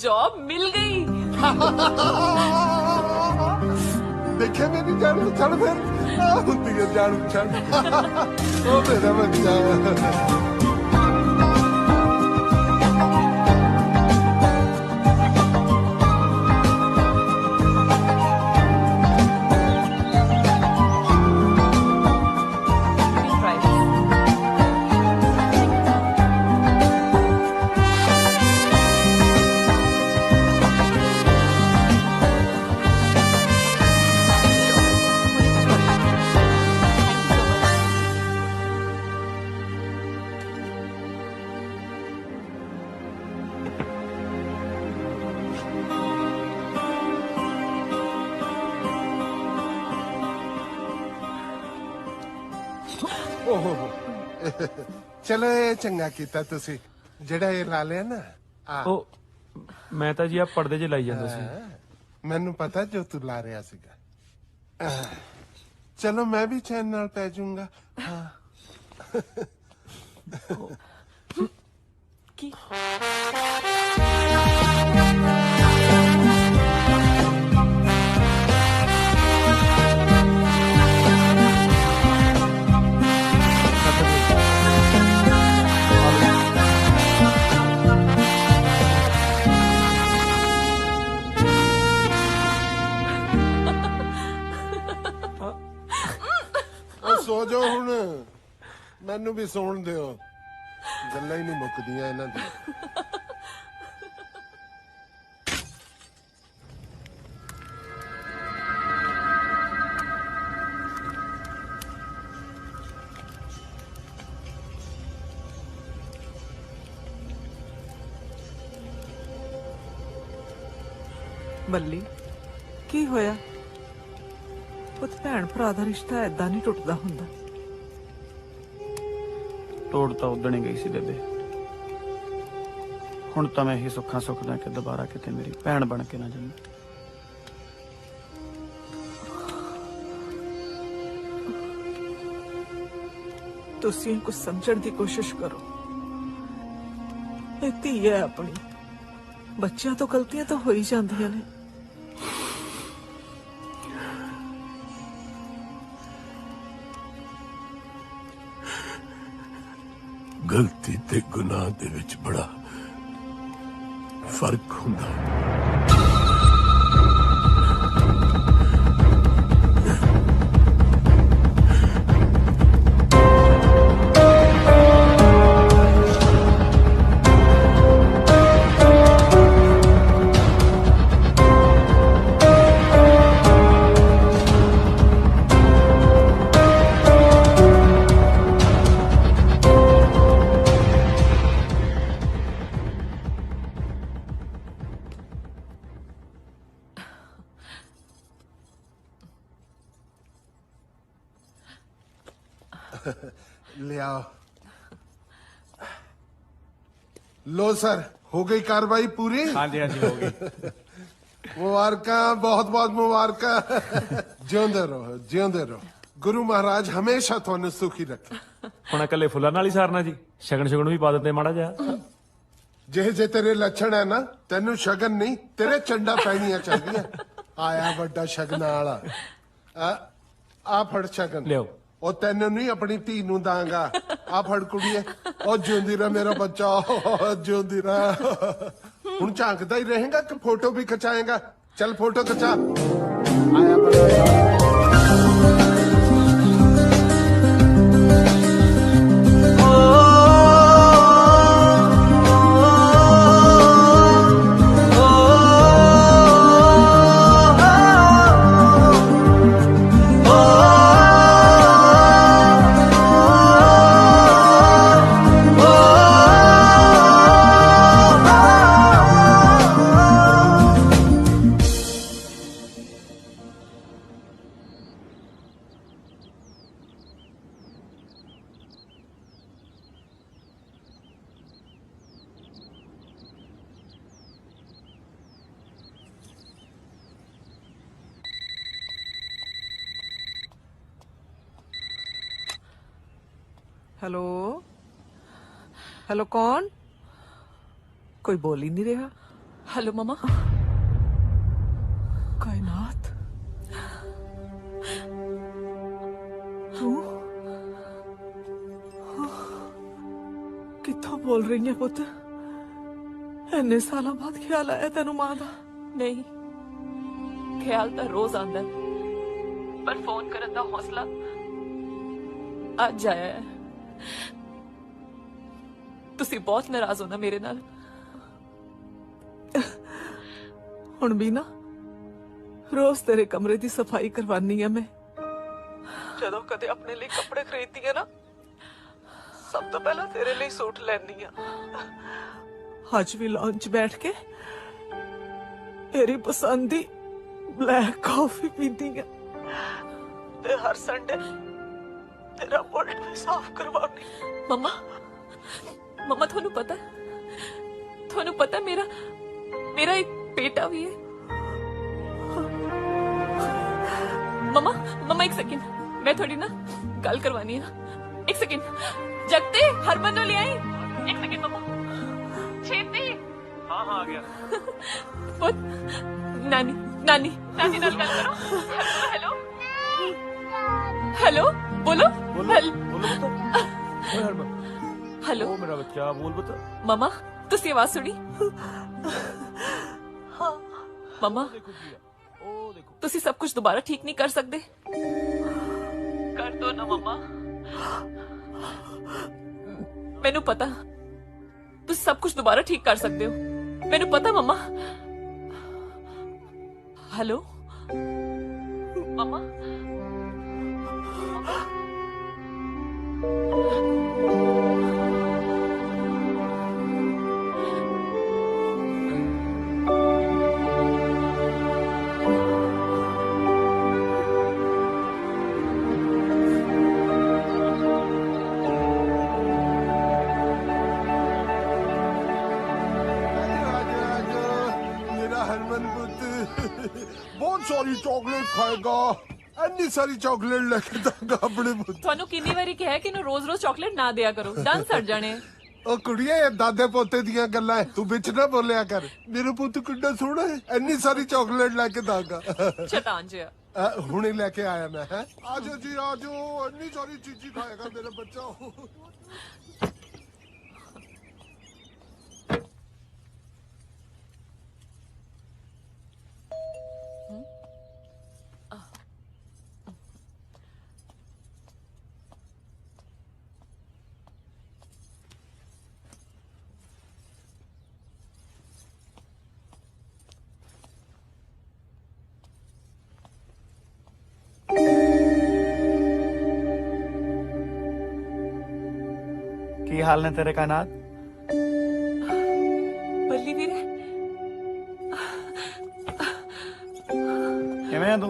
जॉब मिल गई। देखे मेरी जान पछाड़ फिर होती है जान पछाड़ ओ मेरा बच्चा चलो ये चंगा कीता तुसी जेड़ा ये ला लिया ना ਉਹ ਮੈਂ ਤਾਂ ਜੀ ਆ ਪਰਦੇ 'ਚ ਲਾਈ ਜਾਂਦਾ ਸੀ। ਮੈਨੂੰ ਪਤਾ ਜੋ ਤੂੰ ਲਾ ਰਿਹਾ ਸੀਗਾ ਚਲੋ ਮੈਂ ਵੀ ਚੈਨ ਨਾਲ ਪੈ ਜਾਊਂਗਾ ਹਾਂ ਕੀ ਸੋ ਜਾਓ ਹੁਣ ਮੈਨੂੰ ਵੀ ਸੌਣ ਦਿਓ ਗੱਲਾਂ ਹੀ ਨਹੀਂ ਮੁੱਕਦੀਆਂ ਇਹਨਾਂ ਦੀਆਂ ਬੱਲੀ ਕੀ ਹੋਇਆ? ਪੁੱਤ ਭੈਣ ਭਰਾ ਦਾ ਰਿਸ਼ਤਾ ਏਦਾਂ ਨਹੀਂ ਟੁੱਟਦਾ ਹੁੰਦਾ। ਤੋੜ ਤਾਂ ਉਦਣ ਹੀ ਗਈ ਸੀ ਬੇਬੇ। ਹੁਣ ਤਾਂ ਮੈਂ ਇਹੀ ਸੁੱਖਾਂ ਸੁੱਖਦਾ ਕਿ ਦੁਬਾਰਾ ਕਿਤੇ ਮੇਰੀ ਭੈਣ ਬਣ ਕੇ ਨਾ ਜਾਵੇ। ਤੁਸੀਂ ਕੁਝ ਸਮਝਣ ਦੀ ਕੋਸ਼ਿਸ਼ ਕਰੋ। ਇਹ ਧੀ ਹੈ ਆਪਣੀ, ਬੱਚਿਆਂ ਤੋਂ ਗਲਤੀਆਂ ਤਾਂ ਹੋ ਹੀ ਜਾਂਦੀਆਂ ਨੇ। ਗਲਤੀ ਤੇ ਗੁਨਾਹ ਦੇ ਵਿੱਚ ਬੜਾ ਫਰਕ ਹੁੰਦਾ ਹੈ लियाओ लो सर हो गई कार्रवाई पूरी हाँ जी हो गई मुबारक बहुत बहुत मुबारक जिਉਂਦੇ ਰਹੋ गुरु महाराज हमेशा ਤੁਹਾਨੂੰ सुखी रखे ਹੁਣ ਇਕੱਲੇ ਫੁੱਲਾਂ ਨਾਲ ਹੀ ਸਾਰਨਾ ਜੀ? ਸ਼ਗਨ ਸ਼ਗਨ ਵੀ ਪਾ ਦਿੰਦੇ ਮਾੜਾ ਜਿਹਾ। ਜਿਹੇ ਤੇਰੇ ਲੱਛਣ ਹੈ ਨਾ ਤੈਨੂੰ ਸ਼ਗਨ ਨਹੀਂ ਤੇਰੇ ਚੰਡਾ ਪੈਣੀਆਂ ਚਾਹੀਦੀਆਂ। ਆਇਆ ਵੱਡਾ ਸ਼ਗਨਾਂ ਵਾਲਾ ਆ ਫੜ ਸ਼ਗਨ ਲਿਓ। ਉਹ ਤੈਨੂੰ ਨਹੀਂ ਆਪਣੀ ਧੀ ਨੂੰ ਦਾਂਗਾ ਆ ਫੜ ਕੁੜੀਏ ਉਹ ਜਿਉਂਦੀ ਰਹਿ ਮੇਰਾ ਬੱਚਾ ਜਿਉਂਦੀ ਰਹਿ। ਹੁਣ ਝਾਂਕਦਾ ਹੀ ਰਹੇਗਾ ਕਿ ਫੋਟੋ ਵੀ ਖਿਚਾਏਗਾ? ਚੱਲ ਫੋਟੋ ਖਿਚਾ। ਆਇਆ ਬੜਾ हेलो हेलो कौन कोई बोल ही नहीं रहा। हेलो मम्मा। कायनात, तू कित्थों बोल रही है पुत? इन्ने सालों बाद ख्याल आया तेनू मां दा? नहीं, ख्याल तो रोज आंदा है, पर फोन करने का हौसला अज आया है। तुसी बहुत नाराज हो ना मेरे नाल? हुण भी ना रोज तेरे कमरे की सफाई करवानी है मैं। जदों कदे अपने लिए कपड़े खरीदती है ना, सब तो पहला तेरे लिए सूट लैनी है। आज भी लॉन्च बैठ के तेरी पसंद दी ब्लैक कॉफी पीती है ते हर संडे तेरा बोल्ट भी साफ करवानी। मम्मा, मम्मा थानू पता मेरा मेरा एक बेटा भी है। मम्मा, मम्मा एक सेकंड, मैं थोड़ी ना गल करवानी है। एक सेकंड, जगते हरमन नो ले आई। एक सेकंड मम्मा, छेती। हाँ हाँ आ गया। पुत, नानी नानी नानी नाल गल करो। हेलो हेलो, बोलो हेलो। ओ मेरा बच्चा, बोल बता। मम्मा, तुसी आवाज सुनी? मम्मा, तुसी सब कुछ दोबारा ठीक नहीं कर सकते? कर दो ना मम्मा। मैनू पता तुसी सब कुछ दोबारा ठीक कर सकते हो, मैनू पता मम्मा। हेलो मम्मा। बहुत सारी चॉकलेट खाएगा, इतनी सारी चॉकलेट लेके दांगा अपने पुत। थानू कितनी बारी कहा कि नु रोज रोज चॉकलेट ना दिया करो, दंद सड़ जाने। ओ कुड़िए, ये दादे पोते दियां गल्लां है, तू बिच ना बोलिया कर। मेरे पुत किड्डा सोहना है, इतनी सारी चॉकलेट लेके दांगा। शैतान जिया। हुणे लेके आया मैं। है आजो जी आजो, इतनी सारी चीजी खाएगा मेरा बच्चा। की हाल ने तेरे कायनात? बल्ली वीरे, किवें तू?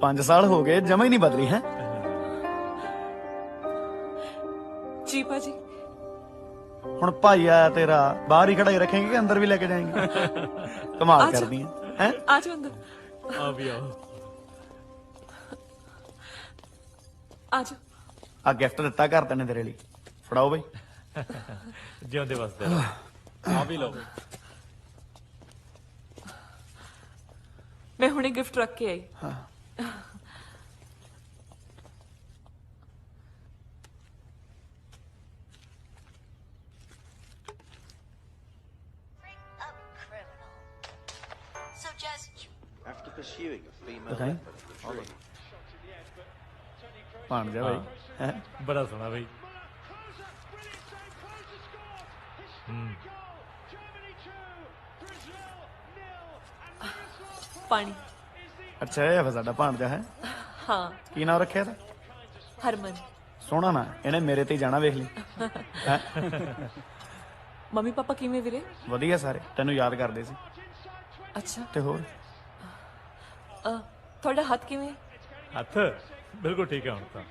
5 साल हो गए, जमा ही नहीं बदली है। जी पाजी। हुण भाई आया तेरा, बाहर ही खड़ा ही रखेंगे कि अंदर भी लेके जाएंगे? कमाल कर दी है। आ जाओ अंदर। आ भी आओ। आ जाओ। आ गिफ्ट दिता घर तेने तेरे लिए, फड़ाओ भाई। जिंदे वसदे रहो। आ भी लो। मैं हुणे गिफ्ट रख के आई। हाँ। After pursuing a female बताएं? पान जा भाई। हाँ, बड़ा सोना भाई। पानी। अच्छा ये साडा भाणजा है। हाँ। की नाम रखिया था? हरमन। सोहना ना, इन्हें मेरे ते ही जाना वेख ली। मम्मी पापा किवें वीरे? वधिया सारे, तेनू याद करदे सी। अच्छा। ते होर थोड़ा हाथ किवें? हाथ बिल्कुल ठीक है हुण तां।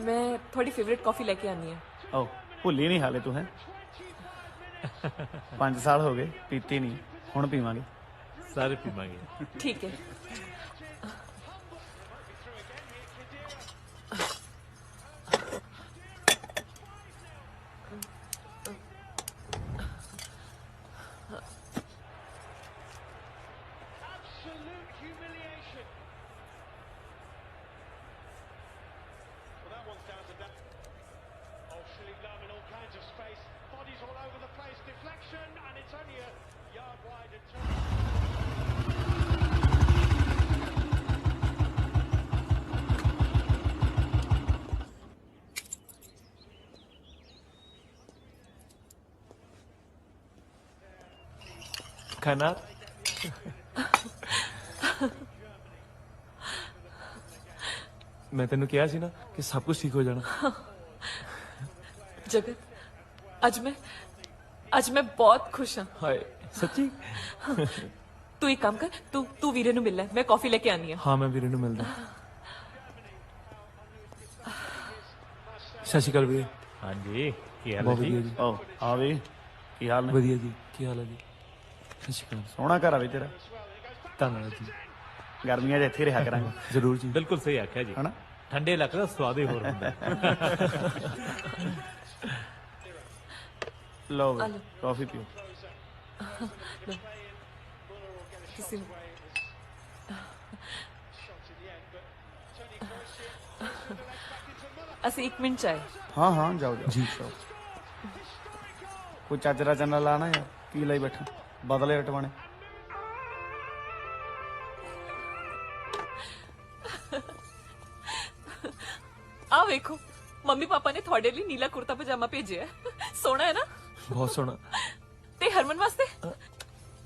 मैं थोड़ी फेवरेट कॉफी लेके आनी है। ओ भुल्ली नहीं हाले तू है। 5 साल हो गए पीती नहीं, हुण पीवांगे। सारे पीवांगे। ठीक है। खाना मैं तेन कहा सी ना कि सब कुछ ठीक हो जाना। जगत आज मैं बहुत खुश हाँ। हाय सच्ची? तू एक काम कर, तू वीरे नु मिलना है, मैं कॉफी लेके आनी है। हाँ मैं वीरे नु मिलदा। सत श्री अकाल वीरे। हाँ जी की हाल बहुत है बढ़िया जी? जी। ओ हाँ भी की हाल ने? बढ़िया जी, की हाल है जी? सत श्री अकाल। सोहना घर आ भी तेरा। धन्यवाद जी। गर्मियां 'ਚ ਇੱਥੇ ਰਿਹਾ ਕਰਾਂਗੇ। जरूर जी। बिल्कुल सही आख्या जी। हना ठंडे इलाके का स्वाद ही होर हुंदा है। लो भाई, कॉफी पियो। किसी ਅਸੀਂ 1 ਮਿੰਟ ਚਾਹੇ। हाँ हाँ जाओ जाओ जी। कोई चाचरा चन्ना लाना यार, की लाई बैठा बदले हटवाने। ਆ ਵੇਖੋ ਮੰਮੀ ਪਾਪਾ ਨੇ ਤੁਹਾਡੇ ਲਈ ਨੀਲਾ ਕੁਰਤਾ ਪਜਾਮਾ ਭੇਜਿਆ ਹੈ। ਸੋਹਣਾ ਹੈ ਨਾ? बहुत सोहना। ਤੇ ਹਰਮਨ ਵਾਸਤੇ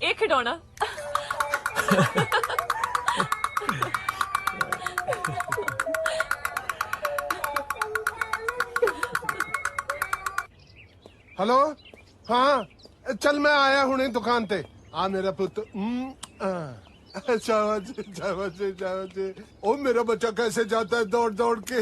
ਇਹ ਖਿਡੌਣਾ। हेलो हाँ चल मैं आया हूं दुकान ते आ मेरा पुत्र शाबाश शाबाश शाबाश। ओ मेरा बच्चा कैसे जाता है दौड़ दौड़ के